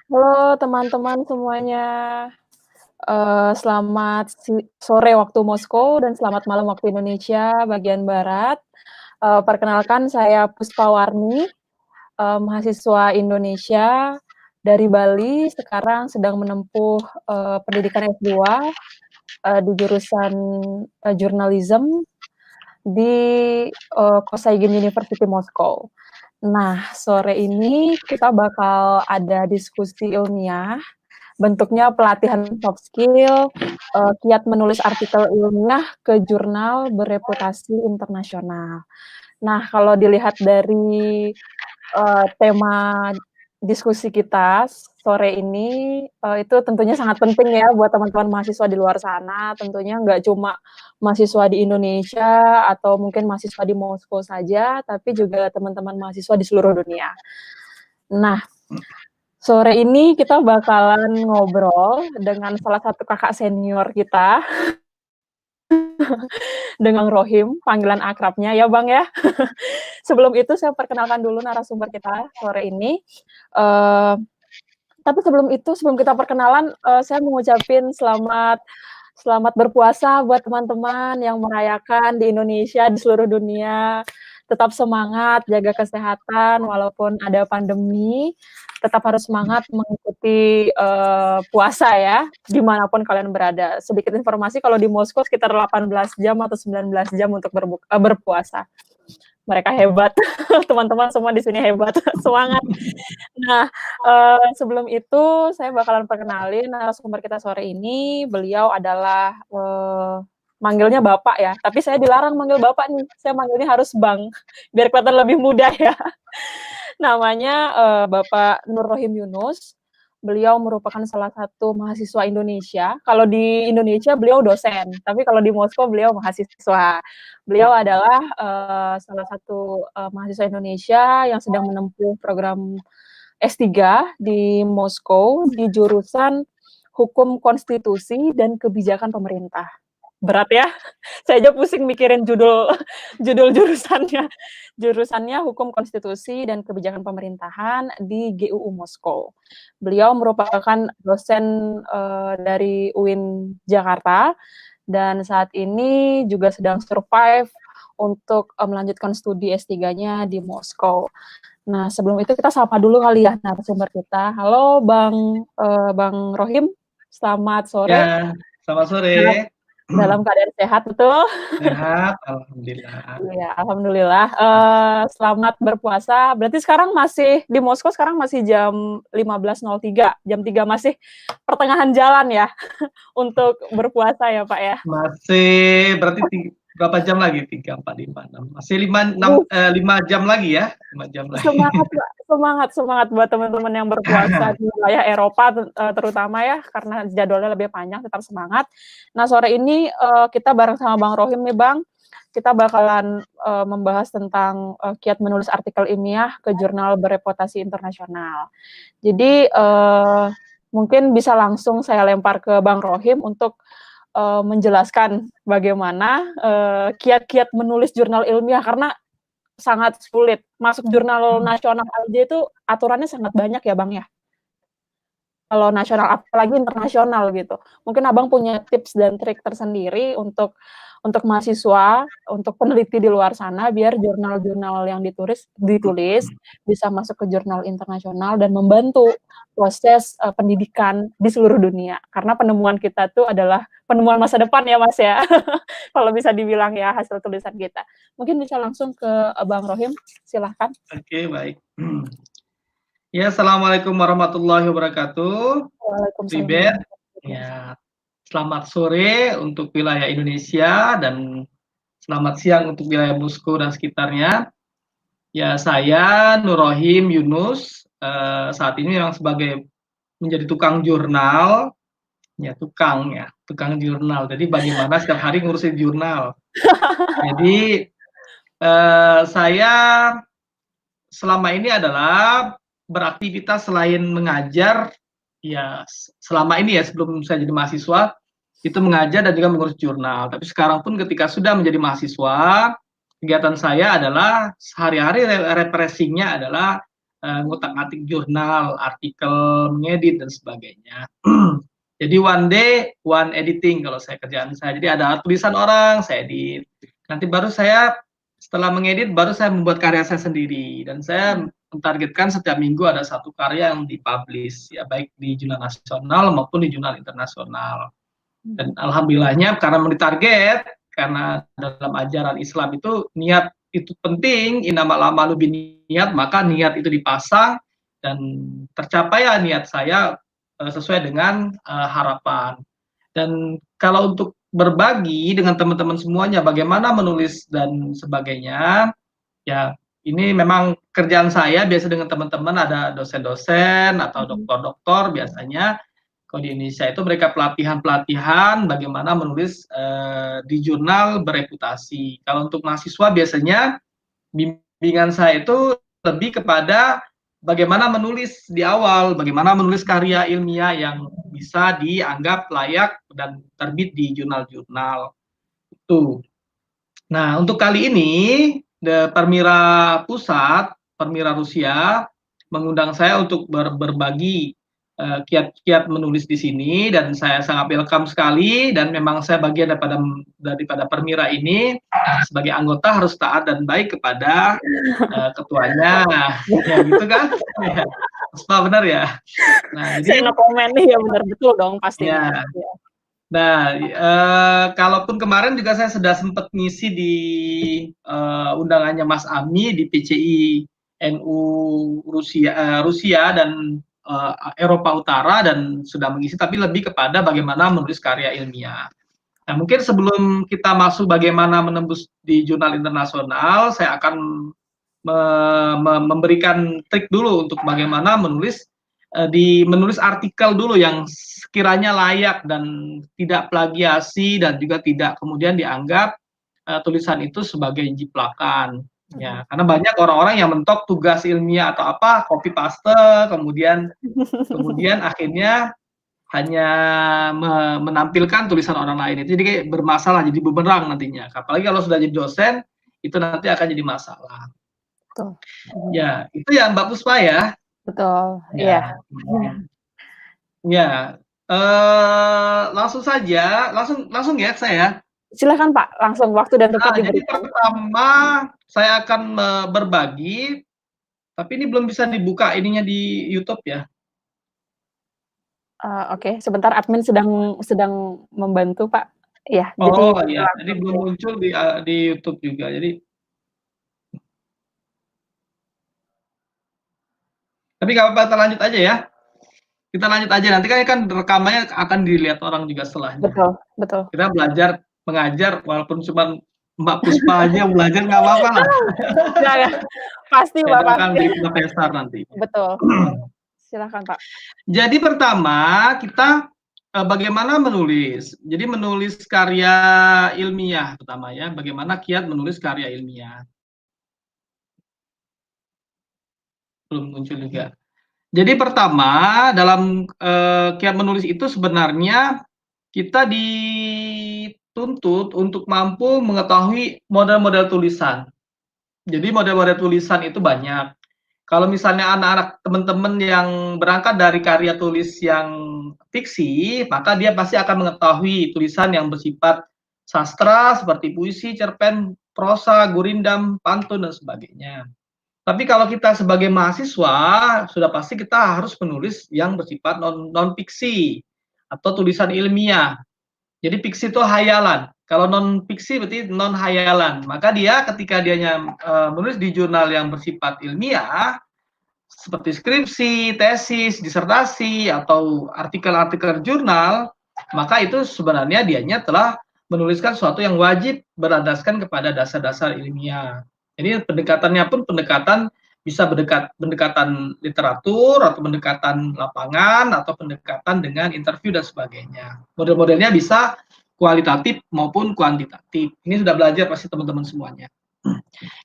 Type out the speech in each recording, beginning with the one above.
Halo teman-teman semuanya, selamat sore waktu Moskow dan selamat malam waktu Indonesia bagian barat. Perkenalkan saya Puspawarni, mahasiswa Indonesia dari Bali, sekarang sedang menempuh, pendidikan S2, di jurusan, Journalism di, Kosygin University Moskow. Nah, sore ini kita bakal ada diskusi ilmiah. Bentuknya pelatihan soft skill, kiat menulis artikel ilmiah ke jurnal bereputasi internasional. Nah, kalau dilihat dari, tema diskusi kita sore ini, itu tentunya sangat penting ya buat teman-teman mahasiswa di luar sana, tentunya nggak cuma mahasiswa di Indonesia atau mungkin mahasiswa di Moskow saja, tapi juga teman-teman mahasiswa di seluruh dunia. Nah, sore ini kita bakalan ngobrol dengan salah satu kakak senior kita, dengan Rohim, panggilan akrabnya ya Bang ya. Sebelum itu saya perkenalkan dulu narasumber kita sore ini. Uh, tapi sebelum itu, sebelum kita perkenalan, saya mengucapin selamat berpuasa buat teman-teman yang merayakan di Indonesia, di seluruh dunia. Tetap semangat, jaga kesehatan, walaupun ada pandemi, tetap harus semangat mengikuti puasa ya, dimanapun kalian berada. Sedikit informasi, kalau di Moskow sekitar 18 jam atau 19 jam untuk berpuasa. Mereka hebat, teman-teman semua di sini hebat, semangat. Nah, sebelum itu saya bakalan perkenalin narasumber kita sore ini. Beliau adalah manggilnya Bapak ya, tapi saya dilarang manggil Bapak nih. Saya manggilnya harus Bang, biar kelihatan lebih muda ya. Namanya Bapak Nur Rohim Yunus. Beliau merupakan salah satu mahasiswa Indonesia. Kalau di Indonesia beliau dosen, tapi kalau di Moskow beliau mahasiswa. Beliau adalah salah satu mahasiswa Indonesia yang sedang menempuh program S3 di Moskow di jurusan Hukum Konstitusi dan Kebijakan Pemerintah. Berat ya, saya aja pusing mikirin judul jurusannya. Jurusannya Hukum Konstitusi dan Kebijakan Pemerintahan di GUU Moskow. Beliau merupakan dosen dari UIN Jakarta dan saat ini juga sedang survive untuk melanjutkan studi S3-nya di Moskow. Nah, sebelum itu kita sapa dulu kali ya narasumber kita. Halo Bang Rohim, selamat sore. Ya, selamat sore. Dalam keadaan sehat, betul? Sehat, alhamdulillah. Iya, alhamdulillah. Selamat berpuasa. Berarti sekarang masih di Moskow sekarang masih jam 15.03, jam 3 masih pertengahan jalan ya untuk berpuasa ya, Pak ya? Masih berarti berapa jam lagi? 3, 4, 5, 6. Masih 5 jam lagi ya? 5 jam lagi. Semangat, Pak. Semangat buat teman-teman yang berpuasa di wilayah Eropa terutama ya, karena jadwalnya lebih panjang, tetap semangat. Nah, sore ini kita bareng sama Bang Rohim nih, Bang. Kita bakalan membahas tentang kiat menulis artikel ilmiah ke jurnal bereputasi internasional. Jadi mungkin bisa langsung saya lempar ke Bang Rohim untuk menjelaskan bagaimana kiat-kiat menulis jurnal ilmiah, karena sangat sulit. Masuk jurnal nasional aja itu aturannya sangat banyak ya Bang ya? Kalau nasional, apalagi internasional gitu. Mungkin Abang punya tips dan trik tersendiri untuk mahasiswa, untuk peneliti di luar sana, biar jurnal-jurnal yang ditulis bisa masuk ke jurnal internasional dan membantu proses pendidikan di seluruh dunia. Karena penemuan kita tuh adalah penemuan masa depan ya Mas ya, kalau bisa dibilang ya hasil tulisan kita. Mungkin bisa langsung ke Bang Rohim, silahkan. Oke, baik. Ya, assalamualaikum warahmatullahi wabarakatuh. Ribet. Waalaikumsalam. Ya, selamat sore untuk wilayah Indonesia dan selamat siang untuk wilayah Moskow dan sekitarnya. Ya, saya Nur Rohim Yunus. Saat ini memang sebagai menjadi tukang jurnal. Ya, tukang jurnal. Jadi bagaimana setiap hari ngurusin jurnal. Jadi saya selama ini adalah beraktivitas selain mengajar, ya selama ini ya sebelum saya jadi mahasiswa itu mengajar dan juga mengurus jurnal. Tapi sekarang pun ketika sudah menjadi mahasiswa, kegiatan saya adalah sehari-hari refreshingnya adalah ngutak-ngatik jurnal, artikel, ngedit dan sebagainya. Jadi one day one editing kalau saya kerjaan saya. Jadi ada tulisan orang, saya edit. Nanti baru saya setelah mengedit baru saya membuat karya saya sendiri dan saya mentargetkan setiap minggu ada satu karya yang dipublish ya baik di jurnal nasional maupun di jurnal internasional. Dan alhamdulillahnya karena ditarget, karena dalam ajaran Islam itu niat itu penting, innamal a'malu binniyat, maka niat itu dipasang dan tercapai ya niat saya sesuai dengan harapan. Dan kalau untuk berbagi dengan teman-teman semuanya bagaimana menulis dan sebagainya, ya ini memang kerjaan saya biasa dengan teman-teman ada dosen-dosen atau doktor-doktor biasanya kalau di Indonesia itu mereka pelatihan-pelatihan bagaimana menulis di jurnal bereputasi. Kalau untuk mahasiswa biasanya bimbingan saya itu lebih kepada bagaimana menulis di awal, bagaimana menulis karya ilmiah yang bisa dianggap layak dan terbit di jurnal-jurnal itu. Nah, untuk kali ini Permira Pusat, Permira Rusia mengundang saya untuk berbagi kiat-kiat menulis di sini dan saya sangat welcome sekali dan memang saya bagian daripada Permira ini sebagai anggota harus taat dan baik kepada ketuanya ya gitu kan ya benar ya. Nah Saya jadi no comment nih ya benar betul dong pastinya. ya. Nah, kalaupun kemarin juga saya sudah sempat ngisi di undangannya Mas Ami di PCI NU Rusia dan Eropa Utara dan sudah mengisi, tapi lebih kepada bagaimana menulis karya ilmiah. Nah, mungkin sebelum kita masuk bagaimana menembus di jurnal internasional, saya akan memberikan trik dulu untuk bagaimana menulis artikel dulu yang sekiranya layak dan tidak plagiasi dan juga tidak kemudian dianggap tulisan itu sebagai jiplakan. Ya, karena banyak orang-orang yang mentok tugas ilmiah atau apa copy paste kemudian akhirnya hanya menampilkan tulisan orang lain itu jadi kayak bermasalah jadi bumerang nantinya. Apalagi kalau sudah jadi dosen itu nanti akan jadi masalah. Betul. Ya, itu ya Mbak Puspa ya. Betul. Ya. Ya. Langsung saja, langsung ya saya. Silakan Pak, langsung waktu dan tempat Jadi diberikan. pertama saya akan berbagi, tapi ini belum bisa dibuka ininya di YouTube ya. Oke, sebentar admin sedang membantu Pak. Ya, Oh jadi iya, jadi belum muncul di YouTube juga. Jadi tapi nggak apa-apa, kita lanjut aja ya. Kita lanjut aja nanti kan rekamannya akan dilihat orang juga setelahnya. Betul, betul. Kita belajar mengajar walaupun cuma Mbak Puspa aja yang belajar nggak apa-apa lah. Ya, pasti Pak, Akan pasti. di profesor nanti. Betul. Silakan Pak. Jadi pertama kita bagaimana menulis. Jadi menulis karya ilmiah pertama ya. Bagaimana kiat menulis karya ilmiah. Belum muncul juga. Jadi pertama dalam kiat menulis itu sebenarnya kita dituntut untuk mampu mengetahui model-model tulisan. Jadi model-model tulisan itu banyak. Kalau misalnya anak-anak teman-teman yang berangkat dari karya tulis yang fiksi, maka dia pasti akan mengetahui tulisan yang bersifat sastra seperti puisi, cerpen, prosa, gurindam, pantun dan sebagainya. Tapi kalau kita sebagai mahasiswa, sudah pasti kita harus menulis yang bersifat non fiksi atau tulisan ilmiah. Jadi fiksi itu hayalan. Kalau non fiksi berarti non hayalan. Maka dia ketika dia menulis di jurnal yang bersifat ilmiah seperti skripsi, tesis, disertasi atau artikel-artikel jurnal, maka itu sebenarnya dianya telah menuliskan sesuatu yang wajib berlandaskan kepada dasar-dasar ilmiah. Jadi pendekatannya pun pendekatan bisa pendekatan literatur atau pendekatan lapangan atau pendekatan dengan interview dan sebagainya. Model-modelnya bisa kualitatif maupun kuantitatif. Ini sudah belajar pasti teman-teman semuanya.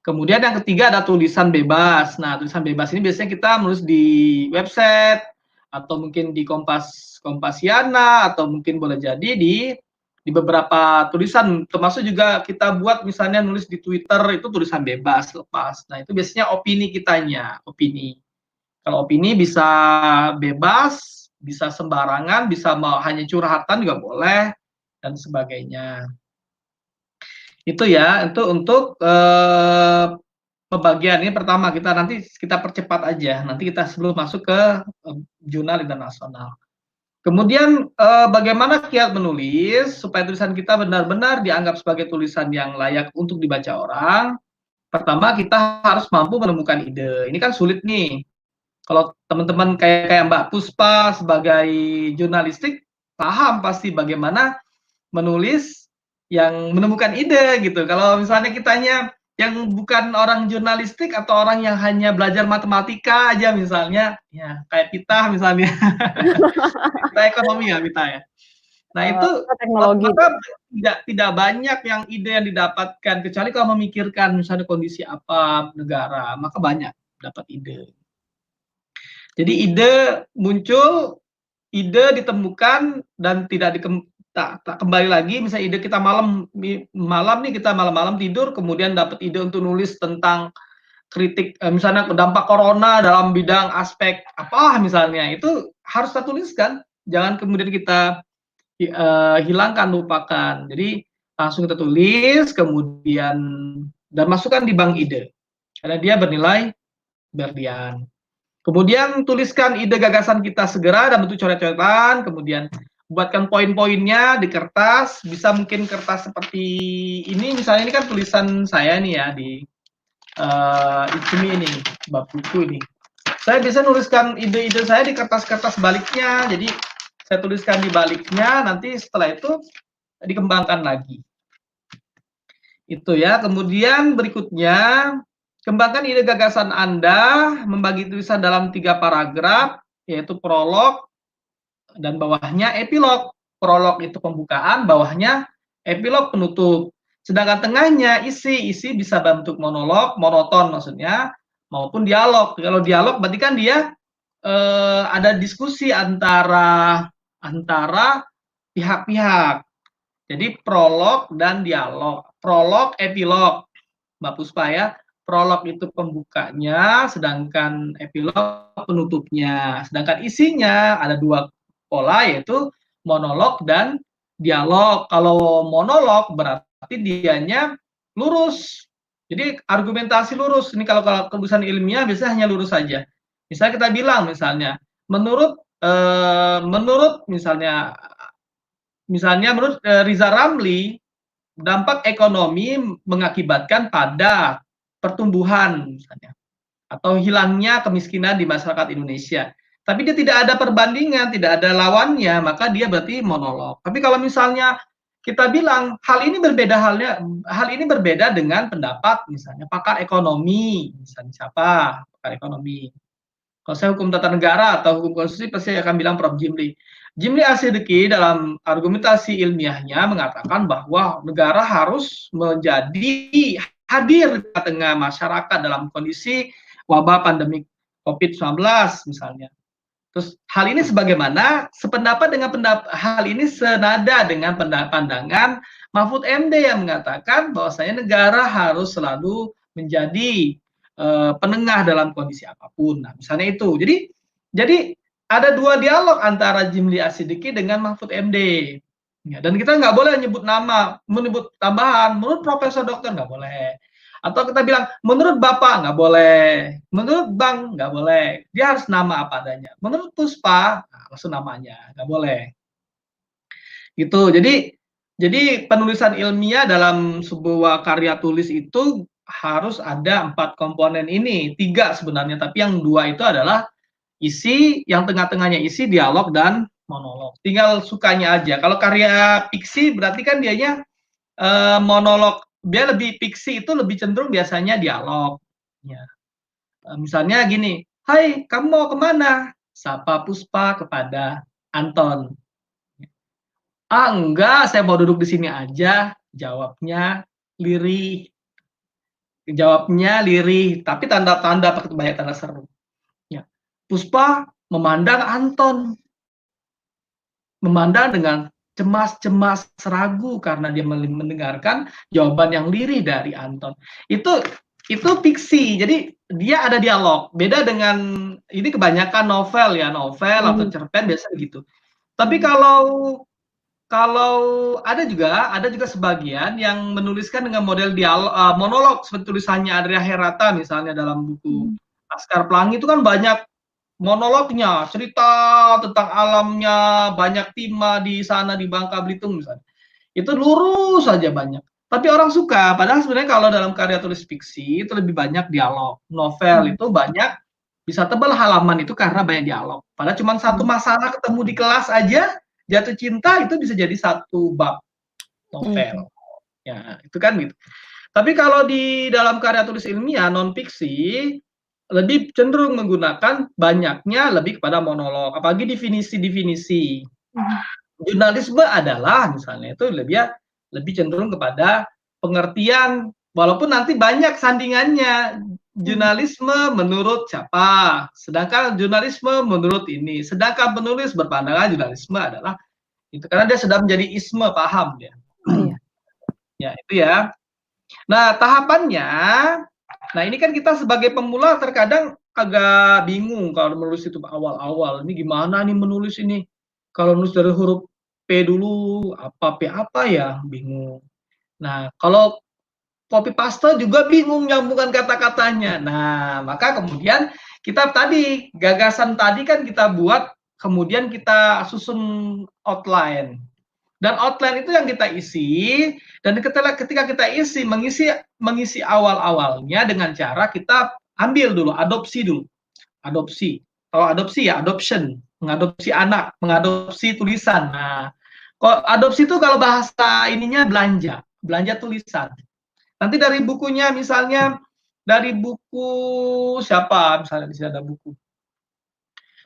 Kemudian yang ketiga ada tulisan bebas. Nah, tulisan bebas ini biasanya kita menulis di website atau mungkin di Kompasiana atau mungkin boleh jadi di beberapa tulisan, termasuk juga kita buat misalnya nulis di Twitter itu tulisan bebas lepas. Nah, itu biasanya opini kitanya, opini. Kalau opini bisa bebas, bisa sembarangan, bisa mau hanya curhatan juga boleh, dan sebagainya. Itu ya, itu untuk pembagian ini pertama nanti kita percepat aja. Nanti kita sebelum masuk ke jurnal internasional. Kemudian bagaimana kiat menulis supaya tulisan kita benar-benar dianggap sebagai tulisan yang layak untuk dibaca orang. Pertama kita harus mampu menemukan ide. Ini kan sulit nih. Kalau teman-teman kayak Mbak Puspa sebagai jurnalistik paham pasti bagaimana menulis yang menemukan ide gitu. Kalau misalnya kitanya yang bukan orang jurnalistik atau orang yang hanya belajar matematika aja misalnya, ya kayak kita misalnya, kita ekonomi ya kita ya. Nah itu Kita teknologi. maka tidak banyak yang ide yang didapatkan kecuali kalau memikirkan misalnya kondisi apa negara, maka banyak dapat ide. Jadi ide muncul, ide ditemukan dan tidak tak kembali lagi. Misalnya ide kita malam nih kita malam-malam tidur, kemudian dapat ide untuk nulis tentang kritik misalnya dampak corona dalam bidang aspek apa misalnya, itu harus kita tuliskan. Jangan kemudian kita hilangkan, lupakan. Jadi langsung kita tulis, kemudian dan masukkan di bank ide karena dia bernilai berlian. Kemudian tuliskan ide gagasan kita segera dalam bentuk coret-coretan, kemudian buatkan poin-poinnya di kertas, bisa mungkin kertas seperti ini, misalnya ini kan tulisan saya nih ya di ini, bab buku ini. Saya bisa nuliskan ide-ide saya di kertas-kertas baliknya, jadi saya tuliskan di baliknya, nanti setelah itu dikembangkan lagi. Itu ya, kemudian berikutnya kembangkan ide gagasan Anda, membagi tulisan dalam 3 paragraf, yaitu prolog dan bawahnya epilog. Prolog itu pembukaan, bawahnya epilog penutup. Sedangkan tengahnya isi bisa bentuk monolog, monoton maksudnya, maupun dialog. Kalau dialog berarti kan dia ada diskusi antara pihak-pihak. Jadi prolog dan dialog. Prolog, epilog, Mbak Puspa ya. Prolog itu pembukanya, sedangkan epilog penutupnya. Sedangkan isinya ada 2 pola, yaitu monolog dan dialog. Kalau monolog berarti dianya lurus. Jadi argumentasi lurus. Ini kalau tulisan ilmiah biasanya hanya lurus saja. Misalnya kita bilang menurut menurut Riza Ramli, dampak ekonomi mengakibatkan pada pertumbuhan misalnya atau hilangnya kemiskinan di masyarakat Indonesia. Tapi dia tidak ada perbandingan, tidak ada lawannya, maka dia berarti monolog. Tapi kalau misalnya kita bilang hal ini berbeda dengan pendapat misalnya pakar ekonomi, misalnya siapa pakar ekonomi. Kalau saya hukum tata negara atau hukum konstitusi pasti akan bilang Prof. Jimli. Jimli Asyidiki dalam argumentasi ilmiahnya mengatakan bahwa negara harus menjadi hadir di tengah masyarakat dalam kondisi wabah pandemi COVID-19 misalnya. Terus hal ini sebagaimana sependapat dengan hal ini senada dengan pandangan Mahfud MD yang mengatakan bahwasanya negara harus selalu menjadi penengah dalam kondisi apapun. Nah, misalnya itu. Jadi ada 2 dialog antara Jimli Asyidiki dengan Mahfud MD. Ya, dan kita nggak boleh menyebut nama, menyebut tambahan. Menurut Profesor Dokter nggak boleh. Atau kita bilang menurut Bapak nggak boleh, menurut Bang nggak boleh. Dia harus nama apa adanya. Menurut Puspa, nah, langsung namanya nggak boleh. Gitu. Jadi penulisan ilmiah dalam sebuah karya tulis itu harus ada 4 komponen ini, 3 sebenarnya, tapi yang 2 itu adalah isi, yang tengah-tengahnya isi, dialog dan monolog. Tinggal sukanya aja. Kalau karya fiksi berarti kan dianya monolog, dia lebih fiksi itu lebih cenderung biasanya dialog. Ya. Misalnya gini, "Hai, kamu mau kemana?" Sapa Puspa kepada Anton. "Ah, enggak, saya mau duduk di sini aja." Jawabnya lirih. Tapi tanda-tanda pakai banyak tanda seru. Ya. Puspa memandang Anton. Memandang dengan cemas-cemas, ragu karena dia mendengarkan jawaban yang lirih dari Anton. Itu itu fiksi, jadi dia ada dialog. Beda dengan ini kebanyakan novel ya, novel atau cerpen biasa begitu. Tapi kalau ada juga sebagian yang menuliskan dengan model dialog, monolog seperti tulisannya Andrea Herata misalnya dalam buku Laskar Pelangi itu kan banyak monolognya, cerita tentang alamnya, banyak timah di sana di Bangka Belitung misalnya. Itu lurus saja banyak. Tapi orang suka, padahal sebenarnya kalau dalam karya tulis fiksi itu lebih banyak dialog. Novel itu banyak, bisa tebal halaman itu karena banyak dialog. Padahal cuma satu masalah ketemu di kelas aja, jatuh cinta itu bisa jadi satu bab novel. Ya, itu kan gitu. Tapi kalau di dalam karya tulis ilmiah non fiksi lebih cenderung menggunakan banyaknya lebih kepada monolog, apalagi definisi-definisi. Jurnalisme adalah misalnya itu lebih cenderung kepada pengertian, walaupun nanti banyak sandingannya. Jurnalisme menurut siapa, sedangkan jurnalisme menurut ini, sedangkan penulis berpandangan jurnalisme adalah itu karena dia sudah menjadi isme, paham dia. Ya itu ya. Nah tahapannya, nah ini kan kita sebagai pemula terkadang agak bingung kalau menulis itu awal-awal. Ini gimana nih menulis ini? Kalau nulis dari huruf P dulu, P apa ya? Bingung. Nah kalau copy paste juga bingung nyambungan kata-katanya. Nah maka kemudian kita tadi gagasan tadi kan kita buat, kemudian kita susun outline. Dan outline itu yang kita isi, dan ketika kita mengisi awal-awalnya dengan cara kita ambil dulu, adopsi dulu. Adopsi. Kalau adopsi ya adoption, mengadopsi anak, mengadopsi tulisan. Nah, kalau adopsi itu kalau bahasa ininya belanja tulisan. Nanti dari bukunya misalnya dari buku siapa, misalnya di sini ada buku.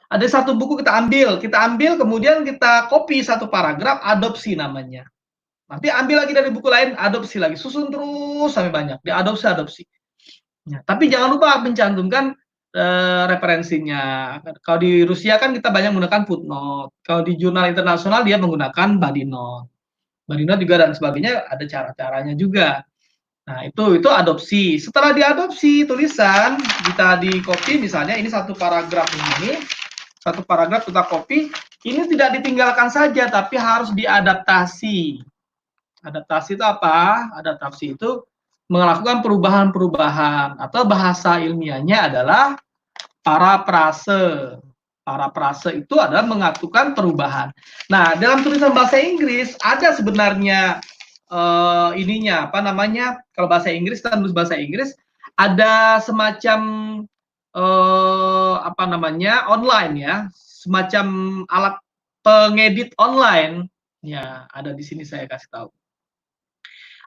Ada satu buku kita ambil kemudian kita copy satu paragraf, adopsi namanya. Nanti ambil lagi dari buku lain, adopsi lagi, susun terus sampai banyak, diadopsi. Ya, tapi jangan lupa mencantumkan referensinya. Kalau di Rusia kan kita banyak menggunakan footnote. Kalau di jurnal internasional dia menggunakan body note. Body note juga dan sebagainya ada cara-caranya juga. Nah, itu adopsi. Setelah diadopsi tulisan, kita di copy misalnya ini satu paragraf ini, satu paragraf kita copy, ini tidak ditinggalkan saja tapi harus diadaptasi. Adaptasi itu apa? Adaptasi itu melakukan perubahan-perubahan atau bahasa ilmiahnya adalah parafrase. Parafrase itu adalah mengaturkan perubahan. Nah, dalam tulisan bahasa Inggris ada sebenarnya ininya apa namanya? Kalau bahasa Inggris kita nulis bahasa Inggris ada semacam apa namanya? Online ya, semacam alat pengedit online. Ya, ada di sini saya kasih tahu.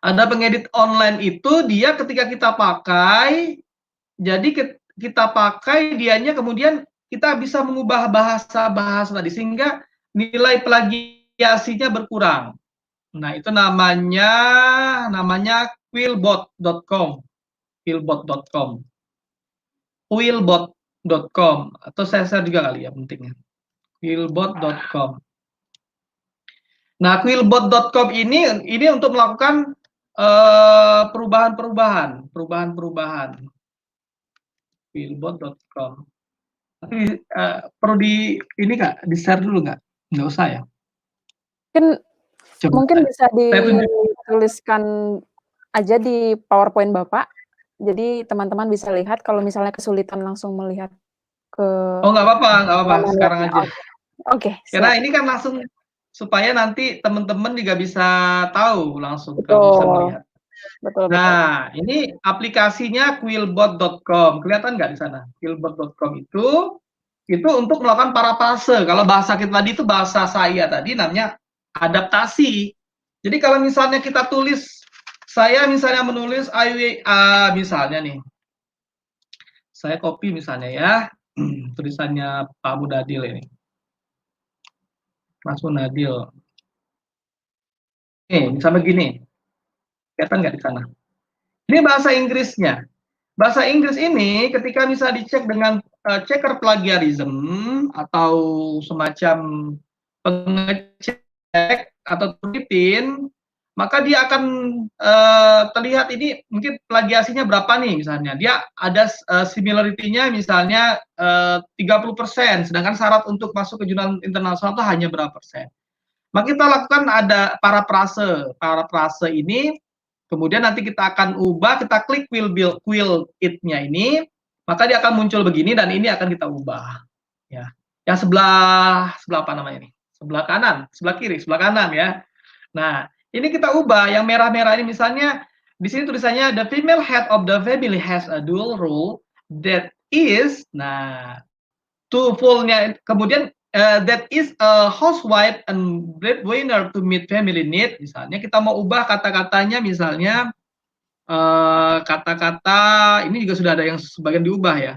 Ada pengedit online itu dia ketika kita pakai, jadi kita pakai dianya kemudian kita bisa mengubah bahasa-bahasa tadi sehingga nilai plagiasinya berkurang. Nah, itu namanya quillbot.com. quillbot.com. quillbot.com atau saya share juga kali ya pentingnya. quillbot.com. Nah, quillbot.com ini untuk melakukan perubahan-perubahan. quillbot.com. Tapi perlu ini Kak, di-share dulu nggak? Nggak usah ya? Mungkin bisa dituliskan aja di PowerPoint Bapak. Jadi teman-teman bisa lihat kalau misalnya kesulitan langsung melihat ke Oh, nggak apa-apa, sekarang aja. Oke, Karena ini kan langsung supaya nanti teman-teman juga bisa tahu langsung kalau bisa melihat. Betul. Nah, ini aplikasinya quillbot.com. Kelihatan nggak di sana? Quillbot.com itu untuk melakukan parafrase. Kalau bahasa kita tadi itu bahasa saya tadi namanya adaptasi. Jadi kalau misalnya kita tulis, saya misalnya menulis misalnya nih, saya copy misalnya ya, tulisannya Pak Mudadil ini. Mas Munadil. Misalnya begini. Kelihatan nggak di sana? Ini bahasa Inggrisnya. Bahasa Inggris ini ketika bisa dicek dengan checker plagiarism atau semacam pengecek atau terbitin, maka dia akan terlihat ini mungkin plagiasinya berapa nih misalnya. Dia ada similarity-nya misalnya 30%, sedangkan syarat untuk masuk ke jurnal internasional itu hanya berapa persen. Maka kita lakukan ada parafrase. Parafrase ini kemudian nanti kita akan ubah, kita klik will it-nya ini, maka dia akan muncul begini dan ini akan kita ubah. Ya. Yang sebelah apa namanya ini? Sebelah kanan, sebelah kiri, sebelah kanan ya. Nah, ini kita ubah yang merah-merah ini misalnya di sini tulisannya the female head of the family has a dual role that is, nah, twofold-nya kemudian that is a housewife and breadwinner to meet family need. Misalnya kita mau ubah kata-katanya misalnya kata-kata ini juga sudah ada yang sebagian diubah ya.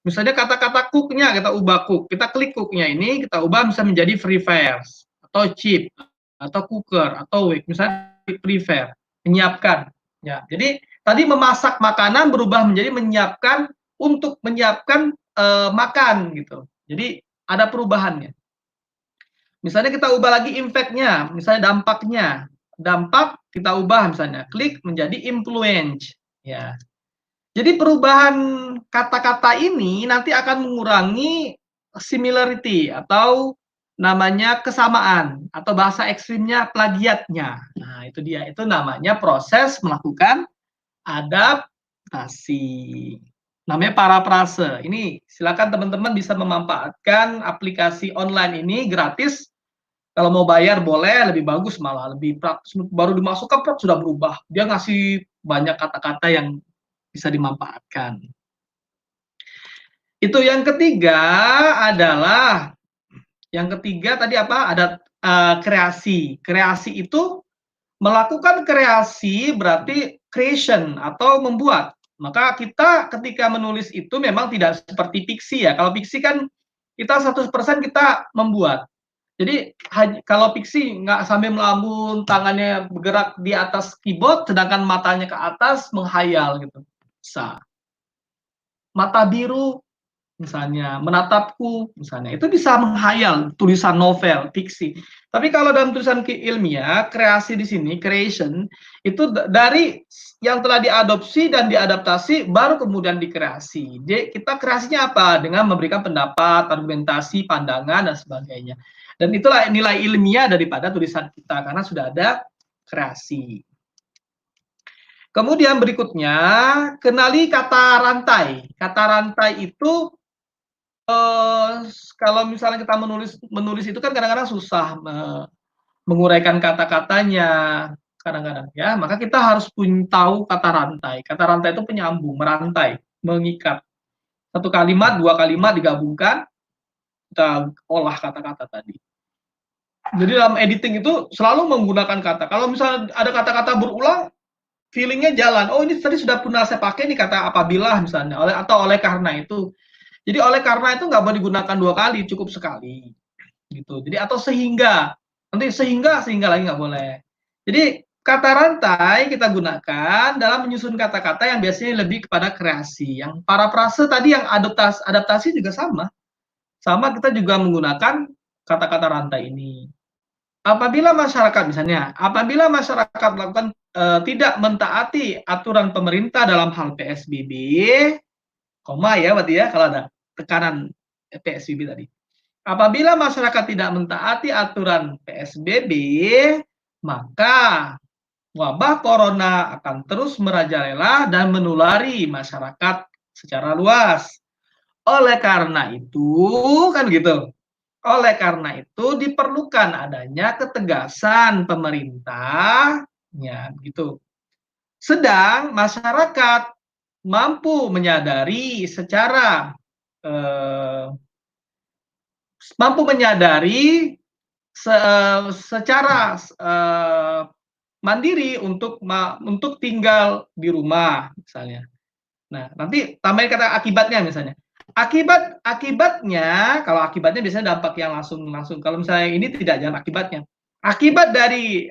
Misalnya kata-kata cook-nya kita ubah cook. Kita klik cook-nya ini kita ubah bisa menjadi prepares atau cheap atau cooker atau wake. Misalnya prepare, menyiapkan. Ya, jadi tadi memasak makanan berubah menjadi menyiapkan untuk menyiapkan makan gitu. Jadi ada perubahannya. Misalnya kita ubah lagi impact-nya, misalnya dampaknya. Dampak kita ubah misalnya, klik menjadi influence. Ya. Jadi perubahan kata-kata ini nanti akan mengurangi similarity atau namanya kesamaan atau bahasa ekstrimnya plagiatnya. Nah, itu dia. Itu namanya proses melakukan adaptasi. Namanya parafrase. Ini silakan teman-teman bisa memanfaatkan aplikasi online ini gratis. Kalau mau bayar boleh, lebih bagus malah, lebih praktis. Baru dimasukkan sudah berubah. Dia ngasih banyak kata-kata yang bisa dimanfaatkan. Itu yang ketiga adalah tadi apa? Ada kreasi. Kreasi itu melakukan kreasi berarti creation atau membuat. Maka kita ketika menulis itu memang tidak seperti fiksi ya. Kalau fiksi kan kita 100% kita membuat. Jadi kalau fiksi nggak sambil melambun, tangannya bergerak di atas keyboard, sedangkan matanya ke atas menghayal gitu. Bisa. Mata biru misalnya, menatapku misalnya, itu bisa menghayal tulisan novel, fiksi. Tapi kalau dalam tulisan ilmiah, kreasi di sini, creation, itu dari yang telah diadopsi dan diadaptasi, baru kemudian dikreasi. Kita kreasinya apa? Dengan memberikan pendapat, argumentasi, pandangan, dan sebagainya. Dan itulah nilai ilmiah daripada tulisan kita, karena sudah ada kreasi. Kemudian berikutnya, kenali kata rantai. Kata rantai itu kalau misalnya kita menulis itu kan kadang-kadang susah menguraikan kata-katanya kadang-kadang ya, maka kita harus tahu kata rantai. Kata rantai itu penyambung, merantai, mengikat. Satu kalimat, dua kalimat digabungkan, kita olah kata-kata tadi. Jadi dalam editing itu selalu menggunakan kata. Kalau misalnya ada kata-kata berulang, feelingnya jalan. Oh, ini tadi sudah pernah saya pakai nih kata apabila misalnya, atau oleh karena itu. Jadi oleh karena itu nggak boleh digunakan dua kali, cukup sekali, gitu. Jadi atau sehingga, nanti sehingga lagi nggak boleh. Jadi kata rantai kita gunakan dalam menyusun kata-kata yang biasanya lebih kepada kreasi. Yang parafrase tadi yang adaptasi juga sama. Sama kita juga menggunakan kata-kata rantai ini. Apabila masyarakat melakukan tidak mentaati aturan pemerintah dalam hal PSBB, koma ya berarti ya kalau ada tekanan PSBB tadi. Apabila masyarakat tidak mentaati aturan PSBB, maka wabah corona akan terus merajalela dan menulari masyarakat secara luas. Oleh karena itu, kan gitu. Oleh karena itu diperlukan adanya ketegasan pemerintah, ya gitu. Sedang masyarakat mampu menyadari secara secara mandiri untuk tinggal di rumah misalnya. Nah, nanti tambahin kata akibatnya misalnya. Akibatnya, kalau akibatnya biasanya dampak yang langsung. Kalau misalnya ini tidak, jangan akibatnya. Akibat dari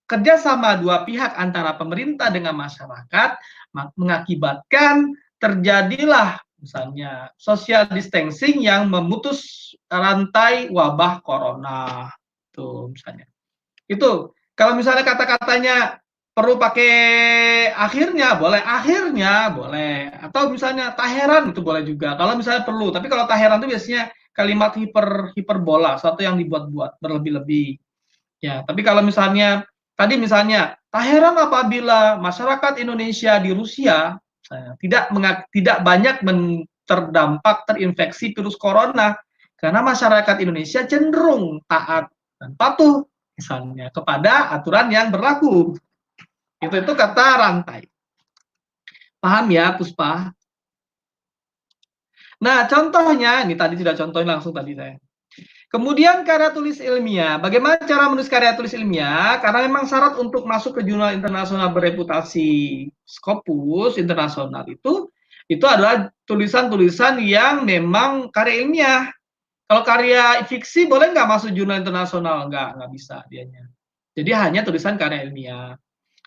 kerjasama dua pihak antara pemerintah dengan masyarakat mengakibatkan terjadilah misalnya social distancing yang memutus rantai wabah corona, tuh misalnya. Itu Kalau misalnya kata-katanya perlu pakai akhirnya boleh. Atau misalnya tak heran itu boleh juga. Kalau misalnya perlu, tapi kalau tak heran itu biasanya kalimat hiperbola, sesuatu yang dibuat-buat berlebih-lebih. Ya, tapi kalau misalnya tadi misalnya tak heran apabila masyarakat Indonesia di Rusia tidak banyak terdampak terinfeksi virus corona karena masyarakat Indonesia cenderung taat dan patuh misalnya kepada aturan yang berlaku. Itu kata rantai. Paham ya, Puspa? Nah, contohnya, ini tadi sudah contohin langsung tadi saya. Kemudian karya tulis ilmiah. Bagaimana cara menulis karya tulis ilmiah? Karena memang syarat untuk masuk ke jurnal internasional bereputasi Scopus internasional itu adalah tulisan-tulisan yang memang karya ilmiah. Kalau karya fiksi boleh nggak masuk jurnal internasional? Nggak bisa dianya. Jadi hanya tulisan karya ilmiah.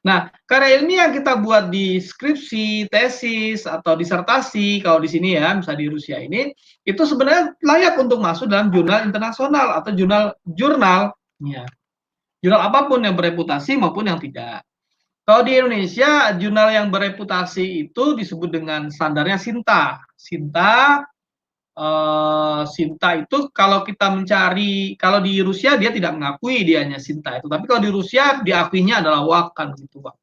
Nah, karya ilmiah yang kita buat di skripsi, tesis, atau disertasi, kalau di sini ya, misalnya di Rusia ini, itu sebenarnya layak untuk masuk dalam jurnal internasional atau jurnal ya. Jurnal apapun yang bereputasi maupun yang tidak. Kalau di Indonesia, jurnal yang bereputasi itu disebut dengan standarnya SINTA. SINTA itu kalau kita mencari, kalau di Rusia dia tidak mengakui dianya SINTA itu, tapi kalau di Rusia diakuinya adalah WAC kan gitu, Pak.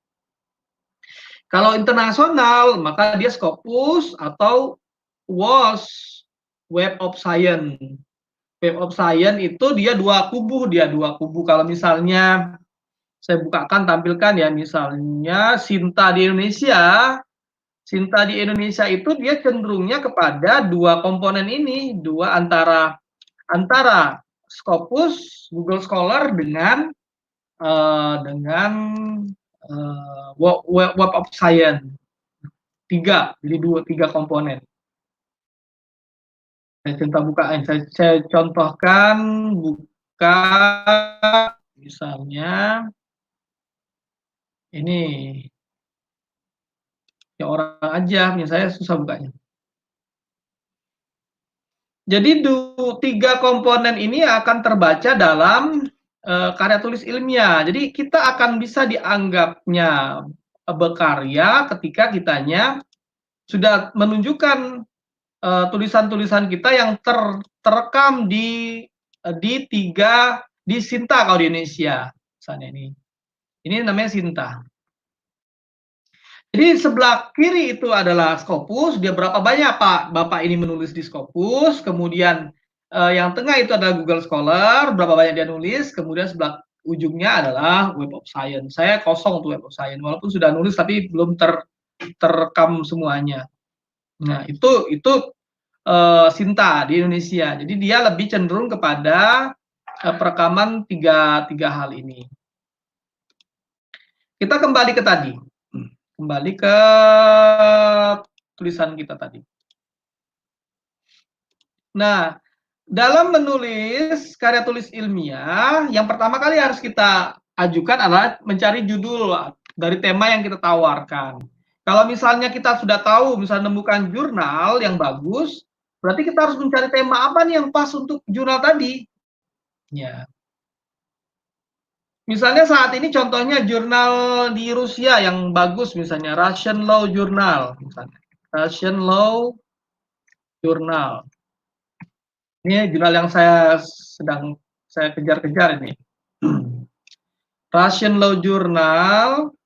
Kalau internasional, maka dia Scopus atau WOS, Web of Science. Web of Science itu dia dua kubu. Kalau misalnya saya bukakan, tampilkan ya, misalnya SINTA di Indonesia. SINTA di Indonesia itu dia cenderungnya kepada dua komponen ini, antara Scopus, Google Scholar dengan Web of Science. Jadi tiga komponen. Saya contohkan, buka misalnya ini ya orang aja, misalnya susah bukanya. Jadi tiga komponen ini akan terbaca dalam karya tulis ilmiah. Jadi kita akan bisa dianggapnya berkarya ketika kitanya sudah menunjukkan tulisan-tulisan kita yang terekam di SINTA kalau di Indonesia. Misalnya ini namanya SINTA. Jadi sebelah kiri itu adalah Scopus, dia berapa banyak Bapak ini menulis di Scopus, kemudian yang tengah itu adalah Google Scholar, berapa banyak dia nulis, kemudian sebelah ujungnya adalah Web of Science. Saya kosong tuh Web of Science, walaupun sudah nulis tapi belum terekam semuanya. Nah, itu SINTA di Indonesia. Jadi dia lebih cenderung kepada perekaman tiga hal ini. Kita kembali ke tadi. Kembali ke tulisan kita tadi. Nah, dalam menulis karya tulis ilmiah, yang pertama kali harus kita ajukan adalah mencari judul dari tema yang kita tawarkan. Kalau misalnya kita sudah tahu, misalnya menemukan jurnal yang bagus, berarti kita harus mencari tema apa nih yang pas untuk jurnal tadi. Ya. Misalnya saat ini contohnya jurnal di Rusia yang bagus, misalnya Russian Law Journal, misalnya Russian Law Journal. Ini jurnal yang saya kejar-kejar ini. Russian Law Journal.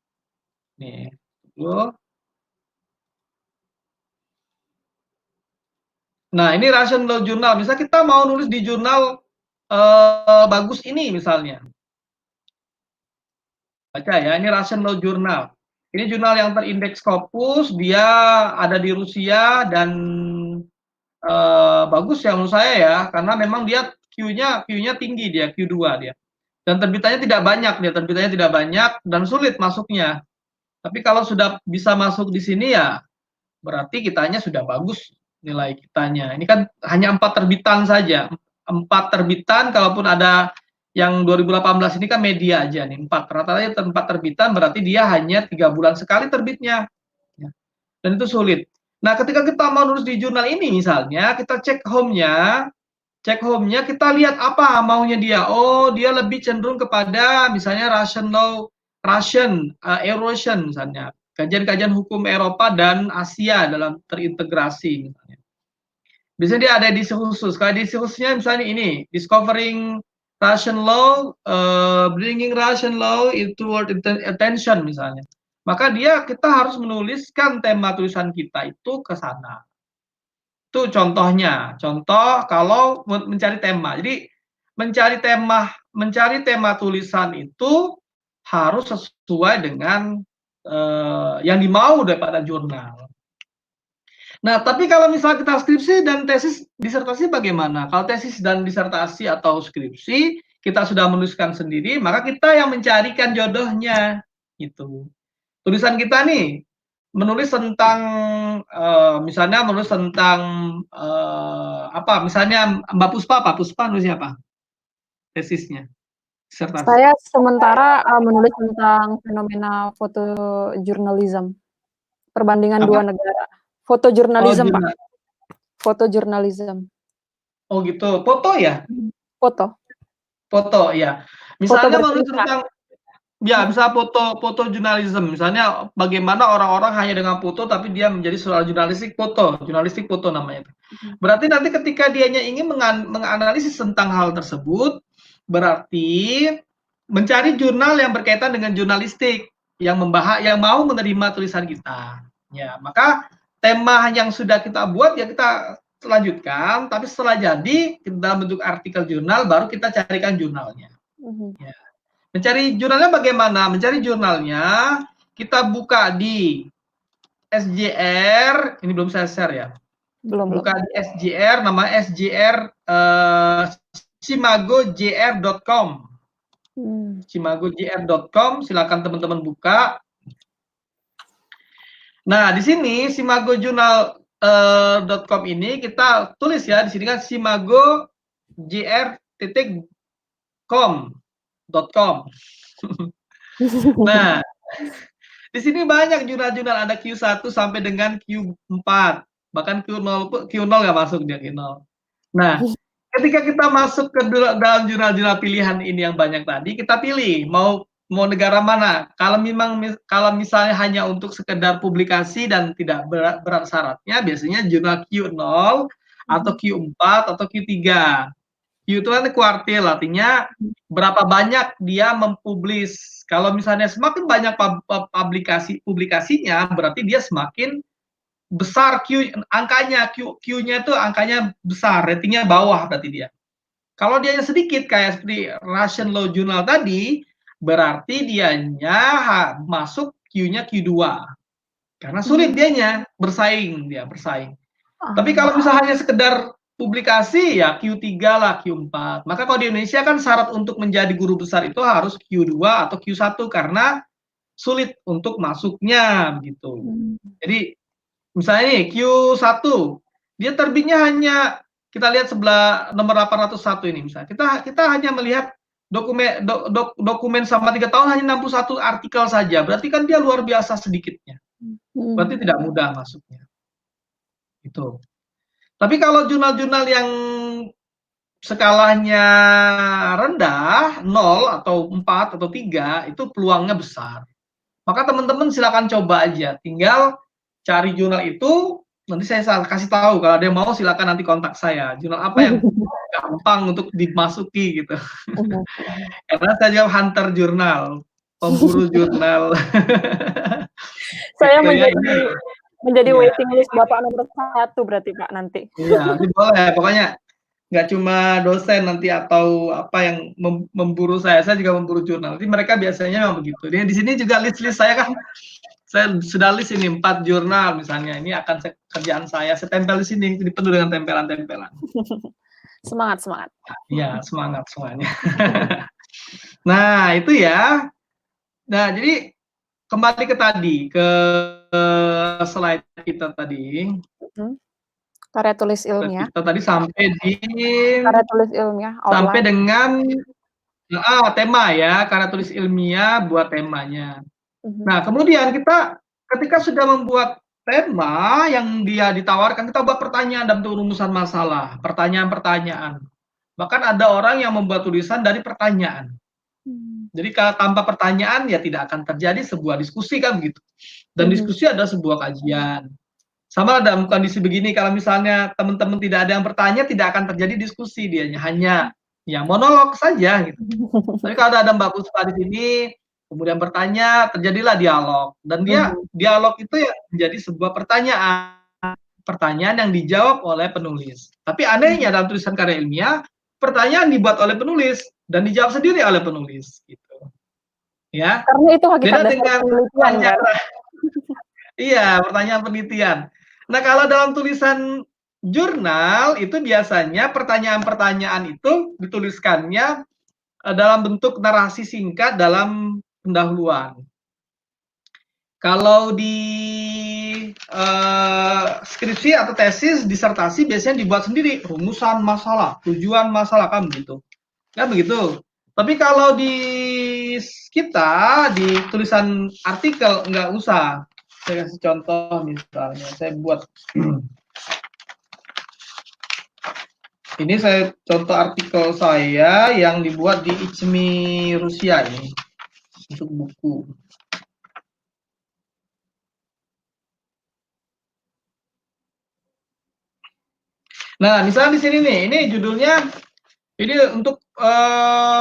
Nih, nah, ini Russian Law Journal. Misalnya kita mau nulis di jurnal bagus ini misalnya. Baca ya, ini Russian Law Journal. Ini jurnal yang terindeks Scopus, dia ada di Rusia dan bagus ya menurut saya ya, karena memang dia Q-nya tinggi, dia Q2 dia. Dan terbitannya tidak banyak dan sulit masuknya. Tapi kalau sudah bisa masuk di sini ya berarti kitanya sudah bagus nilai kitanya. Ini kan hanya 4 terbitan saja. 4 terbitan, kalaupun ada yang 2018 ini kan media aja nih, 4 rata-rata 4 terbitan, berarti dia hanya 3 bulan sekali terbitnya. Dan itu sulit. Nah, ketika kita mau nulis di jurnal ini misalnya, kita cek home-nya, Cek home-nya kita lihat apa maunya dia. Oh, dia lebih cenderung kepada misalnya erosion misalnya. Kajian-kajian hukum Eropa dan Asia dalam terintegrasi misalnya. Biasanya dia ada edisi khusus. Kalau edisi khususnya misalnya ini, Discovering Russian Law, Bringing Russian Law into World Attention misalnya. Maka kita harus menuliskan tema tulisan kita itu ke sana. Itu contohnya. Contoh kalau mencari tema. Jadi mencari tema tulisan itu harus sesuai dengan yang dimau daripada jurnal. Nah, tapi kalau misalnya kita skripsi dan tesis disertasi bagaimana? Kalau tesis dan disertasi atau skripsi kita sudah menuliskan sendiri, maka kita yang mencarikan jodohnya gitu. Tulisan kita nih menulis tentang misalnya menulis tentang apa? Misalnya Mbak Puspa, Pak Puspa nulisnya apa? Tesisnya, disertasi. Saya sementara menulis tentang fenomena fotojurnalism, perbandingan Apa? dua negara. Fotojurnalism, Oh, Pak. Fotojurnalism. Oh gitu, foto ya? Foto. Foto ya. Foto Misalnya menulis bercerita. tentang ya, bisa foto jurnalisme. Misalnya bagaimana orang-orang hanya dengan foto tapi dia menjadi seorang jurnalistik foto namanya. Berarti nanti ketika dianya ingin menganalisis tentang hal tersebut, berarti mencari jurnal yang berkaitan dengan jurnalistik yang mau menerima tulisan kita. Ya, maka tema yang sudah kita buat ya kita lanjutkan, tapi setelah jadi dalam bentuk artikel jurnal baru kita carikan jurnalnya. Ya. Mencari jurnalnya bagaimana? Mencari jurnalnya kita buka di SJR, ini belum saya share ya. Buka di SJR, nama SJR cimagojr.com. cimagojr.com, silakan teman-teman buka. Nah, di sini simagojurnal.com ini kita tulis ya, di sini kan simagojr.com. Nah, di sini banyak jurnal-jurnal, ada Q1 sampai dengan Q4. Bahkan Q0 nggak masuk dia Q0. Nah, ketika kita masuk ke dalam jurnal-jurnal pilihan ini yang banyak tadi, kita pilih mau negara mana. Kalau misalnya hanya untuk sekedar publikasi dan tidak berat syaratnya, biasanya jurnal Q0 atau Q4 atau Q3. Q itu kan kuartil, artinya berapa banyak dia mempublis. Kalau misalnya semakin banyak publikasinya, berarti dia semakin besar angkanya, Q-nya itu angkanya besar, ratingnya bawah berarti dia. Kalau dia sedikit kayak seperti Russian Law Journal tadi, berarti dianya masuk Q-nya Q2. Karena sulit dianya bersaing. Tapi kalau misalnya hanya sekedar publikasi ya Q3 lah, Q4. Maka kalau di Indonesia kan syarat untuk menjadi guru besar itu harus Q2 atau Q1 karena sulit untuk masuknya gitu. Jadi misalnya nih Q1 dia terbitnya hanya kita lihat sebelah nomor 801 ini misalnya. Kita hanya melihat dokumen selama 3 tahun hanya 61 artikel saja. Berarti kan dia luar biasa sedikitnya. Berarti tidak mudah masuknya. Itu. Tapi kalau jurnal-jurnal yang skalanya rendah, 0 atau 4 atau 3, itu peluangnya besar. Maka teman-teman silakan coba aja. Tinggal cari jurnal itu, nanti saya kasih tahu. Kalau ada yang mau silakan nanti kontak saya. Jurnal apa yang gampang untuk dimasuki gitu. Karena saya juga hunter jurnal, pemburu jurnal. Saya menjadi waiting list Bapak nomor 1 berarti Pak nanti. Iya, nanti boleh. Pokoknya nggak cuma dosen nanti atau apa yang memburu saya juga memburu jurnal. Jadi mereka biasanya memang begitu. Jadi di sini juga list saya kan, saya sudah list ini 4 jurnal misalnya. Ini akan kerjaan saya tempel di sini, dipenuhi dengan tempelan-tempelan. Semangat. Iya, semangat semuanya. Nah, itu ya. Nah, jadi kembali ke slide kita tadi. Karya tulis ilmiah. Kita tadi sampai di karya tulis ilmiah outline. Sampai dengan tema ya, karya tulis ilmiah buat temanya. Nah, kemudian kita ketika sudah membuat tema yang dia ditawarkan, kita buat pertanyaan dalam rumusan masalah, pertanyaan-pertanyaan. Bahkan ada orang yang membuat tulisan dari pertanyaan. Jadi kalau tanpa pertanyaan ya tidak akan terjadi sebuah diskusi kan begitu. Dan diskusi adalah sebuah kajian. Sama dalam kondisi begini, kalau misalnya teman-teman tidak ada yang bertanya, tidak akan terjadi diskusi, dianya hanya ya monolog saja gitu. Tapi kalau ada Mbak Puspa di sini, kemudian bertanya, terjadilah dialog. Dan dialog itu ya menjadi sebuah pertanyaan yang dijawab oleh penulis. Tapi anehnya dalam tulisan karya ilmiah, pertanyaan dibuat oleh penulis dan dijawab sendiri oleh penulis gitu. Ya. Karena itu hakikat Beda dasar dengan penelitian kan. iya, pertanyaan penelitian. Nah, kalau dalam tulisan jurnal itu biasanya pertanyaan-pertanyaan itu dituliskannya dalam bentuk narasi singkat dalam pendahuluan. Kalau di skripsi atau tesis, disertasi biasanya dibuat sendiri, rumusan masalah, tujuan masalah kan begitu. Kan begitu. Tapi kalau di kita di tulisan artikel nggak usah. Saya kasih contoh misalnya, saya buat ini saya contoh artikel saya yang dibuat di ICMI Rusia ini untuk buku. Nah, misalnya di sini nih, ini judulnya ini untuk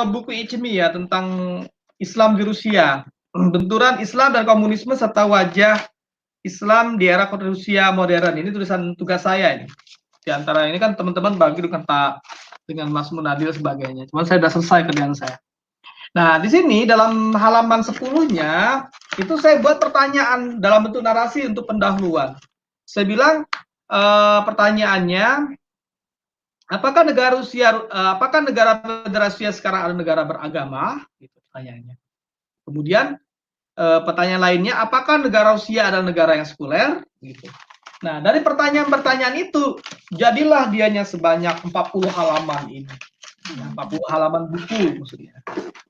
buku ICMI ya tentang Islam di Rusia, benturan Islam dan komunisme serta wajah Islam di era Rusia modern. Ini tulisan tugas saya ini. Di antara ini kan teman-teman bagi dengan Mas Munadil sebagainya. Cuman saya sudah selesai kerjaan saya. Nah, di sini dalam halaman 10-nya itu saya buat pertanyaan dalam bentuk narasi untuk pendahuluan. Saya bilang pertanyaannya, apakah negara Rusia sekarang adalah negara beragama? Gitu pertanyaannya. Kemudian pertanyaan lainnya, apakah negara Rusia adalah negara yang sekuler? Gitu. Nah, dari pertanyaan-pertanyaan itu, jadilah dianya sebanyak 40 halaman ini. Nah, 40 halaman buku maksudnya.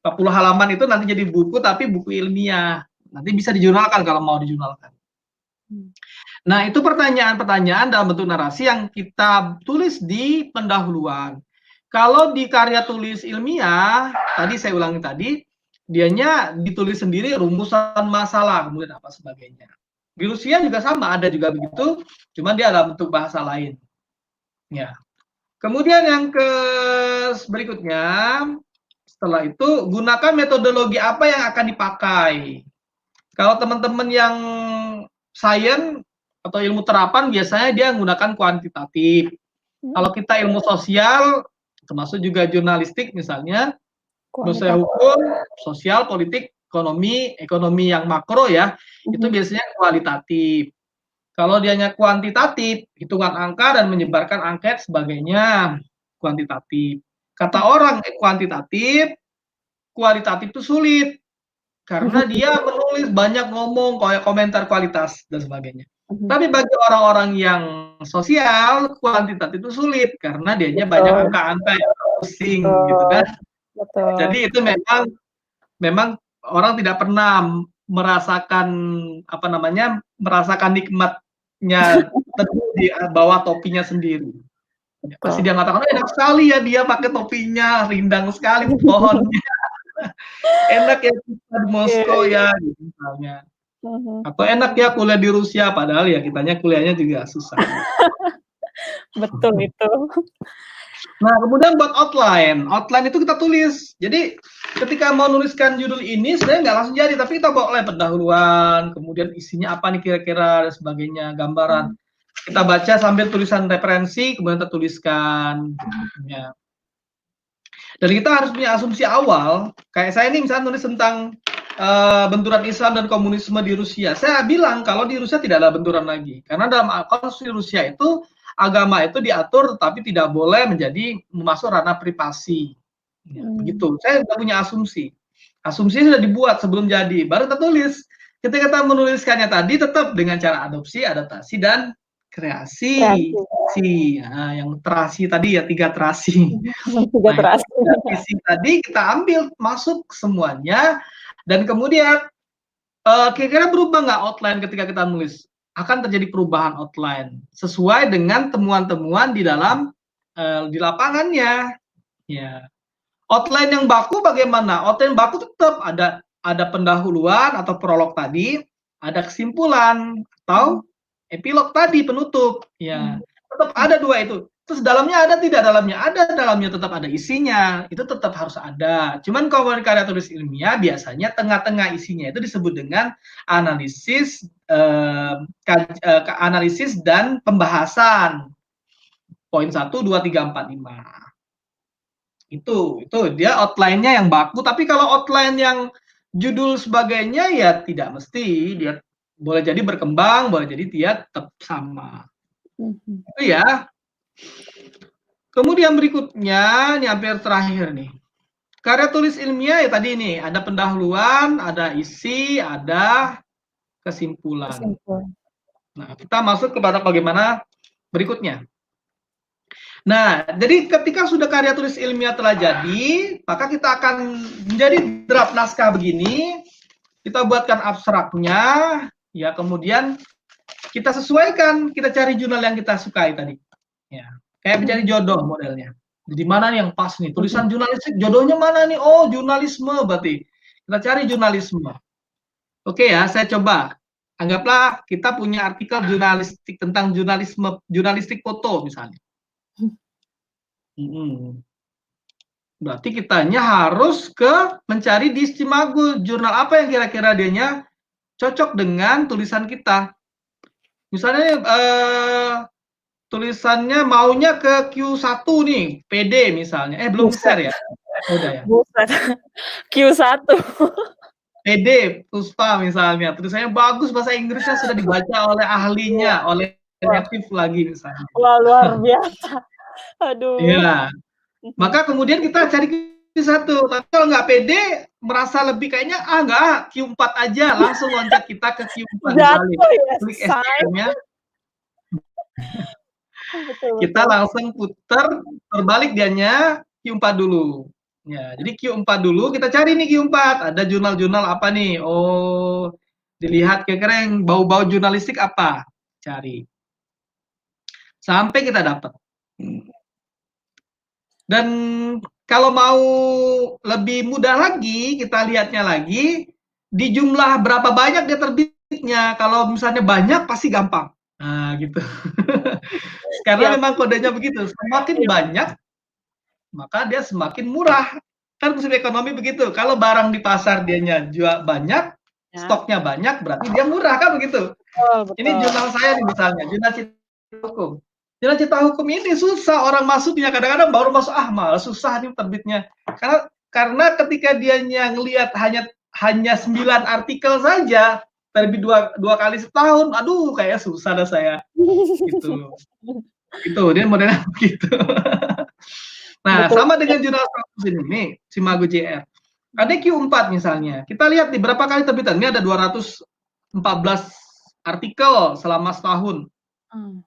40 halaman itu nanti jadi buku, tapi buku ilmiah. Nanti bisa dijurnalkan kalau mau dijurnalkan. Nah, itu pertanyaan-pertanyaan dalam bentuk narasi yang kita tulis di pendahuluan. Kalau di karya tulis ilmiah, tadi saya ulangi tadi, dianya ditulis sendiri rumusan masalah, kemudian apa sebagainya. Di Rusia juga sama, ada juga begitu, cuma dia dalam bentuk bahasa lain. Ya. Kemudian yang berikutnya, setelah itu gunakan metodologi apa yang akan dipakai. Kalau teman-teman yang sains atau ilmu terapan biasanya dia menggunakan kuantitatif. Kalau kita ilmu sosial, termasuk juga jurnalistik misalnya, dosen hukum, sosial, politik, ekonomi yang makro ya, itu biasanya kualitatif. Kalau dianya kuantitatif, hitungan angka dan menyebarkan angket sebagainya, kuantitatif. Kata orang kuantitatif, kualitatif itu sulit karena dia menulis banyak ngomong kayak komentar kualitas dan sebagainya. Tapi bagi orang-orang yang sosial, kuantitatif itu sulit karena dianya banyak angka-angka yang pusing gitu kan. Jadi itu memang orang tidak pernah merasakan nikmatnya di bawah topinya sendiri. Ya, pasti dia mengatakan enak sekali ya dia pakai topinya, rindang sekali pohonnya. Enak ya kita di Moskow ya gitu misalnya. Atau enak ya kuliah di Rusia, padahal ya kitanya kuliahnya juga susah. Betul itu. Nah, kemudian buat outline. Outline itu kita tulis. Jadi ketika mau nuliskan judul ini sebenarnya nggak langsung jadi, tapi kita boleh pendahuluan, kemudian isinya apa nih kira-kira dan sebagainya, gambaran. Kita baca sambil tulisan referensi, kemudian kita tuliskan. Ya. Dan kita harus punya asumsi awal. Kayak saya ini misalnya nulis tentang benturan Islam dan komunisme di Rusia. Saya bilang kalau di Rusia tidak ada benturan lagi. Karena dalam konstitusi Rusia itu agama itu diatur tetapi tidak boleh masuk ranah privasi. Ya, begitu. Saya sudah punya asumsi. Asumsi sudah dibuat sebelum jadi. Baru kita tulis. Ketika kita menuliskannya tadi tetap dengan cara adopsi, adaptasi, dan kreasi. Nah, yang terasi tadi ya 3 terasi. Nah, terasi tadi kita ambil masuk semuanya. Dan kemudian kira-kira berubah nggak outline ketika kita nulis? Akan terjadi perubahan outline sesuai dengan temuan-temuan di lapangannya. Ya. Outline yang baku bagaimana? Outline baku tetap ada pendahuluan atau prolog tadi, ada kesimpulan Mhm. atau epilog tadi penutup. Ya, Mmm. tetap Mhm. ada 2 itu. Terus dalamnya ada tidak dalamnya? Ada dalamnya, tetap ada isinya. Itu tetap harus ada. Cuman kalau karya tulis ilmiah biasanya tengah-tengah isinya itu disebut dengan analisis analisis dan pembahasan. Poin 1, 2, 3, 4, 5. Itu dia outline-nya yang baku, tapi kalau outline yang judul sebagainya ya tidak mesti, dia boleh jadi berkembang, boleh jadi dia tetap sama. Mhm. Itu ya. Kemudian berikutnya, ini hampir terakhir nih. Karya tulis ilmiah ya tadi nih, ada pendahuluan, ada isi, ada kesimpulan. Kesimpulan. Nah, kita masuk kepada bagaimana berikutnya. Nah, jadi ketika sudah karya tulis ilmiah telah jadi, maka kita akan menjadi draft naskah begini, kita buatkan abstraknya, ya kemudian kita sesuaikan, kita cari jurnal yang kita sukai tadi. Ya, kayak mencari Mhm. jodoh modelnya. Jadi mana nih yang pas nih? Mhm. Tulisan jurnalistik jodohnya mana nih? Oh, jurnalisme berarti. Kita cari jurnalisme. Oke ya, saya coba. Anggaplah kita punya artikel jurnalistik tentang jurnalistik foto misalnya. Hmm. Berarti kitanya harus mencari di Simago, jurnal apa yang kira-kira dianya cocok dengan tulisan kita. Misalnya tulisannya maunya ke Q1 nih, PD misalnya. Belum Buset. share ya? Udah ya. Buset. Q1. PD, Puspa misalnya. Tulisannya bagus, bahasa Inggrisnya sudah dibaca oleh Iya. ahlinya, oleh Wah. native lagi misalnya. Wah, luar biasa. Aduh. Iya. Mhm. Maka kemudian kita cari Q1, tapi kalau nggak pede, merasa lebih kayaknya, nggak, Q4 aja, langsung loncat kita ke Q4 dibalik. Jatuh ya, Klik say. STM-nya, Betul kita betul. langsung putar, terbalik dianya, Q4 dulu. Ya, jadi Q4 dulu, kita cari nih Q4, ada jurnal-jurnal apa nih? Oh, dilihat kira-kira yang bau-bau jurnalistik apa, cari. Sampai kita dapat. Dan kalau mau lebih mudah lagi, kita lihatnya lagi, di jumlah berapa banyak dia terbitnya. Kalau misalnya banyak, pasti gampang. Nah, gitu. Karena Siap. memang kodenya begitu, semakin Siap. banyak, maka dia semakin murah. Kan prinsip ekonomi begitu, kalau barang di pasar dianya jual banyak, Ya. stoknya banyak, berarti dia murah, kan begitu. Betul Ini betul. jurnal saya nih misalnya, jurnal Cita Hukum. Jurnal Cita Hukum ini susah orang masuknya, kadang-kadang baru masuk, malas susah nih terbitnya. Karena ketika dianya ngelihat hanya 9 artikel saja, terbit dua kali setahun, aduh kayak susah dah saya. Gitu. Itu dia modelnya begitu. Nah, Betul. sama dengan jurnal 100 ini nih, Simago JR. Ada Q4 misalnya. Kita lihat nih berapa kali terbitan. Ini ada 214 artikel selama setahun. Mmm.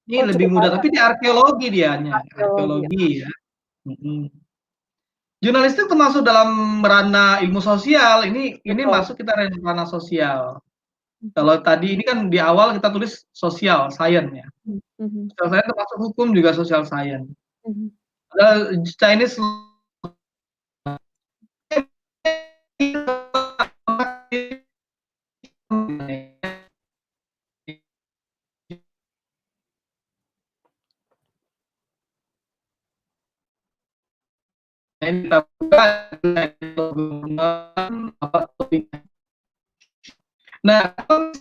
Ini Oh, lebih cukup mudah, banyak tapi di ya, arkeologi dianya, arkeologi. arkeologi ya. Mhm. Jurnalistik termasuk dalam ranah ilmu sosial, ini Betul. masuk kita ranah sosial. Mhm. Kalau tadi ini kan di awal kita tulis sosial, science ya. Mhm. Sosial science termasuk hukum juga social science. Mhm. Chinese Nah, kalau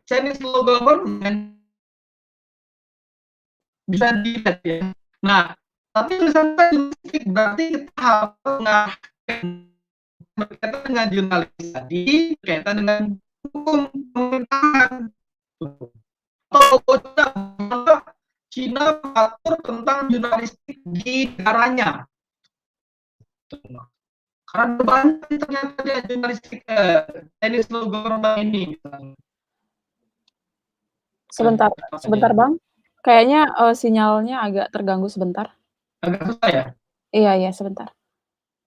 Chinese law government bisa dilihat ya. Nah, tapi tulisan jurnalistik berarti kita harus mengarahkan berkaitan dengan jurnalis tadi, berkaitan dengan hukum pemerintahan. Atau bagaimana Cina mengatur tentang jurnalistik di negaranya. Karena banyak ternyata dia jurnalistik Chinese law government ini. Sebentar sebentar, Bang. Kayaknya, sinyalnya agak terganggu sebentar. Agak susah ya? Iya iya, sebentar.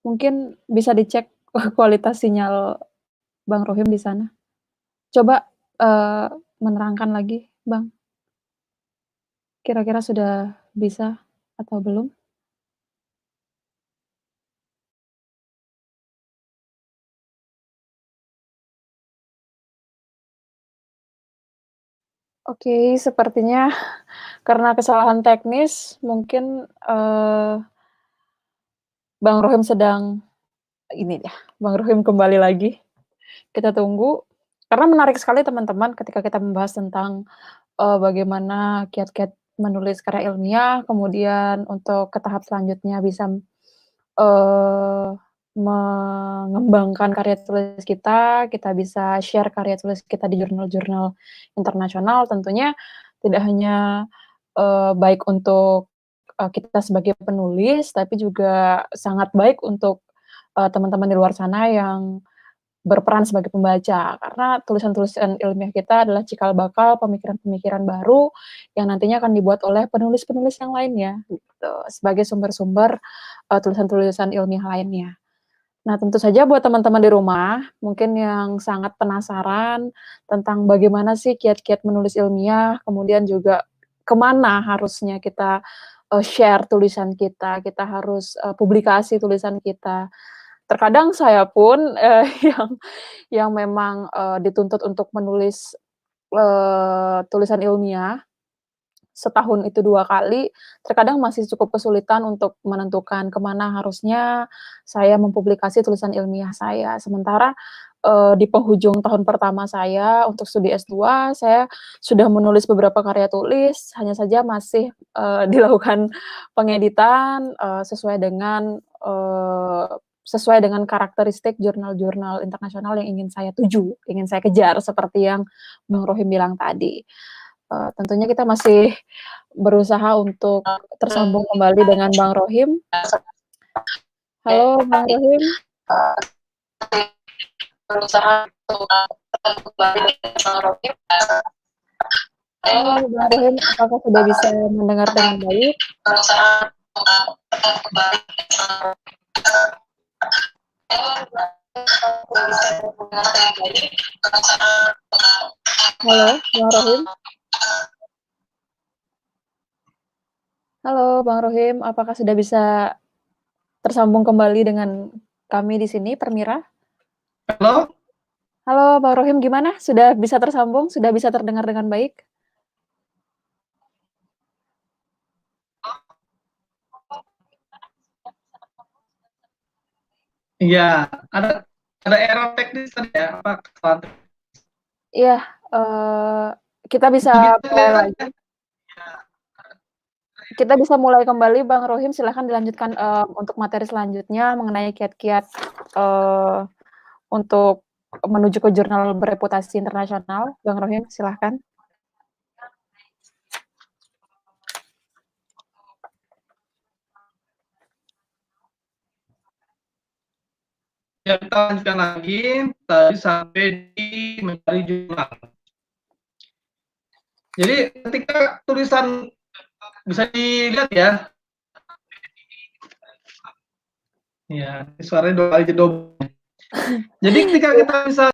Mungkin bisa dicek kualitas sinyal Bang Rohim di sana. Coba, eee, menerangkan lagi, Bang. Kira-kira sudah bisa atau belum? Oke, sepertinya karena kesalahan teknis mungkin, Bang Rohim sedang ini ya, Bang Rohim kembali lagi. Kita tunggu, karena menarik sekali teman-teman ketika kita membahas tentang, bagaimana kiat-kiat menulis karya ilmiah, kemudian untuk ke tahap selanjutnya bisa, mengembangkan karya tulis kita bisa share karya tulis kita di jurnal-jurnal internasional, tentunya tidak hanya, baik untuk, kita sebagai penulis, tapi juga sangat baik untuk, teman-teman di luar sana yang berperan sebagai pembaca, karena tulisan-tulisan ilmiah kita adalah cikal bakal pemikiran-pemikiran baru yang nantinya akan dibuat oleh penulis-penulis yang lainnya, gitu, sebagai sumber-sumber, tulisan-tulisan ilmiah lainnya. Nah, tentu saja buat teman-teman di rumah, mungkin yang sangat penasaran tentang bagaimana sih kiat-kiat menulis ilmiah, kemudian juga kemana harusnya kita, share tulisan kita harus, publikasi tulisan kita. Terkadang saya pun, yang memang, dituntut untuk menulis, tulisan ilmiah, setahun itu 2 kali, terkadang masih cukup kesulitan untuk menentukan ke mana harusnya saya mempublikasi tulisan ilmiah saya. Sementara, di penghujung tahun pertama saya untuk studi S2, saya sudah menulis beberapa karya tulis, hanya saja masih, dilakukan pengeditan, sesuai dengan karakteristik jurnal-jurnal internasional yang ingin saya tuju, ingin saya kejar seperti yang Bang Rohim bilang tadi. Tentunya kita masih berusaha untuk tersambung kembali dengan Bang Rohim. Halo Bang Rohim. Halo Bang Rohim, apakah sudah bisa mendengar dengan baik? Halo Bang Rohim. Halo Bang Rohim, apakah sudah bisa tersambung kembali dengan kami di sini, Permira? Halo? Halo Bang Rohim, gimana? Sudah bisa tersambung? Sudah bisa terdengar dengan baik? Iya, ada error teknis tadi ya, apa kesalahan Iya, kita bisa mulai lagi. Kita bisa mulai kembali Bang Rohim, silahkan dilanjutkan, untuk materi selanjutnya mengenai kiat-kiat, untuk menuju ke jurnal bereputasi internasional. Bang Rohim, silahkan. Ya, kita lanjutkan lagi, tadi sampai di mencari jurnal. Jadi ketika tulisan bisa dilihat ya. Ya, suaranya 2 kali jedobel. Jadi ketika kita bisa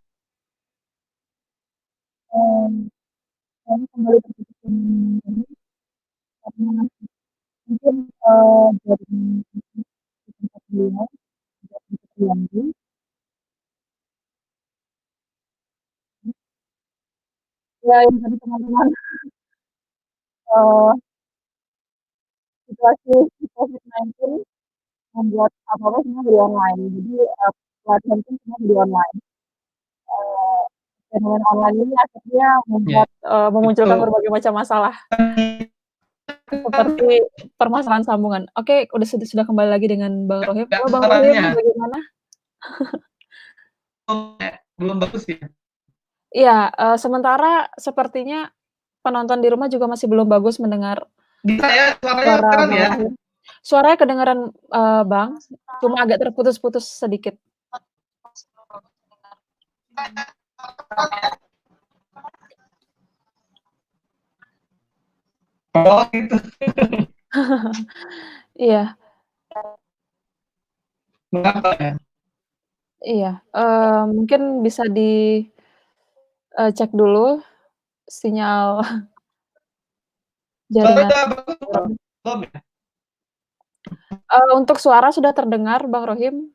Kembali ke titik ini karena mungkin, dari tempat beliau, dari ya yang tadi teman-teman, eee, situasi COVID-19 membuat apa-apa semua jadi online. Jadi, pelatihan pun semua jadi online. Eee, Fenomena online ini akhirnya ya, membuat, itu memunculkan berbagai macam masalah, seperti permasalahan sambungan. Oke, sudah kembali lagi dengan Bang Rohim. nggak Halo Bang Rohim, kedengarannya, bagaimana? belum bagus ya. Iya, sementara sepertinya penonton di rumah juga masih belum bagus mendengar Bisa ya, suaranya suara sekarang Bang ya? Rohim. Suaranya kedengaran, Bang, cuma agak terputus-putus sedikit. Oh gitu. Iya Mengapa ya? iya, mungkin bisa cek dulu sinyal Suaranya jaringan udah bagus belum? Rohim. Belum ya? Untuk suara sudah terdengar Bang Rohim,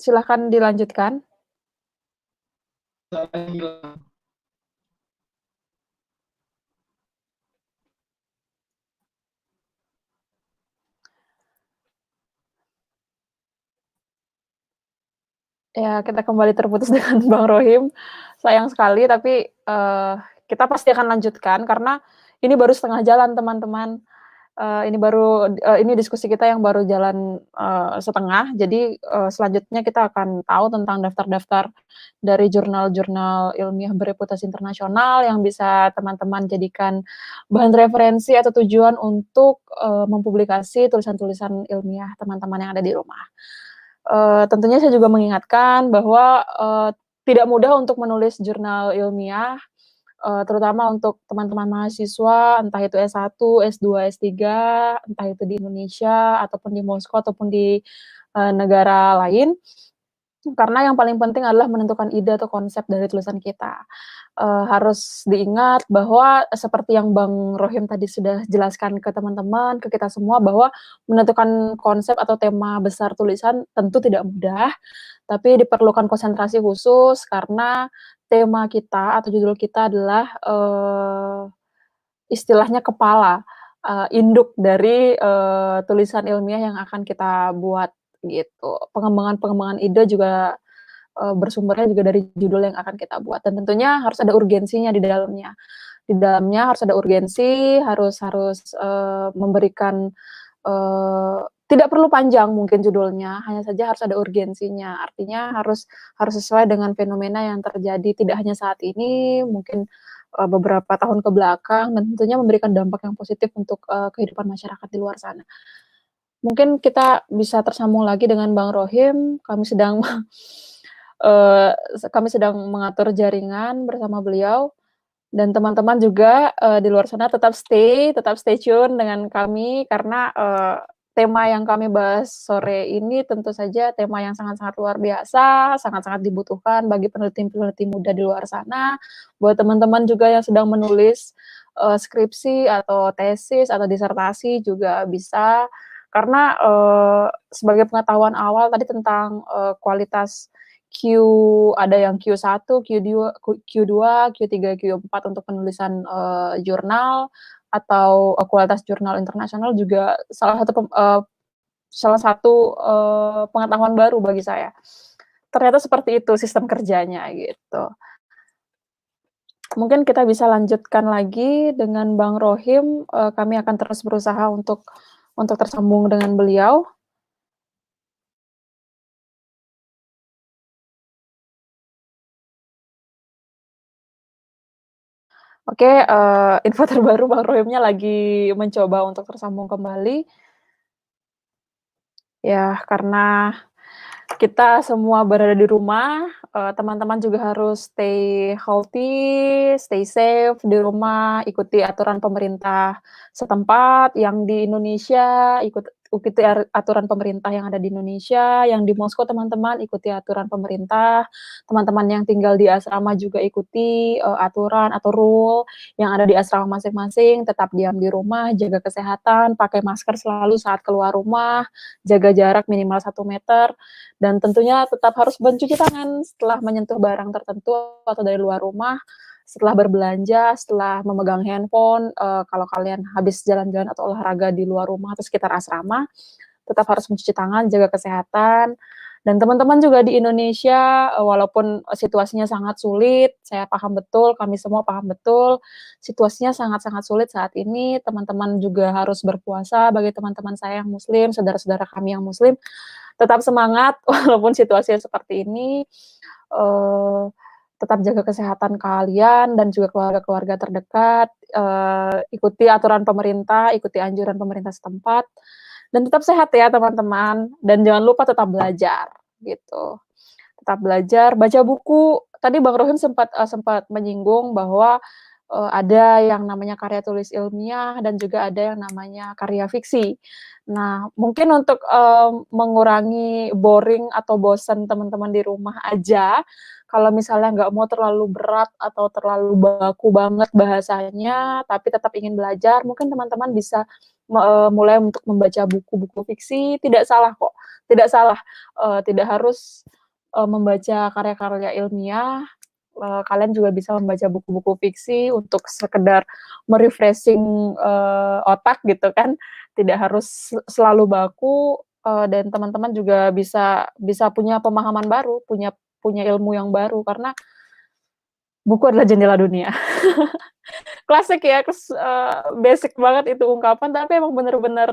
silahkan dilanjutkan. Suaranya hilang. Ya, kita kembali terputus dengan Bang Rohim. Sayang sekali, tapi, kita pasti akan lanjutkan karena ini baru setengah jalan, teman-teman. Ini diskusi kita yang baru jalan, setengah. Jadi, selanjutnya kita akan tahu tentang daftar-daftar dari jurnal-jurnal ilmiah bereputasi internasional yang bisa teman-teman jadikan bahan referensi atau tujuan untuk, mempublikasi tulisan-tulisan ilmiah teman-teman yang ada di rumah. Tentunya saya juga mengingatkan bahwa, tidak mudah untuk menulis jurnal ilmiah, terutama untuk teman-teman mahasiswa, entah itu S1, S2, S3, entah itu di Indonesia, ataupun di Moskow, ataupun di, negara lain. Karena yang paling penting adalah menentukan ide atau konsep dari tulisan kita. Harus diingat bahwa seperti yang Bang Rohim tadi sudah jelaskan ke teman-teman, ke kita semua bahwa menentukan konsep atau tema besar tulisan tentu tidak mudah, tapi diperlukan konsentrasi khusus karena tema kita atau judul kita adalah, istilahnya kepala, induk dari, tulisan ilmiah yang akan kita buat, gitu. Pengembangan-pengembangan ide juga, bersumbernya juga dari judul yang akan kita buat dan tentunya harus ada urgensinya di dalamnya. Di dalamnya harus ada urgensi, harus harus, memberikan, tidak perlu panjang mungkin judulnya, hanya saja harus ada urgensinya. Artinya harus harus sesuai dengan fenomena yang terjadi tidak hanya saat ini, mungkin, beberapa tahun ke belakang dan tentunya memberikan dampak yang positif untuk, kehidupan masyarakat di luar sana. Mungkin kita bisa tersambung lagi dengan Bang Rohim, kami sedang kami sedang mengatur jaringan bersama beliau. Dan teman-teman juga, di luar sana tetap stay tune dengan kami karena, tema yang kami bahas sore ini tentu saja tema yang sangat-sangat luar biasa, sangat-sangat dibutuhkan bagi peneliti-peneliti muda di luar sana, buat teman-teman juga yang sedang menulis, skripsi atau tesis atau disertasi juga bisa. Karena, sebagai pengetahuan awal tadi tentang, kualitas Q ada yang Q1, Q2, Q3, Q4 untuk penulisan, jurnal atau, kualitas jurnal internasional juga salah satu, pengetahuan baru bagi saya. Ternyata seperti itu sistem kerjanya gitu. Mungkin kita bisa lanjutkan lagi dengan Bang Rohim, kami akan terus berusaha untuk tersambung dengan beliau. Oke, info terbaru Bang Rohimnya lagi mencoba untuk tersambung kembali. Ya, karena kita semua berada di rumah, teman-teman juga harus stay healthy, stay safe di rumah, ikuti aturan pemerintah setempat, yang di Indonesia ikuti aturan pemerintah yang ada di Indonesia, yang di Moskow teman-teman ikuti aturan pemerintah, teman-teman yang tinggal di asrama juga ikuti, aturan atau rule yang ada di asrama masing-masing, tetap diam di rumah, jaga kesehatan, pakai masker selalu saat keluar rumah, jaga jarak minimal 1 meter, dan tentunya tetap harus mencuci tangan setelah menyentuh barang tertentu atau dari luar rumah, setelah berbelanja, setelah memegang handphone, kalau kalian habis jalan-jalan atau olahraga di luar rumah atau sekitar asrama, tetap harus mencuci tangan, jaga kesehatan. Dan teman-teman juga di Indonesia, walaupun situasinya sangat sulit, saya paham betul, kami semua paham betul, situasinya sangat-sangat sulit saat ini, teman-teman juga harus berpuasa bagi teman-teman saya yang muslim, saudara-saudara kami yang muslim, tetap semangat walaupun situasinya seperti ini, eee, tetap jaga kesehatan kalian dan juga keluarga-keluarga terdekat, ikuti aturan pemerintah, ikuti anjuran pemerintah setempat, dan tetap sehat ya teman-teman, dan jangan lupa tetap belajar, gitu. Tetap belajar, baca buku. Tadi Bang Rohim sempat menyinggung bahwa, ada yang namanya karya tulis ilmiah dan juga ada yang namanya karya fiksi. Nah, mungkin untuk, mengurangi boring atau bosan teman-teman di rumah aja, kalau misalnya nggak mau terlalu berat atau terlalu baku banget bahasanya, tapi tetap ingin belajar, mungkin teman-teman bisa mulai untuk membaca buku-buku fiksi, tidak salah kok, tidak salah, tidak harus membaca karya-karya ilmiah, kalian juga bisa membaca buku-buku fiksi untuk sekedar me-refreshing, otak gitu kan, tidak harus selalu baku, dan teman-teman juga bisa punya pemahaman baru, punya punya ilmu yang baru karena buku adalah jendela dunia. Klasik ya, basic banget itu ungkapan, tapi emang bener-bener,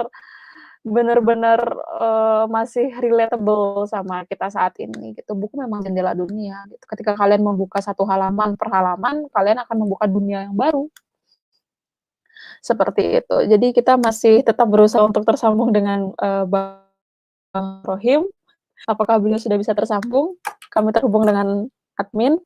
masih relatable sama kita saat ini gitu. Buku memang jendela dunia gitu. Ketika kalian membuka satu halaman per halaman, kalian akan membuka dunia yang baru. Seperti itu. Jadi kita masih tetap berusaha untuk tersambung dengan, Bang Rohim. Apakah beliau sudah bisa tersambung? Kami terhubung dengan admin.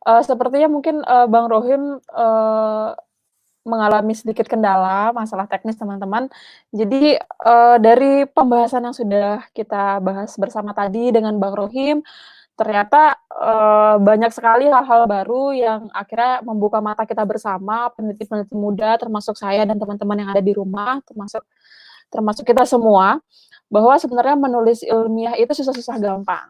Sepertinya mungkin, Bang Rohim, mengalami sedikit kendala masalah teknis teman-teman. Jadi, dari pembahasan yang sudah kita bahas bersama tadi dengan Bang Rohim, ternyata, banyak sekali hal-hal baru yang akhirnya membuka mata kita bersama, peneliti-peneliti muda, termasuk saya dan teman-teman yang ada di rumah, termasuk termasuk kita semua, bahwa sebenarnya menulis ilmiah itu susah-susah gampang.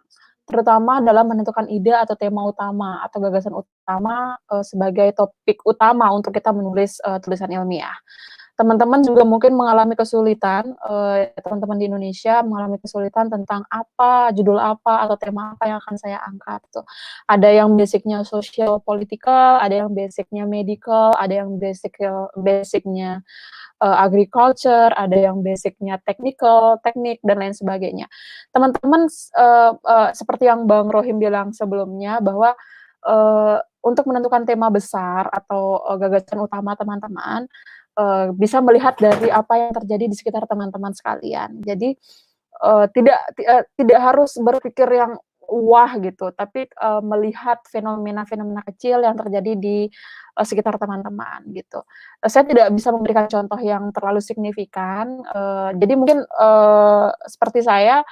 Terutama dalam menentukan ide atau tema utama atau gagasan utama, sebagai topik utama untuk kita menulis, tulisan ilmiah. Teman-teman juga mungkin mengalami kesulitan, teman-teman di Indonesia mengalami kesulitan tentang apa, judul apa, atau tema apa yang akan saya angkat tuh. Ada yang basic-nya social political, ada yang basic-nya medical, ada yang basic-nya agriculture, ada yang basic-nya technical, teknik, dan lain sebagainya. Teman-teman, seperti yang Bang Rohim bilang sebelumnya, bahwa untuk menentukan tema besar atau gagasan utama teman-teman, bisa melihat dari apa yang terjadi di sekitar teman-teman sekalian. Jadi, tidak harus berpikir yang wah gitu, tapi, melihat fenomena-fenomena kecil yang terjadi di, sekitar teman-teman gitu. Saya tidak bisa memberikan contoh yang terlalu signifikan, jadi mungkin, seperti saya,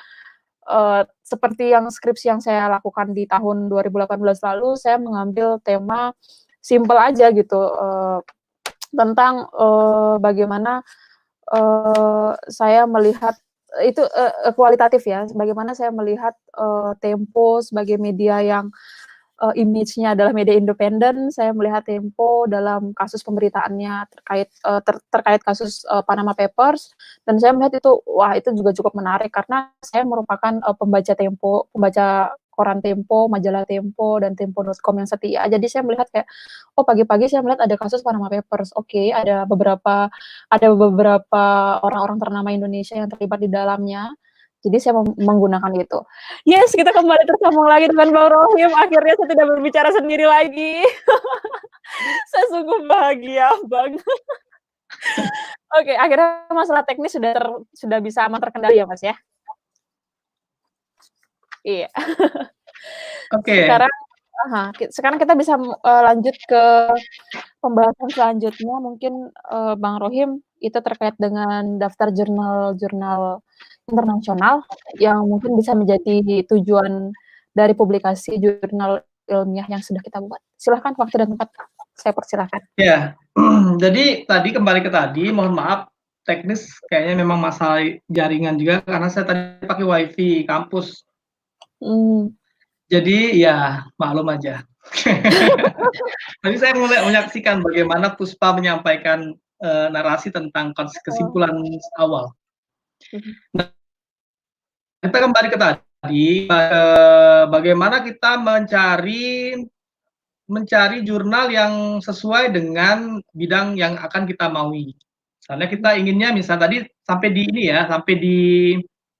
seperti yang skripsi yang saya lakukan di tahun 2018 lalu, saya mengambil tema simpel aja gitu, tentang, bagaimana, saya melihat itu, kualitatif ya, bagaimana saya melihat, Tempo sebagai media yang, image-nya adalah media independen, saya melihat Tempo dalam kasus pemberitaannya terkait kasus, Panama Papers, dan saya melihat itu, wah itu juga cukup menarik karena saya merupakan, pembaca koran Tempo, majalah Tempo, dan Tempo.com yang setia. Jadi saya melihat kayak, oh pagi-pagi saya melihat ada kasus Panama Papers, oke, ada beberapa orang-orang ternama Indonesia yang terlibat di dalamnya. Jadi saya menggunakan itu. Yes, kita kembali tersambung lagi dengan Bang Rohim, akhirnya saya tidak berbicara sendiri lagi. Saya sungguh bahagia, Bang. Oke, akhirnya masalah teknis sudah bisa aman terkendali ya, Mas, ya? Iya. Oke. Sekarang kita bisa, lanjut ke pembahasan selanjutnya mungkin, Bang Rohim, itu terkait dengan daftar jurnal-jurnal internasional yang mungkin bisa menjadi tujuan dari publikasi jurnal ilmiah yang sudah kita buat. Silahkan waktu dan tempat, saya persilahkan. Ya, jadi tadi kembali ke tadi, mohon maaf teknis kayaknya memang masalah jaringan juga karena saya tadi pakai WiFi kampus. Jadi ya maklum aja. Tadi saya mulai menyaksikan bagaimana Puspa menyampaikan, narasi tentang kesimpulan awal. Nah, kita kembali ke tadi, bagaimana kita mencari jurnal yang sesuai dengan bidang yang akan kita maui. Misalnya kita inginnya tadi sampai di ini ya, sampai di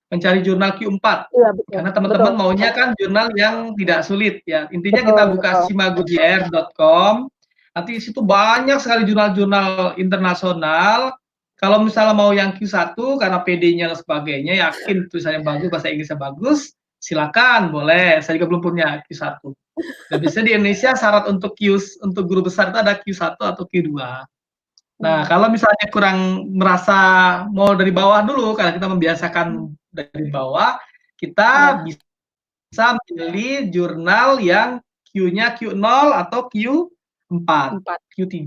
mencari jurnal Q4. Iya, betul. Karena teman-teman maunya kan jurnal yang tidak sulit ya. Intinya kita buka simagujr.com, Nanti di situ banyak sekali jurnal-jurnal internasional. Kalau misalnya mau yang Q1 karena PD-nya dan sebagainya, yakin tulisannya bagus, bahasa Inggrisnya bagus, silakan boleh. Saya juga belum punya Q1. Dan biasanya di Indonesia syarat untuk guru besar itu ada Q1 atau Q2. Nah, kalau misalnya kurang merasa mau dari bawah dulu, karena kita membiasakan dari bawah, kita bisa pilih jurnal yang Q-nya Q0 atau Q4, 4. Q3,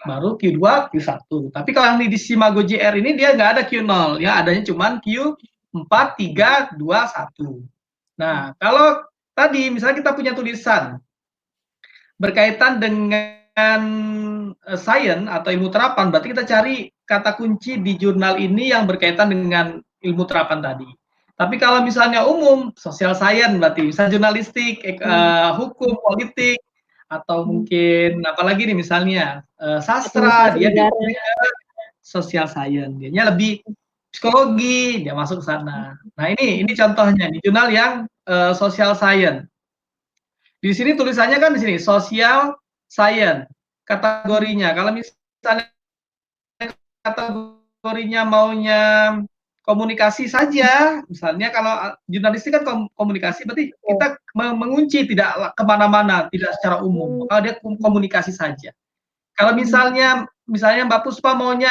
baru Q2, Q1. Tapi kalau yang di Simago JR ini dia nggak ada Q0, ya adanya cuma Q4, 3, 2, 1. Nah, kalau tadi misalnya kita punya tulisan berkaitan dengan sains atau ilmu terapan, berarti kita cari kata kunci di jurnal ini yang berkaitan dengan ilmu terapan tadi. Tapi kalau misalnya umum, sosial sains berarti bisa jurnalistik, hukum, politik, atau mungkin apalagi nih misalnya sastra, Administrasi dia negara. sosial sains, dianya lebih psikologi, dia masuk ke sana. Nah ini contohnya di jurnal yang sosial sains. Di sini tulisannya kan di sini sosial science kategorinya. Kalau misalnya kategorinya maunya komunikasi saja, misalnya kalau jurnalistik kan komunikasi, berarti kita mengunci tidak kemana-mana, tidak secara umum. Maka dia komunikasi saja. Kalau misalnya Mbak Puspa maunya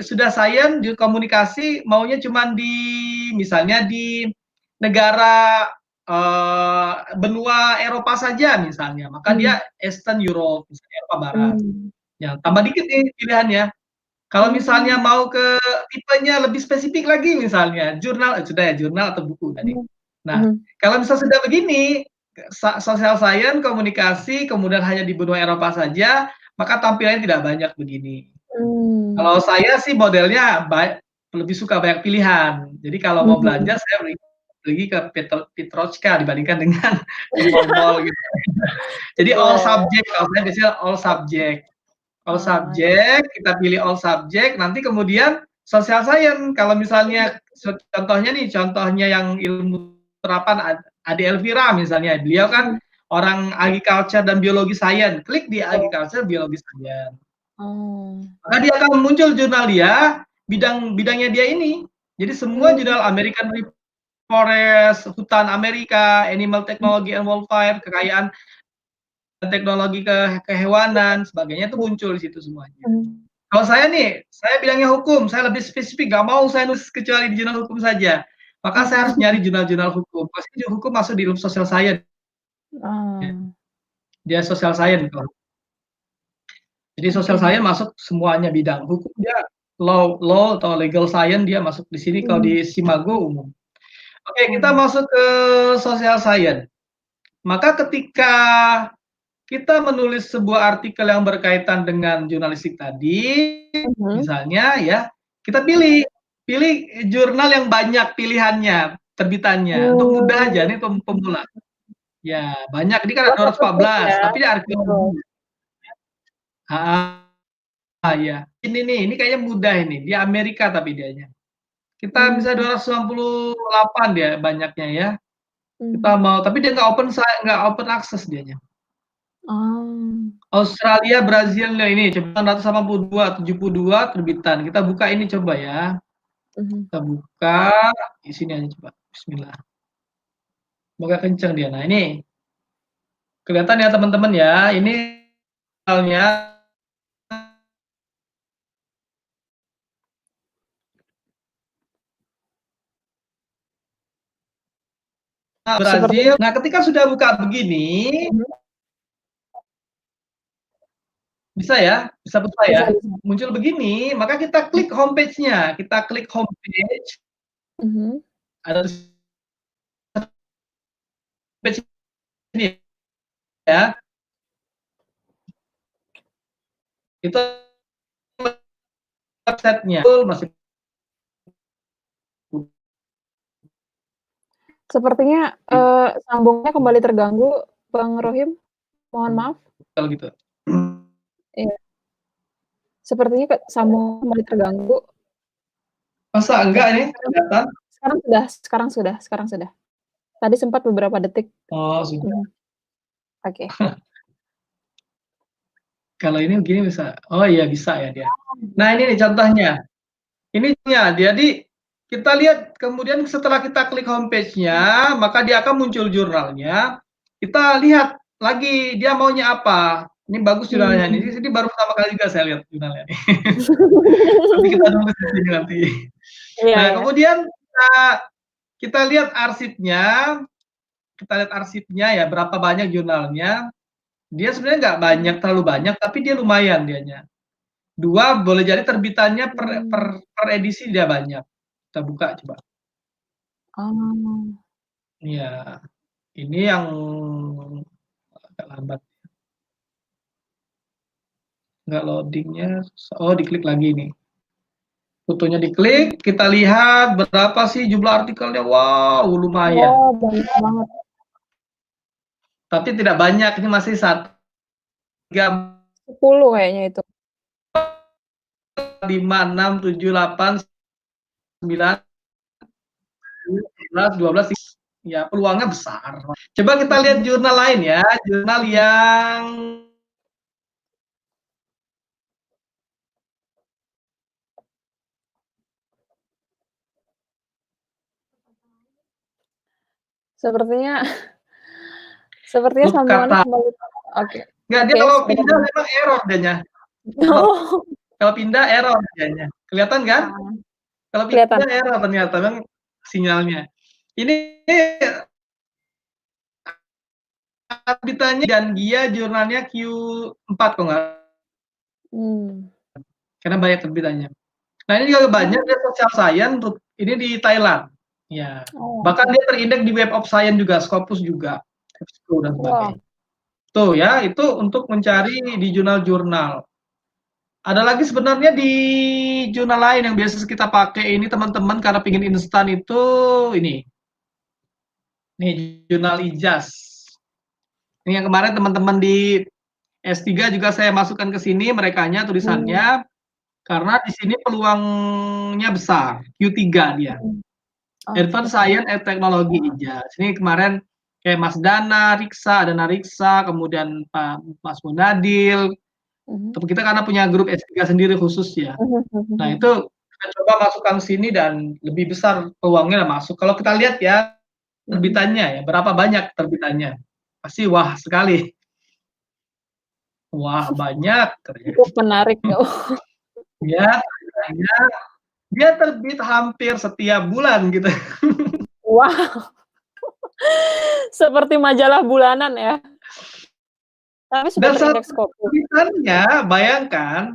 sudah sains di komunikasi, maunya cuma misalnya di negara benua Eropa saja misalnya, maka dia Eastern Europe, misalnya Eropa Barat. Ya, tambah dikit nih pilihannya. Kalau misalnya mau ke tipenya lebih spesifik lagi, misalnya jurnal, sudah ya jurnal atau buku tadi. Nah, kalau misalnya sudah begini, sosial sains, komunikasi, kemudian hanya di benua Eropa saja, maka tampilannya tidak banyak begini. Kalau saya sih modelnya lebih suka banyak pilihan. Jadi kalau mau belajar saya pergi ke Petrochka dibandingkan dengan di mall-mall gitu. Jadi all subject, kalau saya biasanya all subject. All subject, kita pilih all subject, nanti kemudian sosial science. Kalau misalnya contohnya yang ilmu terapan Ade Elvira misalnya, beliau kan orang agriculture dan biologi science, klik di agriculture biologi science. Maka dia akan muncul jurnal dia, bidangnya dia ini. Jadi semua jurnal American Forest, hutan Amerika, animal technology and wildlife, kekayaan teknologi kehewanan, sebagainya itu muncul di situ semuanya. Kalau saya nih, saya bilangnya hukum, saya lebih spesifik, nggak mau saya nulis kecuali di jurnal hukum saja. Maka saya harus nyari jurnal-jurnal hukum. Pasti hukum masuk di ilmu sosial science. Dia sosial science. Jadi sosial science masuk semuanya bidang. Hukum dia law atau legal science dia masuk di sini. Kalau di Simago umum. Oke, kita masuk ke sosial science. Maka ketika kita menulis sebuah artikel yang berkaitan dengan jurnalistik tadi, misalnya ya, kita pilih jurnal yang banyak pilihannya, terbitannya. Untuk mudah aja nih pemula. Ya, banyak. Ini kan ada 214, tapi dia artikel ya. Ini kayaknya mudah ini. Di Amerika tapi dianya. Kita bisa 298 dia banyaknya ya. Kita mau, tapi dia nggak open access dianya. Australia, Brazil ini coba 182, 72 terbitan. Kita buka ini coba ya. Kita buka di sini aja coba. Bismillah. Semoga kenceng dia. Nah, ini kelihatan ya teman-teman ya. Ini misalnya Brazil. Nah, ketika sudah buka begini, bisa ya, bisa ya. Muncul begini, maka kita klik homepage-nya. Kita klik homepage. Ada homepage ini ya. Itu website-nya. Sepertinya sambungnya kembali terganggu, Bang Rohim. Mohon maaf. Kalau gitu. Iya. Sepertinya sambung kembali terganggu. Masa enggak ini kelihatan? Sekarang sudah. Tadi sempat beberapa detik. Oh, sudah. Oke. Kalau ini begini bisa. Oh iya bisa ya dia. Nah ini nih contohnya. Ini ya, jadi kita lihat kemudian setelah kita klik homepage-nya, maka dia akan muncul jurnalnya. Kita lihat lagi dia maunya apa. Ini bagus jurnalnya nih. Hmm. Ini baru pertama kali juga saya lihat jurnalnya nih. Nanti kita nulis di sini nanti. Iya Nah, ya. kemudian kita lihat arsipnya, ya berapa banyak jurnalnya. Dia sebenarnya nggak banyak, terlalu banyak, tapi dia lumayan dianya. 2 boleh jadi terbitannya per edisi dia banyak. Kita buka coba. Oh. Iya, ini yang agak lambat. Nggak loadingnya. Oh, diklik lagi nih. Fotonya diklik, kita lihat berapa sih jumlah artikelnya. Wow, lumayan. Wow, banyak banget. Tapi tidak banyak, ini masih 10 kayaknya itu. 5, 6, 7, 8, 9, 11, 12, ya peluangnya besar. Coba kita lihat jurnal lain ya, jurnal yang Sepertinya sepertinya loop sambungannya kata. kembali. Oke. Nggak, dia Oke, kalau sebentar pindah ya. memang error dianya. Oh. Kalau pindah error dianya. Kelihatan kan? Ah, Kalau kelihatan. pindah error ternyata memang sinyalnya. Ini terbitannya dan dia jurnalnya Q4 kok nggak? Karena banyak terbitannya. Nah ini juga banyak dia social science ini di Thailand. Ya. Oh, Bahkan oke. dia terindeks di Web of Science juga, Scopus juga, dan Wah. sebagainya. Tuh ya, itu untuk mencari di jurnal-jurnal. Ada lagi sebenarnya di jurnal lain yang biasa kita pakai ini teman-teman karena pingin instan itu ini. Nih jurnal IJAS. Ini yang kemarin teman-teman di S3 juga saya masukkan ke sini merekanya tulisannya karena di sini peluangnya besar. Q3 dia. Advanced Oke. Science and Technology IJAS. Ini kemarin kayak Mas Dana Riksa, kemudian Pak Mas Munadil. Kita karena punya grup S3 sendiri khusus ya. Nah, itu kita coba masukkan sini dan lebih besar peluangnya masuk. Kalau kita lihat ya terbitannya ya, berapa banyak terbitannya. Pasti wah sekali. Wah, banyak. Cukup menarik. Ya, terbitannya dia terbit hampir setiap bulan gitu. Wow. Seperti majalah bulanan ya. Tapi sudah Dan satu terindeks Scopus. terbitannya, bayangkan,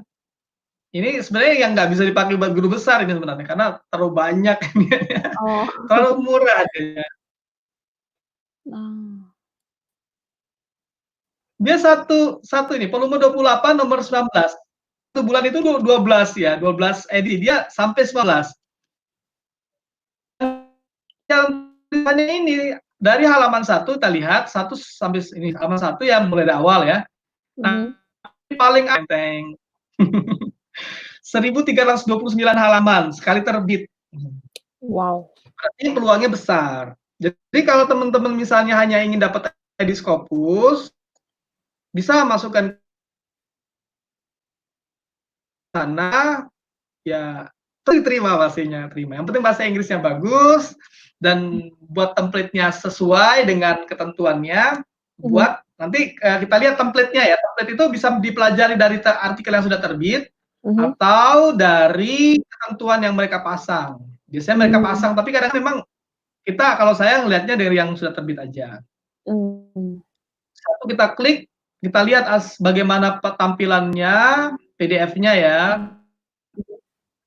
ini sebenarnya yang nggak bisa dipakai buat guru besar ini sebenarnya, karena terlalu banyak ini, Oh. terlalu murah dia. Dia satu ini, volume 28 nomor 19. Satu bulan itu 12 ya, 12 edisi, dia sampai 19. Yang tulisannya ini, dari halaman 1 kita lihat, 1 sampai ini, halaman 1 yang mulai dari awal ya. Nah, paling enteng. 1329 halaman sekali terbit. Wow. Berarti peluangnya besar. Jadi kalau teman-teman misalnya hanya ingin dapat edisi Scopus, bisa masukkan sana, ya diterima pastinya, terima. Yang penting bahasa Inggrisnya bagus dan buat template-nya sesuai dengan ketentuannya. Buat nanti kita lihat template-nya ya. Template itu bisa dipelajari dari artikel yang sudah terbit atau dari ketentuan yang mereka pasang. Biasanya mereka pasang, tapi kadang memang kita kalau saya ngelihatnya dari yang sudah terbit aja. Satu kita klik, kita lihat bagaimana tampilannya, PDF-nya ya.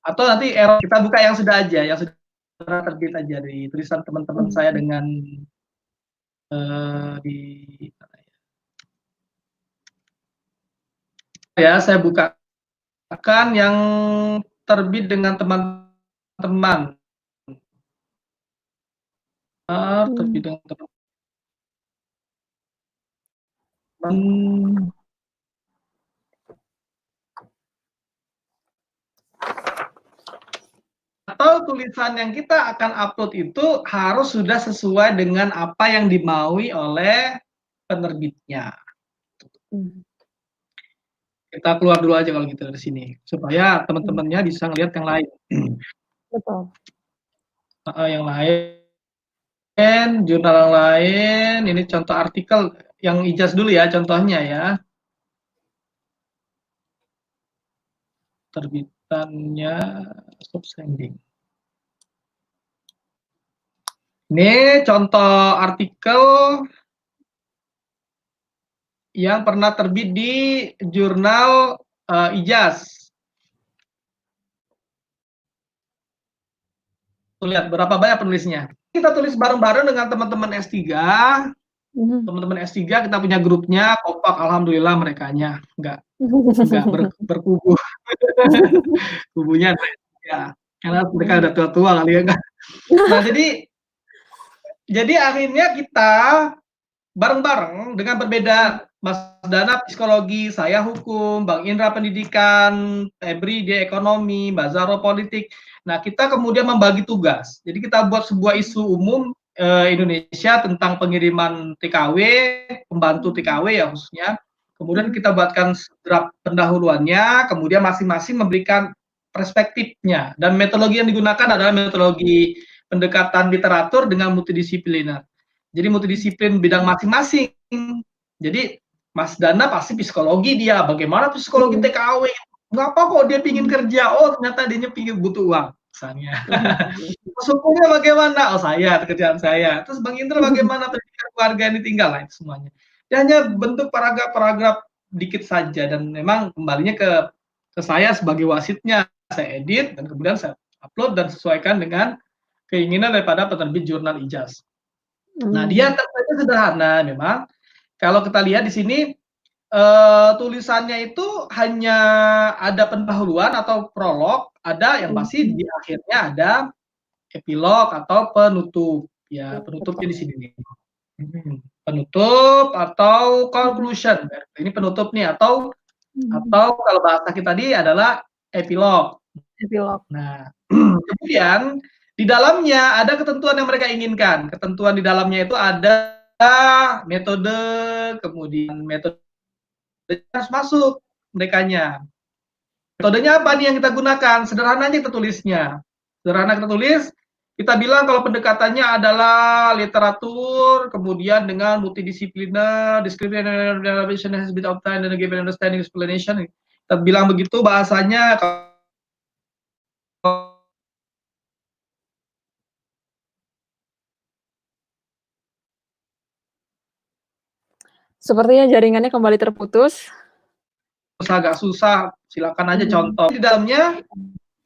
Atau nanti error kita buka yang sudah aja, yang sudah terbit aja dari tulisan teman-teman saya dengan di ya saya bukakan yang terbit dengan teman-teman. Terbit dengan teman-teman. Atau tulisan yang kita akan upload itu harus sudah sesuai dengan apa yang dimaui oleh penerbitnya. Kita keluar dulu aja kalau gitu dari sini, supaya Mmm. teman-temannya bisa ngelihat yang lain. Betul. Heeh, yang lain, jurnal yang lain, ini contoh artikel yang ijaz dulu ya, contohnya ya. Terbitannya stop sending. Ini contoh artikel yang pernah terbit di jurnal ijaz. Tuh lihat berapa banyak penulisnya. Kita tulis bareng-bareng dengan teman-teman S3. Mhm. Teman-teman S3 kita punya grupnya, kompak alhamdulillah merekanya. Nggak berkubu. Kubunya ya, karena mereka Mhm. udah tua-tua kali ya kan. Nah, jadi akhirnya kita bareng-bareng dengan berbeda, Mas Dana psikologi, saya hukum, Bang Indra pendidikan, Febri dia ekonomi, Mbak Zaro politik. Nah, kita kemudian membagi tugas. Jadi kita buat sebuah isu umum Indonesia tentang pengiriman TKW, pembantu TKW ya khususnya. Kemudian Mhm. kita buatkan draft pendahuluannya, kemudian masing-masing memberikan perspektifnya. Dan metodologi yang digunakan adalah metodologi pendekatan literatur dengan multidisipliner. Jadi multidisiplin bidang masing-masing. Jadi Mas Dana pasti psikologi dia, bagaimana psikologi Mhm. TKW? Ngapa kok dia pingin Mhm. kerja? Oh ternyata dia pingin butuh uang, misalnya. Mhm mhm. Terus hukumnya bagaimana? Oh saya, kerjaan saya. Terus Bang Indra bagaimana pendidikan keluarga yang ditinggal? Nah, itu semuanya. Dia hanya bentuk paragraf-paragraf dikit saja dan memang kembalinya ke saya sebagai wasitnya. Saya edit dan kemudian saya upload dan sesuaikan dengan keinginan daripada penerbit jurnal ijaz. Nah, dia Mmm. template-nya sederhana memang. Kalau kita lihat di sini tulisannya itu hanya ada pendahuluan atau prolog, ada yang pasti Mhm. di akhirnya ada epilog atau penutup. Ya, penutupnya di Betul. sini nih. Penutup atau Mhm. conclusion. Ini penutup nih Mhm. atau kalau bahasa kita tadi adalah epilog. Epilog. Nah, kemudian di dalamnya ada ketentuan yang mereka inginkan. Ketentuan di dalamnya itu ada metode, kemudian metode harus masuk merekanya. Metodenya apa nih yang kita gunakan? Sederhana aja kita tulisnya. Sederhana kita tulis, kita bilang kalau pendekatannya adalah literatur, kemudian dengan multidisipliner, discrimination, has been obtained and given understanding explanation. Kita bilang begitu bahasanya. Sepertinya jaringannya kembali terputus. Agak susah, silakan aja Mhm. contoh. Di dalamnya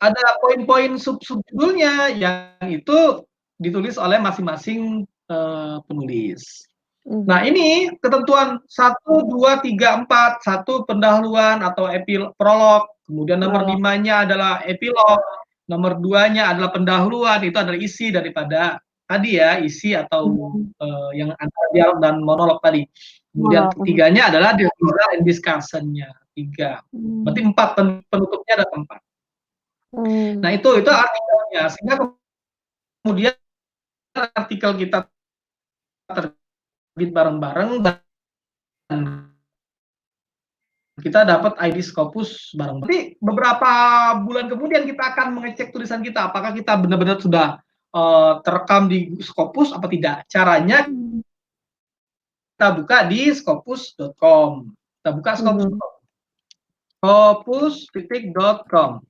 ada poin-poin sub-sub-judulnya yang itu ditulis oleh masing-masing penulis. Nah, Mhm. ini ketentuan 1, 2, 3, 4. 1 pendahuluan atau prolog, kemudian nomor Prolog. 5-nya adalah epilog, nomor 2-nya adalah pendahuluan, itu adalah isi daripada tadi ya, isi atau Mhm. yang antara dialog dan monolog tadi. Kemudian Monolog. Mhm. ketiganya adalah discussion and discussion-nya, 3. Berarti Mmm. 4, penutupnya ada 4. Nah, Mmm. itu artikelnya. Sehingga kemudian artikel kita terbit bareng-bareng dan kita dapat ID Scopus bareng. Tapi beberapa bulan kemudian kita akan mengecek tulisan kita, apakah kita benar-benar sudah terekam di Scopus apa tidak. Caranya Mmm. kita buka di scopus.com. Kita buka Mhm. scopus.com.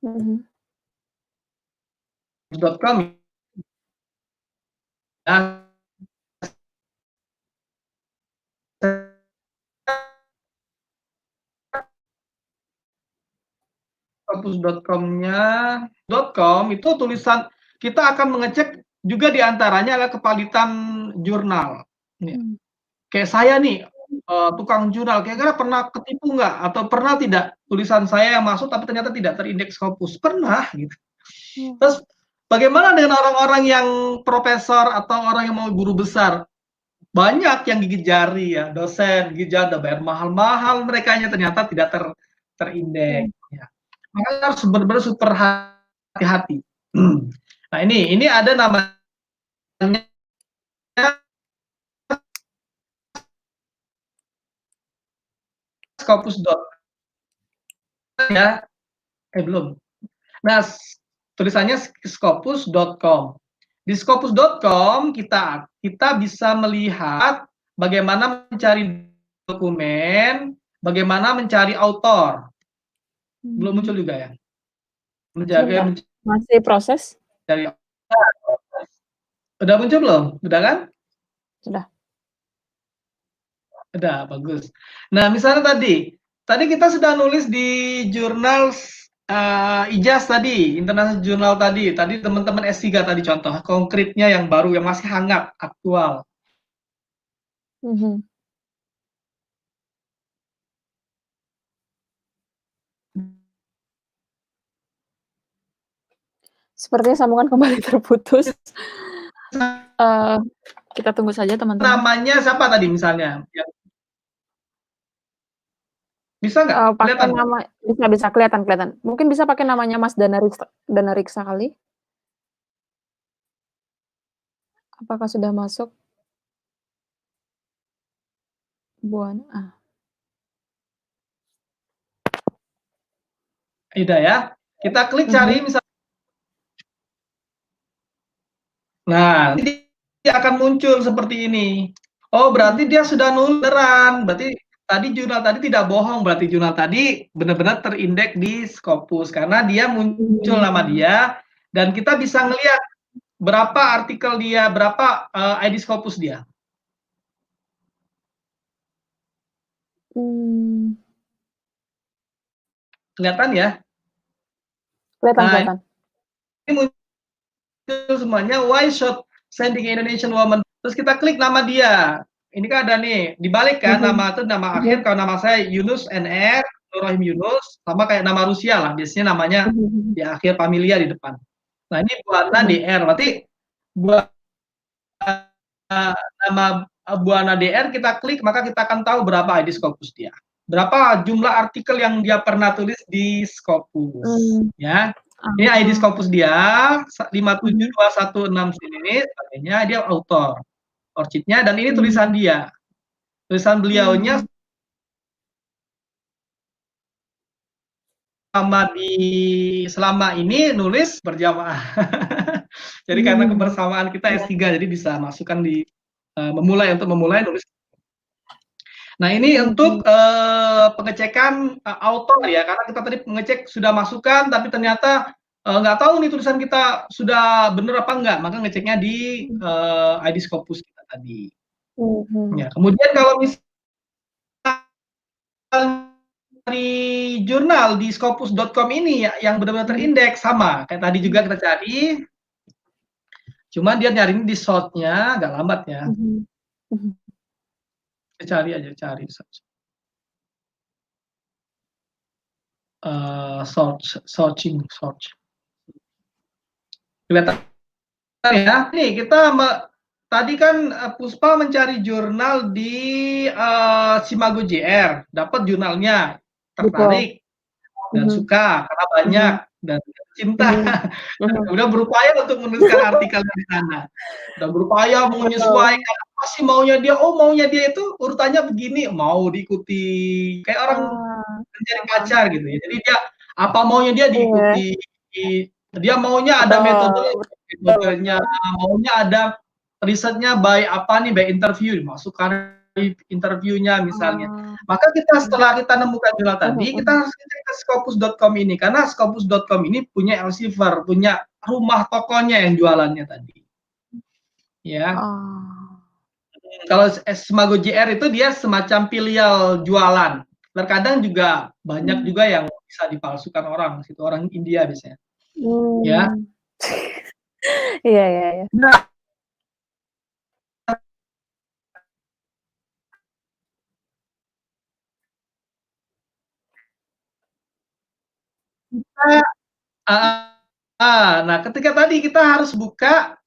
Mhm. .com ya. Scopus.com-nya .com itu tulisan kita akan mengecek juga diantaranya adalah kevalitan jurnal. Mmm. Kayak saya nih, tukang jurnal, kira-kira pernah ketipu nggak? Atau pernah tidak tulisan saya yang masuk tapi ternyata tidak terindeks Scopus? Pernah, gitu. Oh. Terus bagaimana dengan orang-orang yang profesor atau orang yang mau guru besar? Banyak yang gigit jari ya, dosen gigit jari, udah bayar mahal-mahal merekanya ternyata tidak terindeks, Mmm. ya. Makanya harus benar-benar super hati-hati. Nah ini ada namanya Scopus. ya, belum. Nah, tulisannya scopus.com. Di scopus.com kita bisa melihat bagaimana mencari dokumen, bagaimana mencari autor. Belum muncul juga ya? Sebentar, masih proses. Mencari udah muncul belum? Udah kan? Sudah. Udah, bagus. Nah, misalnya tadi kita sudah nulis di jurnal IJAS tadi, International Journal tadi teman-teman S3 tadi contoh konkretnya yang baru yang masih hangat, aktual. Sepertinya sambungan kembali terputus. Kita tunggu saja teman-teman. Namanya siapa tadi misalnya? Bisa nggak? Pakai Kelihatan? nama, bisa kelihatan. Mungkin bisa pakai namanya Mas Danariksa kali. Apakah sudah masuk? Buana. Ida ya. Kita klik cari misalnya. Nah, nanti dia akan muncul seperti ini. Oh, berarti dia sudah nuleran. Berarti tadi jurnal tadi tidak bohong. Berarti jurnal tadi benar-benar terindeks di Scopus karena dia muncul nama dia dan kita bisa ngelihat berapa artikel dia, berapa ID Scopus dia. Kelihatan ya? Kelihatan. Ini muncul semuanya. Why should sending Indonesian woman? Terus kita klik nama dia. Ini kan ada nih, dibalik kan nama itu nama akhir. Kalau nama saya Yunus NR, Nurrohim Yunus, sama kayak nama Rusia lah. Biasanya namanya di akhir familia di depan. Nah ini Buana DR. Berarti nama Buana DR kita klik, maka kita akan tahu berapa ID Scopus dia. Berapa jumlah artikel yang dia pernah tulis di Scopus. Ya. Ini ID Scopus dia 57216 ini, artinya dia autor. Orchidnya dan ini tulisan dia. Tulisan beliaunya selama ini nulis berjamaah. Jadi karena kebersamaan kita S3 jadi bisa masukkan di memulai nulis. Nah, ini untuk pengecekan autor ya, karena kita tadi mengecek sudah masukkan tapi ternyata nggak tahu nih tulisan kita sudah benar apa enggak, maka ngeceknya di ID Scopus kita tadi. Ya, kemudian kalau misalnya dari jurnal di scopus.com ini ya, yang benar-benar terindeks sama kayak tadi juga kita cari, cuma dia nyari di short-nya agak lambat ya. Kita cari searching. Kelihatan ya, nih kita tadi kan Puspa mencari jurnal di Simago JR, dapat jurnalnya, tertarik dan suka karena banyak dan cinta. Udah berupaya untuk menuliskan artikel di sana. Udah berupaya menyesuaikan apa sih maunya dia. Oh, maunya dia itu urutannya begini, mau diikuti kayak orang mencari pacar gitu ya. Jadi dia apa maunya dia diikuti. Dia maunya ada metodenya, maunya ada risetnya by apa nih, by interview, dimasukkan interviewnya misalnya. Maka setelah kita nemukan jurnal tadi, kita harus cek ke scopus.com ini karena scopus.com ini punya Elsevier, punya rumah tokonya yang jualannya tadi. Ya. Kalau Simago JR itu dia semacam filial jualan. Terkadang juga banyak juga yang bisa dipalsukan orang, situ orang India biasanya. Ya. Iya. Nah, nah ketika tadi kita harus buka,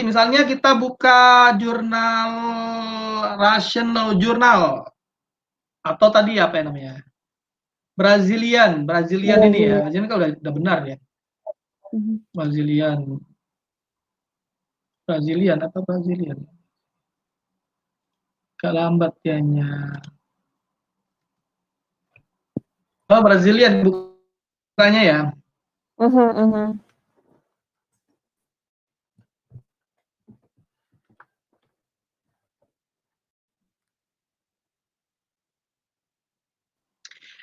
misalnya kita buka jurnal Rational Journal atau tadi apa namanya Brazilian ini ya, Brazilian kan udah benar ya, Brazilian atau Brazilian, agak lambat kayaknya. Oh, Brazilian bukannya ya? Mhm mhm.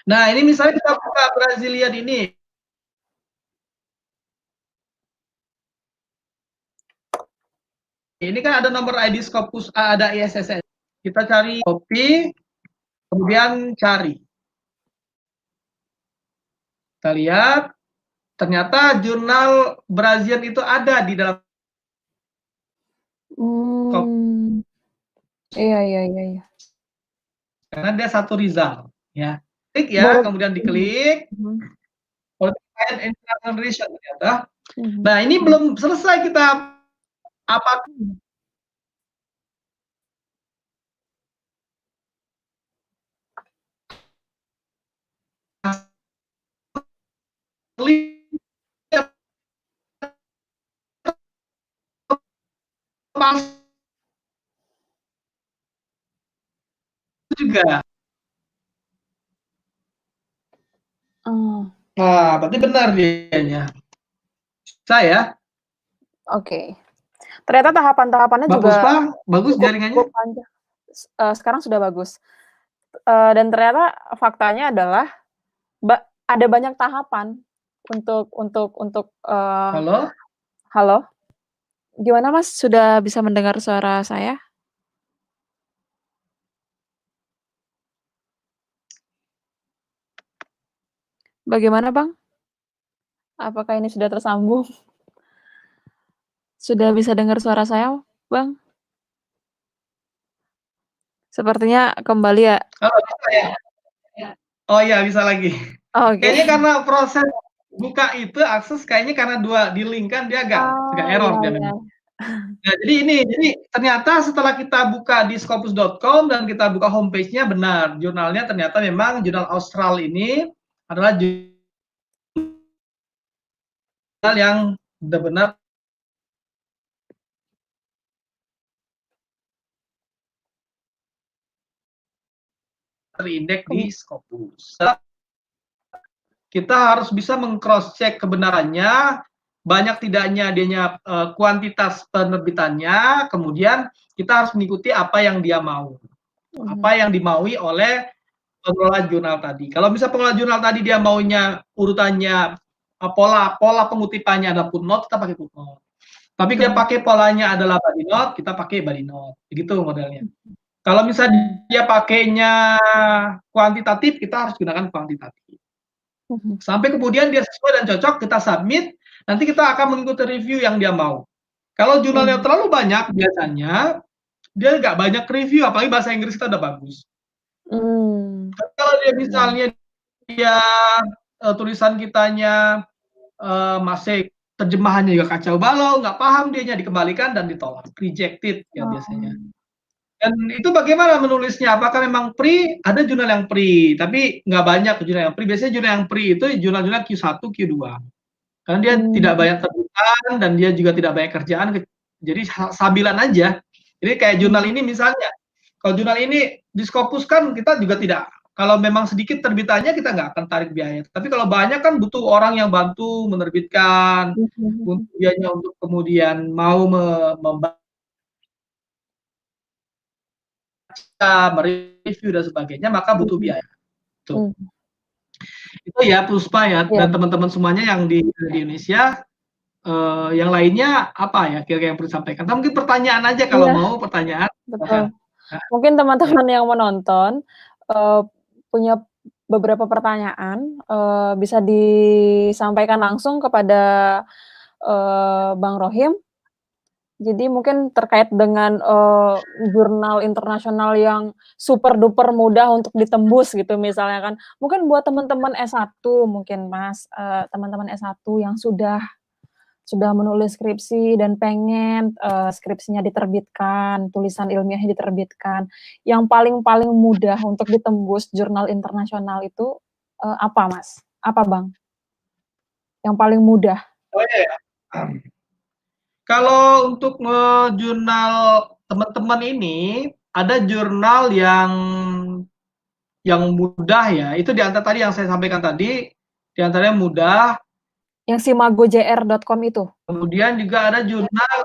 Nah, ini misalnya kita buka Brazilian ini. Ini kan ada nomor ID Scopus, ada ISSN. Kita cari copy, kemudian cari. Kita lihat, ternyata jurnal Brazilian itu ada di dalam Mmm. Iya iya iya iya. karena dia satu result, ya. Klik ya, Baru kemudian mhm diklik, mhm Political and International Relations ternyata. mhm Nah, ini belum selesai kita apa mhm. juga. Oh, Nah, berarti benar dianya. Saya, oke. Ternyata tahapan-tahapannya Mbak juga Puspa, bagus cukup jaringannya? cukup panjang. Sekarang sudah bagus. Dan ternyata faktanya adalah ada banyak tahapan untuk Halo? halo? Gimana Mas, sudah bisa mendengar suara saya? Bagaimana Bang? Apakah ini sudah tersambung? Sudah bisa dengar suara saya, Bang? Sepertinya kembali ya? Halo, bisa ya? Oh iya, bisa lagi. Oke. Kayaknya karena proses buka itu akses kayaknya karena di link kan dia agak Oh, error iya dia iya. memang. Nah, jadi ternyata setelah kita buka di scopus.com dan kita buka homepage-nya benar, jurnalnya ternyata memang jurnal Austral ini adalah jurnal yang benar-benar terindeks Kem di Scopus. Kita harus bisa meng-cross check kebenarannya, banyak tidaknya dianya kuantitas penerbitannya, kemudian kita harus mengikuti apa yang dia mau, mhm apa yang dimaui oleh pengelola jurnal tadi. Kalau misal pengelola jurnal tadi dia maunya urutannya pola pengutipannya ada footnote, kita pakai footnote. Tapi dia mhm pakai polanya adalah body note, kita pakai body note. Begitu modelnya. Kalau misalnya dia pakainya kuantitatif, kita harus gunakan kuantitatif. mhm Sampai kemudian dia sesuai dan cocok, kita submit, nanti kita akan mengikuti review yang dia mau. Kalau jurnalnya mhm. terlalu banyak, biasanya dia nggak banyak review, apalagi bahasa Inggris kita udah bagus. Mmm, Tapi kalau dia iya. misalnya dia tulisan kitanya masih terjemahannya juga kacau balau, nggak paham dianya, dikembalikan dan ditolak, rejected ya biasanya. Oh, Dan itu bagaimana menulisnya? Apakah memang pre? Ada jurnal yang pre, tapi nggak banyak jurnal yang pre. Biasanya jurnal yang pre itu jurnal-jurnal Q1, Q2. Karena dia tidak mmm, banyak terbitan dan dia juga tidak banyak kerjaan, jadi sambilan aja. Jadi kayak jurnal mhm ini misalnya, kalau jurnal ini di Scopus kan kita juga tidak, kalau memang sedikit terbitannya kita nggak akan tarik biaya. Tapi kalau banyak kan butuh orang yang bantu menerbitkan, mhm mhm untuk dianya untuk kemudian mau membaca, mereview dan sebagainya, maka butuh mhm biaya. Tuh. mhm. Itu ya Puspa ya Iya, dan teman-teman semuanya yang di Indonesia. Yang lainnya apa ya kira-kira yang perlu disampaikan? Atau mungkin pertanyaan aja kalau iya, mau pertanyaan, betul. silahkan. Mungkin Ya. teman-teman yang menonton, eee, punya beberapa pertanyaan, bisa disampaikan langsung kepada, Bang Rohim. Jadi mungkin terkait dengan, jurnal internasional yang super duper mudah untuk ditembus gitu misalnya kan. Mungkin buat teman-teman S1 mungkin Mas, teman-teman S1 yang sudah menulis skripsi dan pengen, skripsinya diterbitkan, tulisan ilmiahnya diterbitkan, yang paling-paling mudah untuk ditembus jurnal internasional itu, apa Mas? Apa Bang? Yang paling mudah? Oh iya ya. Kalau untuk jurnal teman-teman ini, ada jurnal yang yang mudah ya, itu di antara tadi yang saya sampaikan tadi, di antaranya mudah, Yang simagojr.com itu? kemudian juga ada jurnal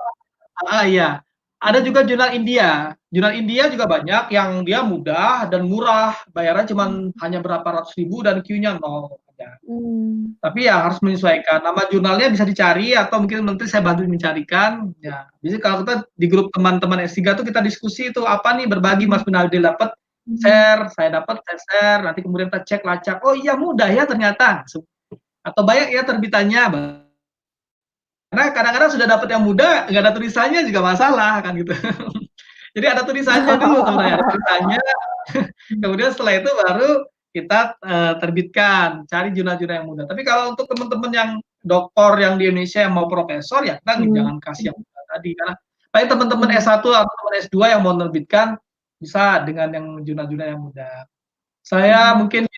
iya, ada juga jurnal India. Jurnal India juga banyak yang dia mudah dan murah, bayaran cuman hanya berapa ratus ribu dan Q-nya 0 ada. Mmm. Tapi ya harus menyesuaikan. Nama jurnalnya bisa dicari atau mungkin nanti saya bantu mencarikan. Ya, biasanya kalau kita di grup teman-teman S3 tuh kita diskusi itu apa nih berbagi Mas Binaldil dapat share, saya dapat saya share, nanti kemudian kita cek lacak. Oh iya mudah ya ternyata. Atau banyak ya terbitannya. Karena kadang-kadang sudah dapat yang mudah, nggak ada tulisannya juga masalah kan gitu. Jadi ada tulisannya dulu sebenarnya, ada tulisannya. Kemudian setelah itu baru kita terbitkan, cari jurnal-jurnal yang mudah. Tapi kalau untuk teman-teman yang doktor yang di Indonesia yang mau profesor ya kita jangan kasih yang mudah tadi karena paling teman-teman S1 atau teman S2 yang mau menerbitkan bisa dengan yang jurnal-jurnal yang mudah. Saya mungkin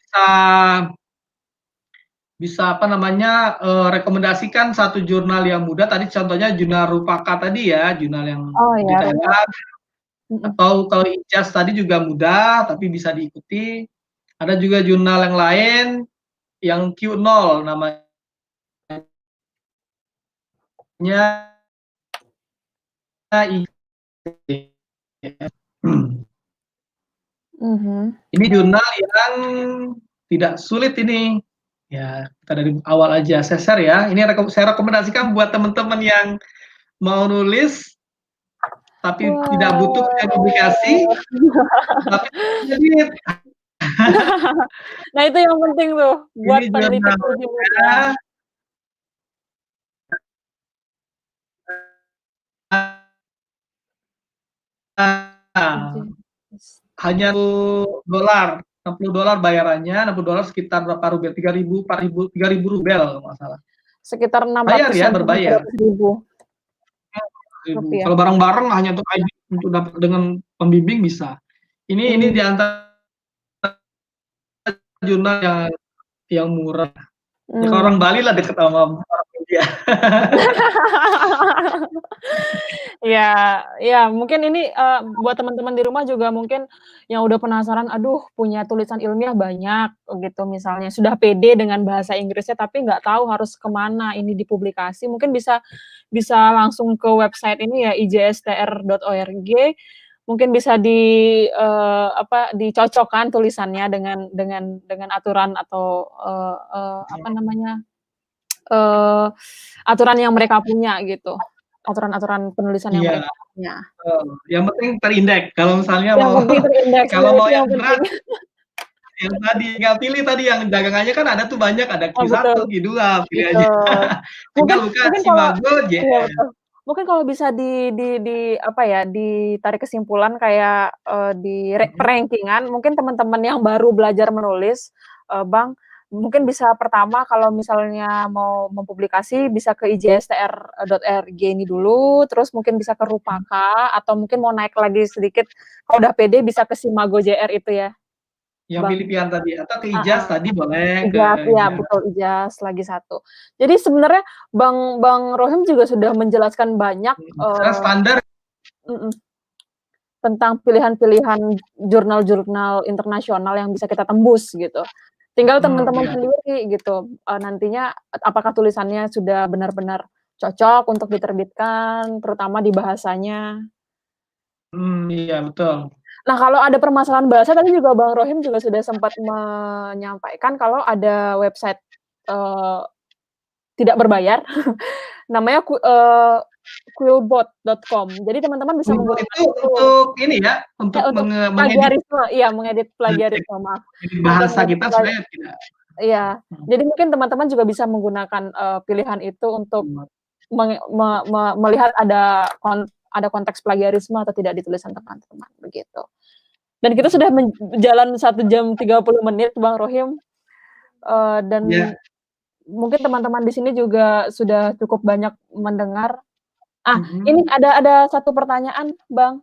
bisa apa namanya rekomendasikan satu jurnal yang mudah tadi contohnya jurnal Rupaka tadi ya, jurnal yang Oh ya, dibudidayakan mhm. atau kalau IJAS tadi juga mudah tapi bisa diikuti. Ada juga jurnal yang lain yang Q0 namanya Mhm. Ini jurnal yang tidak sulit ini. Ya, kita dari awal aja saya share ya. Ini saya rekomendasikan buat teman-teman yang mau nulis tapi tidak butuh Wah. publikasi, tapi edit. Nah itu yang penting tuh, buat Ini peneliti studi muda. jurnalnya IJS. hanya $60, $60 bayarannya, $60 sekitar berapa rubel? 3.000, 4.000, 3.000 rubel kalau nggak salah. Sekitar Bayar ya, 600-an sampai berbayar. 700.000 Ribu. rupiah. Kalau bareng-bareng hanya untuk ID, untuk dapat dengan pembimbing bisa. Ini di antara jurnal yang murah. Ya kalau orang Bali lah deket sama orang India. Ya, ya mungkin ini, buat teman-teman di rumah juga mungkin yang udah penasaran, aduh punya tulisan ilmiah banyak gitu misalnya, sudah pede dengan bahasa Inggrisnya tapi nggak tahu harus ke mana ini dipublikasi, mungkin bisa bisa langsung ke website ini ya ijstr.org, mungkin bisa apa, dicocokkan tulisannya dengan aturan atau, apa namanya, aturan yang mereka punya gitu, aturan-aturan penulisan yang Iya, mereka punya. yang penting terindeks. Kalau misalnya Yang mau penting terindeks, kalau nah mau itu yang yang berat, penting. yang tadi tinggal pilih tadi yang dagangannya kan ada tuh banyak, ada Oh betul, Q1, Q2, pilih aja. betul. Tinggal Mungkin buka mungkin kalau Simago iya JR. betul. Mungkin kalau bisa di apa ya, ditarik kesimpulan kayak, per-ranking-an, mungkin teman-teman yang baru belajar menulis, Bang, mungkin bisa pertama kalau misalnya mau mempublikasi bisa ke ijstr.org ini dulu, terus mungkin bisa ke Rupaka, atau mungkin mau naik lagi sedikit, kalau udah pede bisa ke Simago JR itu ya, Yang Bang? pilih pilihan tadi atau ke Heeh. IJAS tadi boleh ke IJAS, iya IJAS. betul IJAS lagi satu. Jadi sebenarnya Bang Bang Rohim juga sudah menjelaskan banyak, Misalnya standar mhm, tentang pilihan-pilihan jurnal-jurnal internasional yang bisa kita tembus gitu. Tinggal teman-teman iya. sendiri gitu, nantinya apakah tulisannya sudah benar-benar cocok untuk diterbitkan, terutama di bahasanya. Iya betul. Nah kalau ada permasalahan bahasa tadi juga Bang Rohim juga sudah sempat menyampaikan kalau ada website, eee, tidak berbayar namanya quillbot.com. Jadi teman-teman bisa Untuk menggunakan itu itu. untuk ini ya, Ya untuk untuk mengedit plagiarisme, iya mengedit plagiarisme, maaf. Untuk bahasa mengedit kita sebenarnya tidak. iya. Jadi mungkin teman-teman juga bisa menggunakan, pilihan itu untuk melihat ada konteks plagiarisme atau tidak di tulisan teman-teman, begitu. Dan kita sudah jalan 1 jam 30 menit Bang Rohim, dan Ya. mungkin teman-teman di sini juga sudah cukup banyak mendengar. Ini Mhm. ada satu pertanyaan Bang,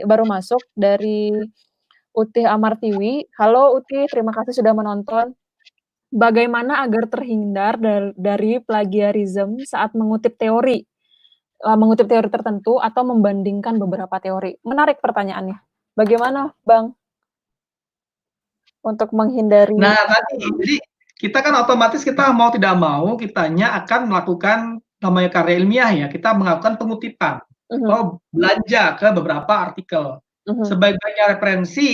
baru masuk dari Utih Amartiwi. Halo Utih, terima kasih sudah menonton. Bagaimana agar terhindar dari plagiarisme saat mengutip teori tertentu atau membandingkan beberapa teori? Menarik pertanyaannya. Bagaimana Bang? Untuk menghindari Nah, tadi, jadi kita kan otomatis kita mau tidak mau kitanya akan melakukan namanya karya ilmiah ya, kita melakukan pengutipan mhm atau belanja ke beberapa artikel. mhm Sebaik-baiknya referensi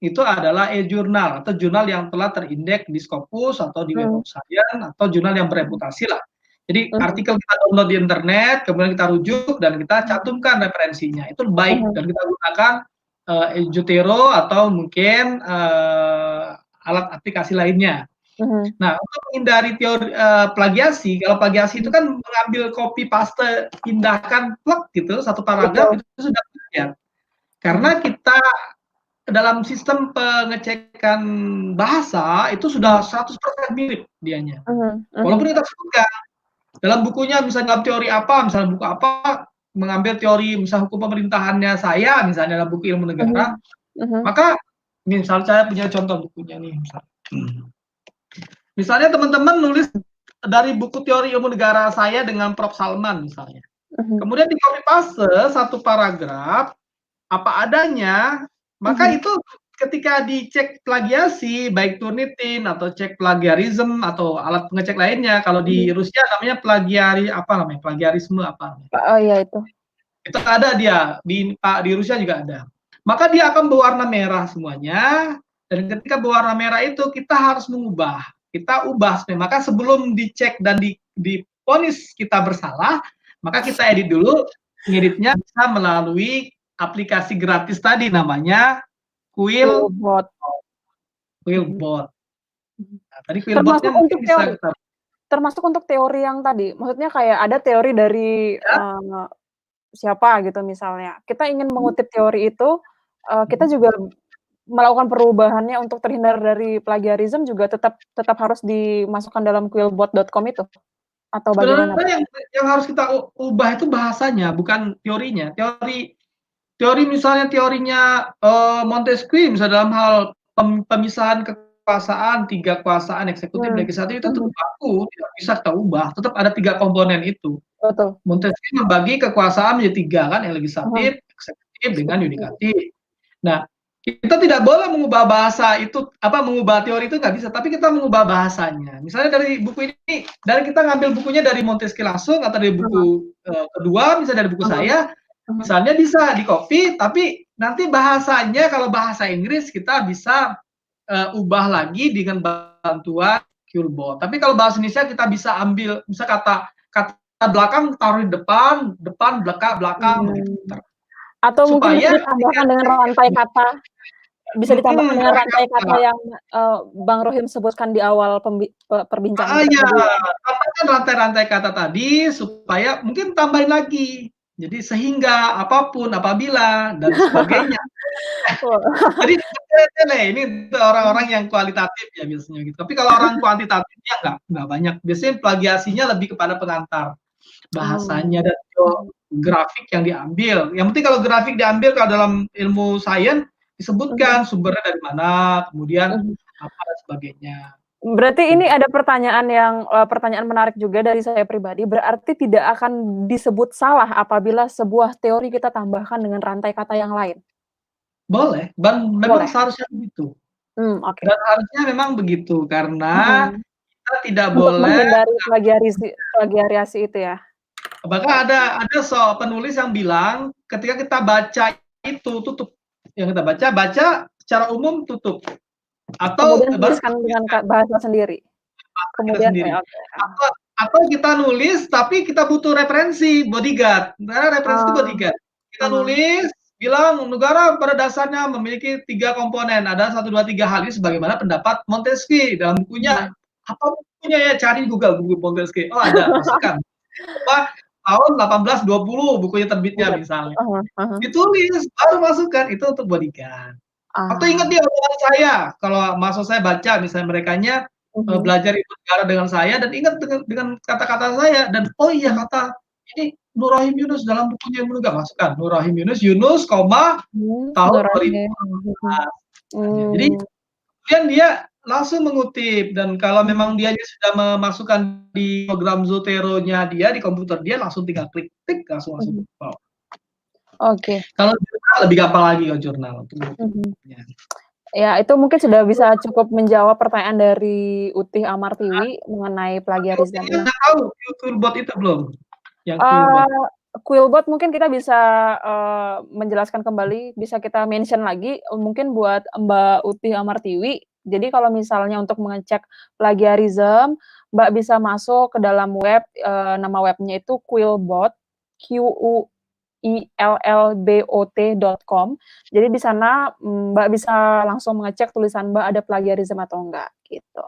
itu adalah e-jurnal atau jurnal yang telah terindeks di Scopus atau di Web mhm of Science atau jurnal yang mhm bereputasi lah. Jadi mhm artikel kita download di internet, kemudian kita rujuk dan kita mhm cantumkan referensinya. Itu baik mhm dan kita gunakan Zotero atau mungkin alat aplikasi lainnya. mhm, Nah, untuk menghindari teori plagiasi, kalau plagiasi itu mhm, kan mengambil copy paste, pindahkan plek gitu satu paragraf betul, itu sudah plagiat. mhm Karena kita dalam sistem pengecekan bahasa itu sudah mhm 100% mirip dianya. mhm mhm Walaupun kita sebutkan dalam bukunya misalnya dalam teori apa, misalnya buku apa mengambil teori misalnya hukum pemerintahannya saya misalnya dalam buku ilmu negara, mhm mhm maka misal saya punya contoh bukunya nih misalnya. Misalnya teman-teman nulis dari buku teori ilmu negara saya dengan Prof. Salman misalnya. mhm Kemudian di copy paste satu paragraf apa adanya, maka mhm itu ketika dicek plagiasi baik Turnitin atau cek plagiarism atau alat pengecek lainnya, kalau di mhm, Rusia namanya plagiarisme apa namanya. oh iya itu, Itu ada dia di Rusia juga ada. Maka dia akan berwarna merah semuanya dan ketika berwarna merah itu kita harus mengubah. Kita ubah sebenarnya. Maka sebelum dicek dan divonis kita bersalah, maka kita edit dulu. Ngeditnya bisa melalui aplikasi gratis tadi namanya Quill Quillbot, mhm Quillbot. mhm, Nah, tadi Quillbotnya termasuk mungkin untuk bisa teori kita termasuk untuk teori yang tadi, maksudnya kayak ada teori dari, ya. siapa gitu misalnya, kita ingin mengutip teori itu, kita juga melakukan perubahannya untuk terhindar dari plagiarism juga tetap tetap harus dimasukkan dalam quillbot.com itu? Atau bagaimana, Sebenarnya Bang? yang harus kita ubah itu bahasanya, bukan teorinya. Teori misalnya teorinya Montesquieu misalnya dalam hal pemisahan kekuasaan, tiga kekuasaan eksekutif, Mmm, legislatif itu tetap mhm, baku, tidak bisa kita ubah, tetap ada tiga komponen itu. betul, Montesquieu membagi kekuasaan menjadi tiga kan, yang mhm, legislatif, eksekutif, dengan eksekutif, yudikatif. Nah, kita tidak boleh mengubah bahasa itu, mengubah teori itu nggak bisa, tapi kita mengubah bahasanya. Misalnya dari buku ini, dari kita ngambil bukunya dari Montesquieu langsung atau dari heeh buku kedua, misalnya dari buku heeh saya, heeh, misalnya bisa di copy, tapi nanti bahasanya kalau bahasa Inggris kita bisa ubah lagi dengan bantuan Quillbot. Tapi kalau bahasa Indonesia kita bisa ambil, bisa kata belakang taruh di depan, depan belakang belakang begitu. mmm, atau mungkin bisa Supaya ketika ditambahkan dengan rantai kata bisa ditambahkan dengan rantai rantai kata kata. yang, Bang Rohim sebutkan di awal perbincangan kita Iya, tadi ya? tambahkan rantai-rantai kata tadi supaya mungkin tambahin lagi. Jadi sehingga, apapun, apabila dan sebagainya. Wah, Jadi tele-tele ini untuk orang-orang yang kualitatif ya biasanya gitu. Tapi kalau orang kuantitatifnya enggak banyak. Biasanya plagiasinya lebih kepada pengantar bahasanya oh, dan mhm grafik yang diambil. Yang penting kalau grafik diambil kalau dalam ilmu sains mhm disebutkan sumbernya dari mana, kemudian mhm. apa dan sebagainya. Berarti ini Gitu. ada pertanyaan yang, pertanyaan menarik juga dari saya pribadi, berarti tidak akan disebut salah apabila sebuah teori kita tambahkan dengan rantai kata yang lain? Boleh, dan memang Boleh? seharusnya begitu. Oke. Dan harusnya memang begitu karena Mhm. kita tidak Untuk boleh menghindari plagiariasi itu ya? bahkan ada penulis yang bilang ketika kita baca itu tutup. Yang kita baca secara umum tutup atau Kemudian baru tuliskan dengan tuliskan bahasa sendiri? kita Kemudian sendiri. oke. Atau kita nulis tapi kita butuh referensi bodyguard. Karena referensi itu Oh, bodyguard. Kita heeh, nulis bilang negara pada dasarnya memiliki tiga komponen. Ada 1, 2, 3 hal ini sebagaimana pendapat Montesquieu dalam bukunya. mhm. Apa bukunya ya? Cari Google buku Montesquieu. Oh ada, masukkan. Apa tahun 1820 bukunya terbitnya Bukan, misalnya. heeh heeh. Ditulis, baru masukkan itu untuk bodyguard. Atau ingat Ah, dia omongan saya, kalau mahasiswa saya baca misalnya merekanya mhm belajar ilmu negara dengan saya dan ingat dengan kata-kata saya dan oh iya mhm kata ini Nur Rahim Yunus dalam bukunya ilmu negara masukkan Nur Rahim Yunus, koma tahun Nur Rahim, 2014 misalnya. Jadi mmm, kemudian dia langsung mengutip dan kalau mhm memang dianya sudah memasukkan di program Zotero-nya dia di komputer dia langsung tinggal klik tik langsung masuk mhm. ke bawah. Oke, Kalau jurnal lebih gampang lagi kalau jurnal untuk mhm. mengutipnya. Ya, itu mungkin sudah bisa cukup menjawab pertanyaan dari Utih Amartiwi mengenai Tapi plagiarism Utinya ini. udah tahu Quillbot itu belum? Yang Quillbot. Eee, Quillbot mungkin kita bisa, menjelaskan kembali, bisa kita mention lagi, mungkin buat Mbak Utih Amartiwi. Jadi kalau misalnya untuk mengecek plagiarism, Mbak bisa masuk ke dalam web, nama webnya itu Quillbot, quillbot.com. Jadi di sana, Mbak bisa langsung mengecek tulisan Mbak ada plagiarism atau enggak, gitu.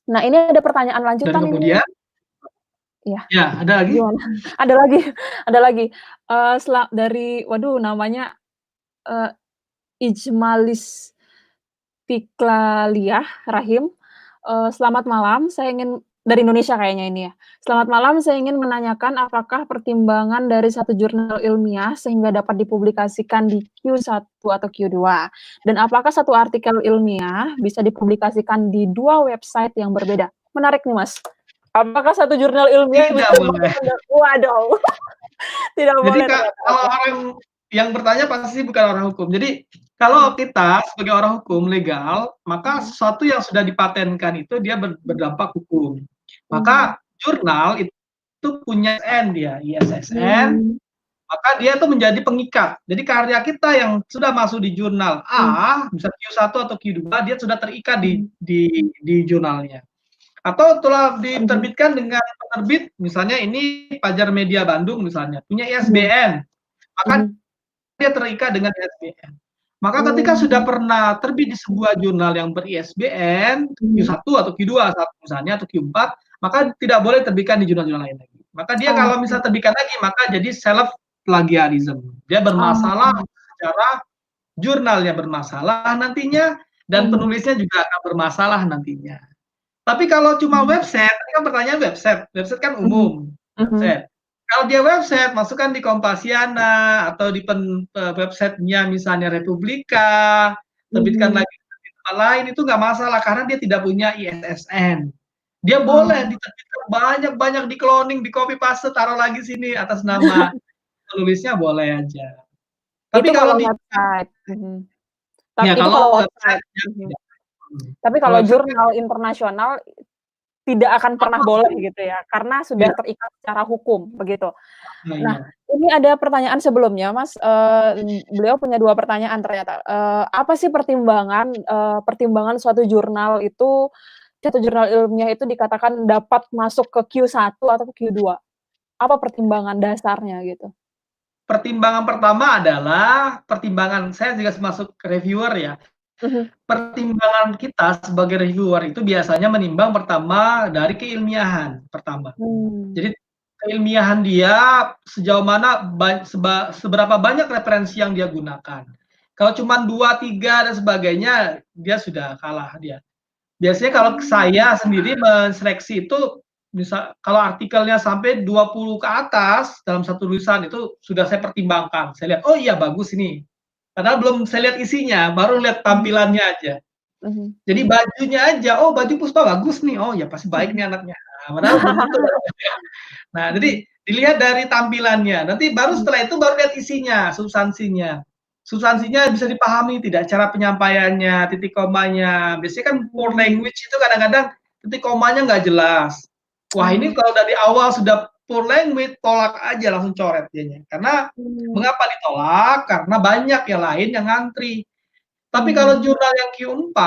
Nah, ini ada pertanyaan Dan lanjutan ini. kemudian Iya. ya, ada lagi? Gimana? Ada lagi ada lagi, dari waduh namanya, eee, Ijmalis Fiklaliah Rahim, "Selamat malam, saya ingin" dari Indonesia kayaknya ini ya. "Selamat malam, saya ingin menanyakan apakah pertimbangan dari satu jurnal ilmiah sehingga dapat dipublikasikan di Q1 atau Q2? Dan apakah satu artikel ilmiah bisa dipublikasikan di 2 website yang berbeda?" Menarik nih, Mas. Apakah satu jurnal ilmiah bisa Tidak boleh. dimasukkan waduh. Tidak Jadi boleh Kak, ternyata, kalau oke. orang yang bertanya pasti bukan orang hukum. Jadi Mhm, kalau kita sebagai orang hukum legal, maka mhm, sesuatu yang sudah dipatenkan itu dia mhm, berdampak hukum. mhm, Maka jurnal itu punya ISSN dia, ISSN, mmm, maka dia itu menjadi pengikat. Jadi karya kita yang sudah masuk di jurnal mhm, A, bisa Q1 atau Q2, dia sudah terikat mhm, di jurnalnya. Atau telah mhm, diterbitkan dengan penerbit, misalnya ini Fajar Media Bandung misalnya, punya mhm, ISBN, maka mhm, dia terikat dengan ISBN. Maka ketika sudah mmm, pernah terbit di sebuah jurnal yang ber-ISBN, mhm, Q1 atau Q2 misalnya, atau Q4, maka tidak boleh terbitkan di jurnal-jurnal lain lagi. Maka dia kalau oke, misal terbitkan lagi, maka jadi self plagiarism. Dia bermasalah oh, secara jurnalnya bermasalah nantinya, dan mhm, penulisnya juga akan bermasalah nantinya. Tapi kalau cuma mhm, website, tadi kan pertanyaan website, website kan mhm, umum, mhm, website. Kalau dia website, masukkan di Kompasiana atau di websitenya misalnya Republika, terbitkan mhm, lagi di tempat lain itu nggak masalah karena dia tidak punya ISSN. Dia boleh oh, diterbitkan banyak-banyak di cloning, di copy paste, taruh lagi sini atas nama penulisnya boleh aja. Tapi itu kalau kalau di website, ya itu kalau kalau website website, ya tidak. tapi Kalau kalau website kan jurnal internasional tidak akan pernah boleh gitu ya, karena sudah tidak. terikat secara hukum, begitu. Nah, Nah, iya. ini ada pertanyaan sebelumnya, Mas, beliau punya 2 pertanyaan ternyata. Apa sih pertimbangan suatu jurnal itu, satu jurnal ilmiah itu dikatakan dapat masuk ke Q1 atau ke Q2? Apa pertimbangan dasarnya gitu? Pertimbangan pertama adalah pertimbangan saya juga masuk reviewer ya. Mhm, Pertimbangan kita sebagai reviewer itu biasanya menimbang pertama dari keilmiahan pertama. mmm, Jadi keilmiahan dia sejauh mana seberapa banyak referensi yang dia gunakan. Kalau cuma 2, 3 dan sebagainya, dia sudah kalah dia. Biasanya kalau oh, saya sendiri menseleksi itu misal kalau artikelnya sampai 20 ke atas dalam satu tulisan itu sudah saya pertimbangkan. Saya lihat, oh iya bagus ini. Padahal belum saya lihat isinya, baru lihat mhm, tampilannya aja. mhm, Jadi bajunya aja, oh baju Puspa bagus nih, oh ya pasti baik mhm. nih anaknya. Nah, padahal belum tentu. Nah, Mhm, jadi dilihat dari tampilannya. Nanti baru mhm, setelah itu baru lihat isinya, substansinya. Substansinya bisa dipahami tidak cara penyampaiannya, titik komanya. Biasanya kan poor mmm, language itu kadang-kadang titik komanya nggak jelas. Wah ini oh, kalau dari awal sudah poor language, tolak aja langsung coret dianya. Karena mmm, mengapa ditolak? Karena banyak yang lain yang ngantri. Tapi kalau mhm, jurnal yang Q4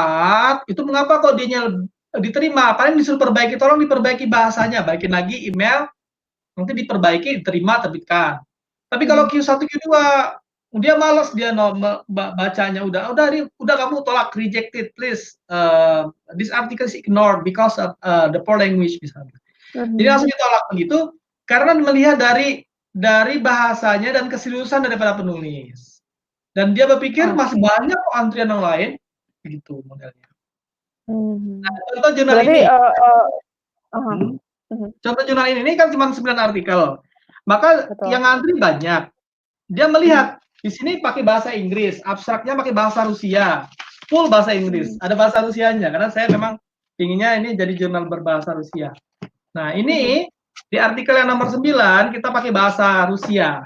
itu mengapa kok dianya diterima? Paling disuruh perbaiki, tolong diperbaiki bahasanya, baikin lagi email, nanti diperbaiki, diterima, terbitkan. Tapi kalau mhm, Q1, Q2 dia malas dia bacanya udah kamu tolak rejected please this article is ignored because of the poor language misalnya. Jadi mhm, langsung ditolak begitu karena melihat dari bahasanya dan keseriusan daripada penulis. Dan dia berpikir masih oke, banyak kok antrian yang lain, begitu modelnya. Nah, mhm. contoh jurnal Berarti, ini, ah hah, hmm, mhm, contoh jurnal ini kan cuma 9 artikel, maka betul, yang ngantri banyak. Dia mhm, melihat di sini pakai bahasa Inggris, abstraknya pakai bahasa Rusia, full bahasa Inggris, mhm, ada bahasa Rusianya karena saya memang inginnya ini jadi jurnal berbahasa Rusia. Nah, mhm, ini di artikel yang nomor 9 kita pakai bahasa Rusia.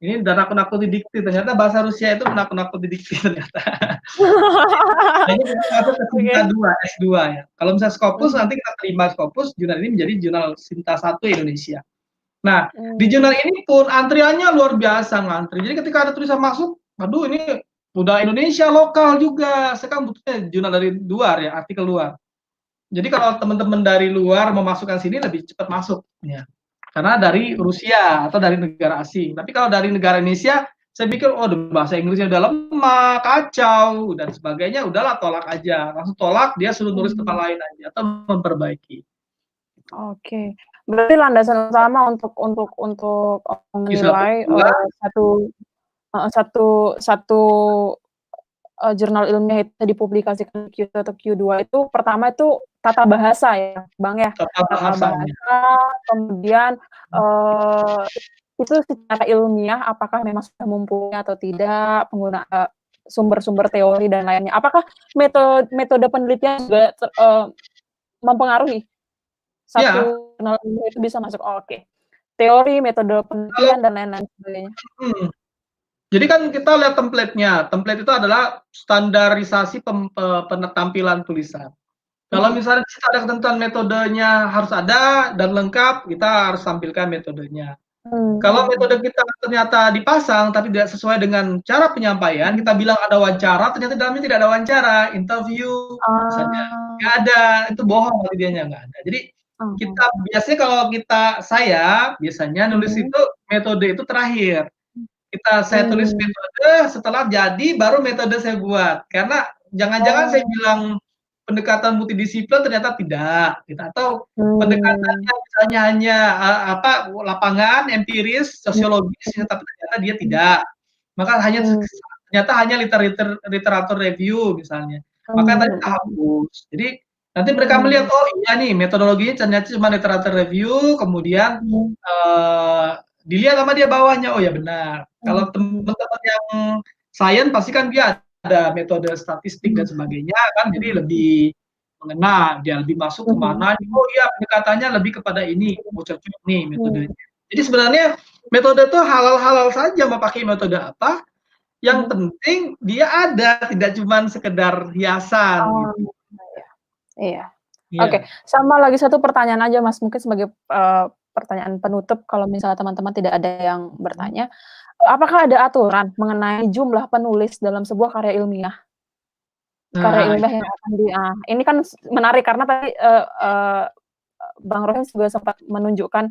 Ini udah nakut-nakuti dikti, ternyata bahasa Rusia itu menakut-nakuti dikti ternyata. Nah, ini kita masuk ke Sinta Oke. 2, S2 ya. Kalau misalnya Scopus Mhm. nanti kita terima Scopus, jurnal ini menjadi jurnal Sinta 1 Indonesia. Nah, di Mmm. jurnal ini pun antriannya luar biasa ngantri. Jadi ketika ada tulisan masuk, aduh ini udah Indonesia lokal juga. Saya kan butuhnya jurnal dari luar ya, artikel luar. Jadi kalau teman-teman dari luar memasukkan sini lebih cepat masuk ya. Karena dari Mmm. Rusia atau dari negara asing. Tapi kalau dari negara Indonesia, saya pikir oh bahasa Inggrisnya udah lemah, kacau dan sebagainya, udahlah tolak aja. Langsung tolak, dia suruh nulis tempat Mmm. lain aja atau memperbaiki. Oke. Berarti landasan utama untuk Q1, menilai, Q2, satu heeh, satu jurnal ilmiah itu dipublikasikan Q1 atau Q2 itu pertama itu tata bahasa ya, Bang, ya? tata Tata bahasanya. bahasa, kemudian, eee, itu secara ilmiah apakah memang sudah mumpuni atau tidak, sumber-sumber teori dan lainnya. Apakah metode penelitian juga mempengaruhi Ya, satu jurnal ilmiah itu bisa masuk? Oh, oke. Teori, metode kalau penelitian, dan lain-lain sebagainya. mhm. Jadi kan kita lihat template-nya. Template itu adalah standarisasi penampilan tulisan. Kalau Mhm. misalnya di situ ada ketentuan metodenya harus ada dan lengkap, kita harus tampilkan metodenya. Kalau Mhm. metode kita ternyata dipasang tapi tidak sesuai dengan cara penyampaian, Mhm. kita bilang ada wawancara, ternyata dalamnya tidak ada wawancara, interview misalnya, Ah, nggak ada, itu bohong berarti dianya nggak ada. Jadi mhm. kita biasanya kalau saya biasanya nulis Mhm. itu metode itu terakhir. Saya tulis Mmm. metode, setelah jadi baru metode saya buat. Karena jangan-jangan saya Oh. bilang pendekatan multidisiplin ternyata tidak, gitu. Atau Mmm. pendekatannya misalnya hanya, lapangan, empiris, Mhm. sosiologis, ya tapi ternyata dia tidak. Maka Mmm. ternyata hanya literatur review misalnya. Maka tadi kita Mhm. hapus. Jadi nanti mereka melihat, Mmm. oh iya nih metodologinya ternyata cuma literatur review, kemudian Mhm. eee, dilihat sama dia bawahnya, oh ya benar. Kalau Mhm. teman-teman yang sains pasti kan dia ada metode statistik dan Mhm. sebagainya kan, jadi Mhm. lebih mengena, dia lebih masuk ke Mhm. mana, oh iya pendekatannya lebih kepada ini, Mhm. oh cocok nih Mmm. metodenya. Jadi sebenarnya metode itu halal-halal saja mau pakai metode apa, yang Mhm. penting dia ada, tidak cuman sekedar hiasan Oh, gitu. iya. Iya. Oke, Iya. sama lagi satu pertanyaan aja, Mas, mungkin sebagai, pertanyaan penutup kalau misalnya teman-teman tidak ada yang Mhm. bertanya, apakah ada aturan mengenai jumlah penulis dalam sebuah karya ilmiah? Karya Nah, itu ilmiah yang akan ini kan menarik karena tadi, Bang Rohis juga sempat menunjukkan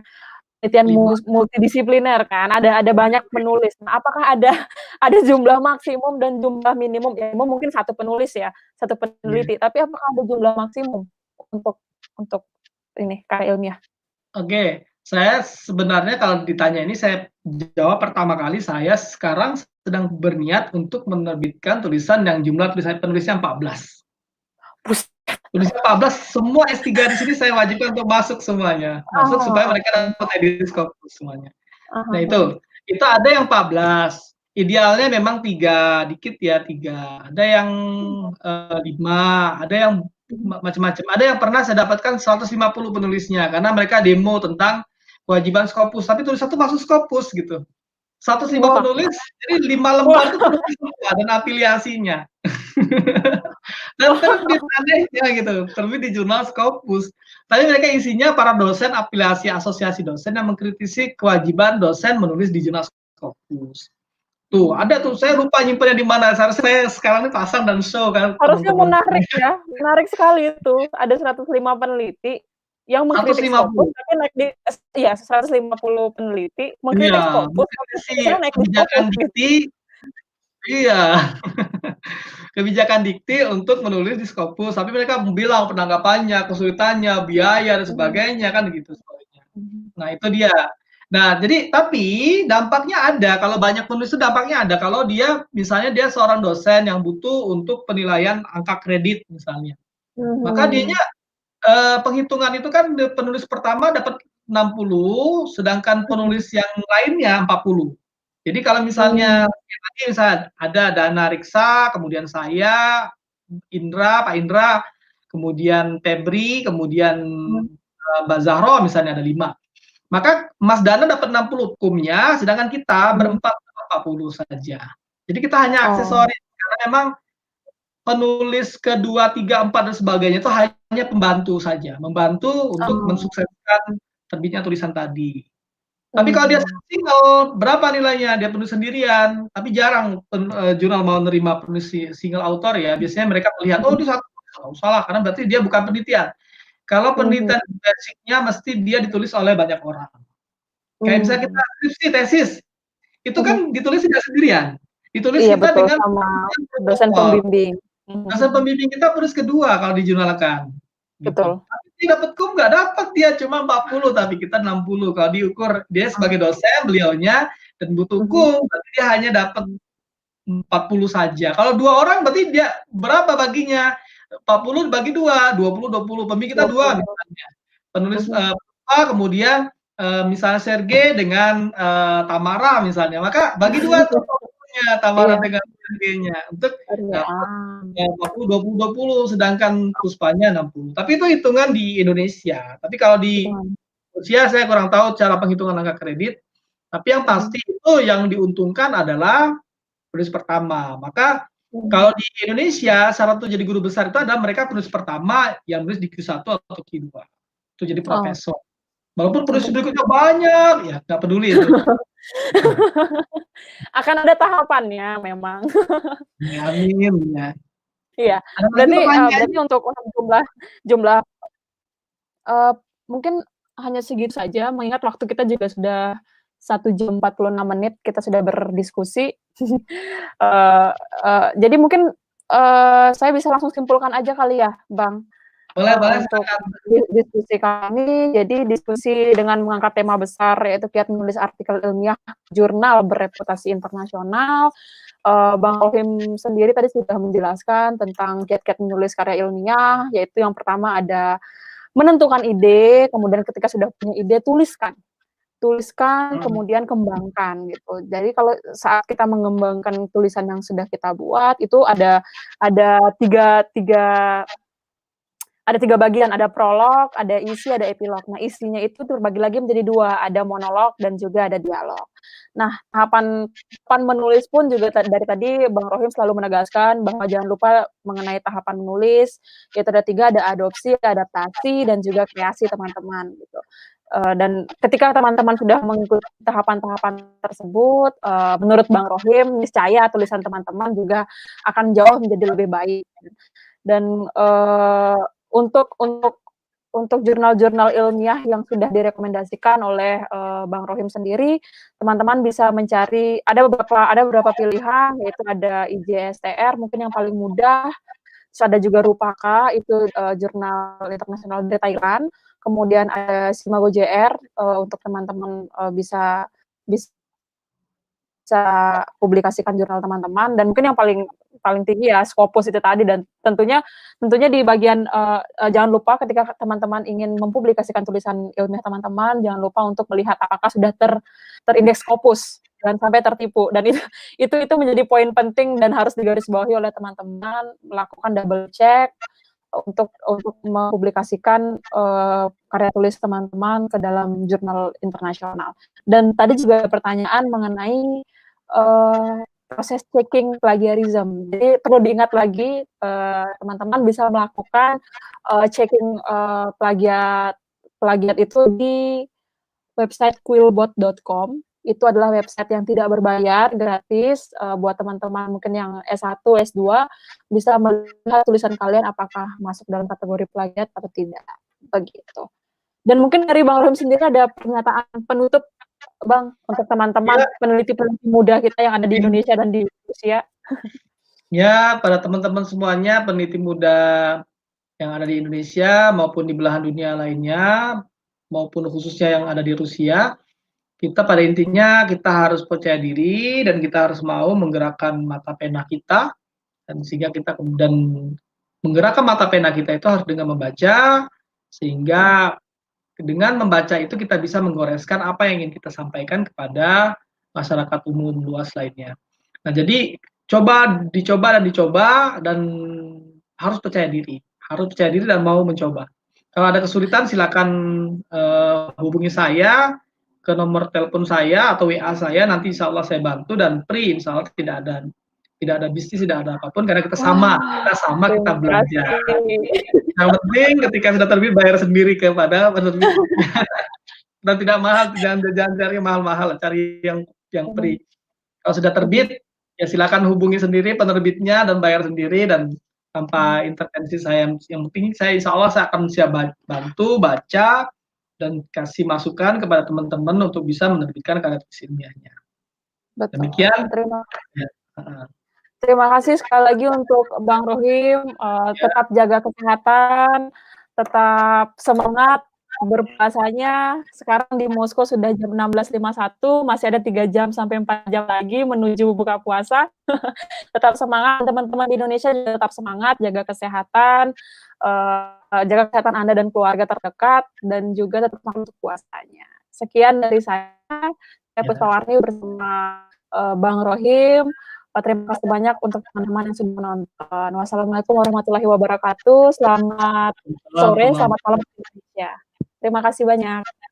penelitian 5. multidisipliner kan, ada banyak penulis. Nah, apakah ada ada jumlah maksimum dan jumlah minimum? Ya mungkin satu penulis ya, satu Iya. peneliti, tapi apakah ada jumlah maksimum untuk untuk ini, karya ilmiah? Oke, saya sebenarnya kalau ditanya ini saya jawab pertama kali saya sekarang sedang berniat untuk menerbitkan tulisan yang jumlah tulisan penulisnya 14. Buset. Tulisnya 14, semua S3 di sini saya wajibkan untuk masuk semuanya. Masuk supaya Oh, mereka oke. dapat edit Scopus semuanya. Ah Nah hah, ah. itu ada yang 14, idealnya memang 3, dikit ya 3, ada yang, 5, ada yang Mhm. macam-macam, ada yang pernah saya dapatkan 150 penulisnya, karena mereka demo tentang kewajiban Scopus, tapi tulisan itu masuk Scopus gitu. 105 Wah, penulis, jadi 5 wah, lembar itu penulis semua dan afiliasinya. Dan terbit wah. anehnya gitu, terbit di jurnal Scopus. Tapi mereka isinya para dosen afiliasi asosiasi dosen yang mengkritisi kewajiban dosen menulis di jurnal Scopus. Tuh, ada tuh, saya lupa nyimpennya di mana. Seharusnya saya sekarang ini pasang dan show kan Harusnya teman-teman. menarik ya, menarik sekali itu. Ada 105 peneliti yang mengkritik Scopus, 150. tapi naik di iya 150 peneliti Iya, mengkritik Scopus, tapi mengkritisi tulisannya naik di kebijakan Scopus gitu. dikti iya, kebijakan dikti untuk menulis di Scopus, tapi mereka bilang penanggapannya, kesulitannya, biaya dan Mhm. sebagainya kan gitu sebenarnya. Mhm. Nah itu dia. Nah jadi tapi dampaknya ada, kalau banyak penulis itu dampaknya ada, kalau dia misalnya dia seorang dosen yang butuh untuk penilaian angka kredit misalnya, maka dianya, Mhm. penghitungan itu kan penulis pertama dapat 60, sedangkan Mhm. penulis yang lainnya 40. Jadi kalau misalnya Mmm. kayak tadi misal ada Dana Riksa, kemudian saya, Indra, Pak Indra, kemudian Febri, kemudian, Mhm. Mbak Zahro misalnya ada 5. Maka Mas Dana dapat 60 hukumnya, sedangkan kita Mhm. berempat 40 saja. Jadi kita hanya Oh. aksesoris, karena memang penulis ke-2, 3, 4 dan sebagainya itu hanya pembantu saja, membantu untuk Oh. mensukseskan terbitnya tulisan tadi. Tapi kalau dia Mmm. single, berapa nilainya? Dia penulis sendirian, tapi jarang jurnal mau nerima penulis single author ya, biasanya mereka melihat, "Oh, Mhm. itu satu, nggak usah karena berarti dia bukan penelitian." Kalau Mhm. penelitian basicnya mesti dia ditulis oleh banyak orang. Kayak misalnya kita Mmm. skripsi, tesis, itu Mhm. kan ditulis tidak sendirian, ditulis Iya kita betul, dengan sama dosen protokol. pembimbing. Dosen Mhm. pembimbing kita penulis kedua kalau dijurnalkan, gitu. Betul. Tapi dia dapat kum nggak dapat dia, cuma 40 tapi kita 60. Kalau diukur dia Ah. sebagai dosen, beliaunya dan butuh Mhm. kum, berarti dia hanya dapat 40 saja. Kalau 2 orang berarti dia berapa baginya? 40 dibagi 2, 20, 20. Pembimbing kita 2 20. misalnya. Penulis, Mhm. kemudian, misalnya Sergei dengan, Tamara misalnya, maka bagi 2 tuh 20-nya, Tamara Iya. dengan Sergeinya untuk dapat Ah. 40, 20, 20, sedangkan Puspanya 60. Tapi itu hitungan di Indonesia. Tapi kalau di Hitungan. Rusia saya kurang tahu cara penghitungan angka kredit, tapi yang Mhm. pasti itu yang diuntungkan adalah penulis pertama. Maka Mmm. kalau di Indonesia syarat untuk jadi guru besar itu adalah mereka penulis pertama yang nulis di Q1 atau Q2, itu jadi Oh. profesor. Walaupun penulis Untuk berikutnya banyak, ya nggak peduli itu. akan ada tahapannya memang. Ya, amin, ya. Iya, Ada lagi berarti berarti pertanyaannya? untuk jumlah jumlah eee, mungkin hanya segitu saja mengingat waktu kita juga sudah 1 jam 46 menit kita sudah berdiskusi. Eee jadi mungkin, saya bisa langsung simpulkan aja kali ya, Bang, Boleh boleh, untuk silakan. diskusi kami, jadi diskusi dengan mengangkat tema besar yaitu kiat menulis artikel ilmiah jurnal bereputasi internasional. Bang Rohim sendiri tadi sudah menjelaskan tentang kiat-kiat menulis karya ilmiah, yaitu yang pertama ada menentukan ide, kemudian ketika sudah punya ide tuliskan. Tuliskan, Mhm. kemudian kembangkan gitu. Jadi kalau saat kita mengembangkan tulisan yang sudah kita buat, itu ada tiga tiga ada 3 bagian, ada prolog, ada isi, ada epilog. Nah, isinya itu terbagi lagi menjadi 2, ada monolog dan juga ada dialog. Nah, tahapan tahapan menulis pun juga dari tadi Bang Rohim selalu menegaskan bahwa jangan lupa mengenai tahapan menulis, yaitu ada 3, ada adopsi, adaptasi, dan juga kreasi teman-teman gitu. Dan ketika teman-teman sudah mengikuti tahapan-tahapan tersebut, menurut Bang Rohim niscaya tulisan teman-teman juga akan jauh menjadi lebih baik. Dan, untuk jurnal-jurnal ilmiah yang sudah direkomendasikan oleh, Bang Rohim sendiri, teman-teman bisa mencari ada beberapa pilihan, yaitu ada IJSTR mungkin yang paling mudah, terus ada juga Rupaka itu, jurnal internasional dari Thailand, kemudian ada Simago JR, untuk teman-teman, bisa publikasikan jurnal teman-teman dan mungkin yang paling paling tinggi ya Scopus itu tadi dan tentunya tentunya di bagian, jangan lupa ketika teman-teman ingin mempublikasikan tulisan ilmiah teman-teman, jangan lupa untuk melihat apakah sudah terindeks Scopus, jangan sampai tertipu dan itu menjadi poin penting dan harus digarisbawahi oleh teman-teman, melakukan double check untuk mempublikasikan, karya tulis teman-teman ke dalam jurnal internasional. Dan tadi juga pertanyaan mengenai, proses checking plagiarism. Jadi perlu diingat lagi, teman-teman bisa melakukan, checking, plagiat plagiat itu di website quillbot.com. Itu adalah website yang tidak berbayar, gratis, buat teman-teman mungkin yang S1, S2 bisa melihat tulisan kalian apakah masuk dalam kategori plagiat atau tidak, begitu. Dan mungkin dari Bang Rohim sendiri ada pernyataan penutup, Bang, untuk teman-teman Iya, peneliti-peneliti muda kita yang ada di iya. Indonesia dan di Rusia? Ya, pada teman-teman semuanya, peneliti muda yang ada di Indonesia maupun di belahan dunia lainnya, maupun khususnya yang ada di Rusia, kita pada intinya kita harus percaya diri dan kita harus mau menggerakkan mata pena kita dan sehingga kita kemudian menggerakkan mata pena kita itu harus dengan membaca, Mhm. sehingga dengan membaca itu kita bisa menggoreskan apa yang ingin kita sampaikan kepada masyarakat umum luas lainnya. Nah, jadi dicoba dan dicoba dan harus percaya diri dan mau mencoba. Kalau ada kesulitan silakan, hubungi saya ke nomor telepon saya atau WA saya, nanti insya Allah saya bantu dan free, insya Allah tidak ada bisnis, tidak ada apapun karena kita sama, Wah, kita terima belajar. kasih. Yang penting ketika sudah terbit bayar sendiri kepada penerbit dan tidak mahal, jangan cari mahal-mahal, cari yang free. Kalau sudah terbit, ya silakan hubungi sendiri penerbitnya dan bayar sendiri dan tanpa intervensi saya. Yang penting saya insya Allah saya akan siap bantu, baca, dan kasih masukan kepada teman-teman untuk bisa menerbitkan karya tulis ilmiahnya. Betul. Demikian. Ya. Terima kasih sekali lagi untuk Bang Rohim, tetap jaga kesehatan, tetap semangat berpuasanya. Sekarang di Moskow sudah jam 16.51, masih ada 3 jam sampai 4 jam lagi menuju buka puasa. Tetap semangat, teman-teman di Indonesia tetap semangat, jaga kesehatan, jaga kesehatan Anda dan keluarga terdekat, dan juga tetap semangat untuk puasanya. Sekian dari saya Puspa Warni bersama Bang Rohim. Terima kasih banyak untuk teman-teman yang sudah menonton. Wassalamualaikum warahmatullahi wabarakatuh. Selamat sore, selamat malam di Indonesia. Terima kasih banyak.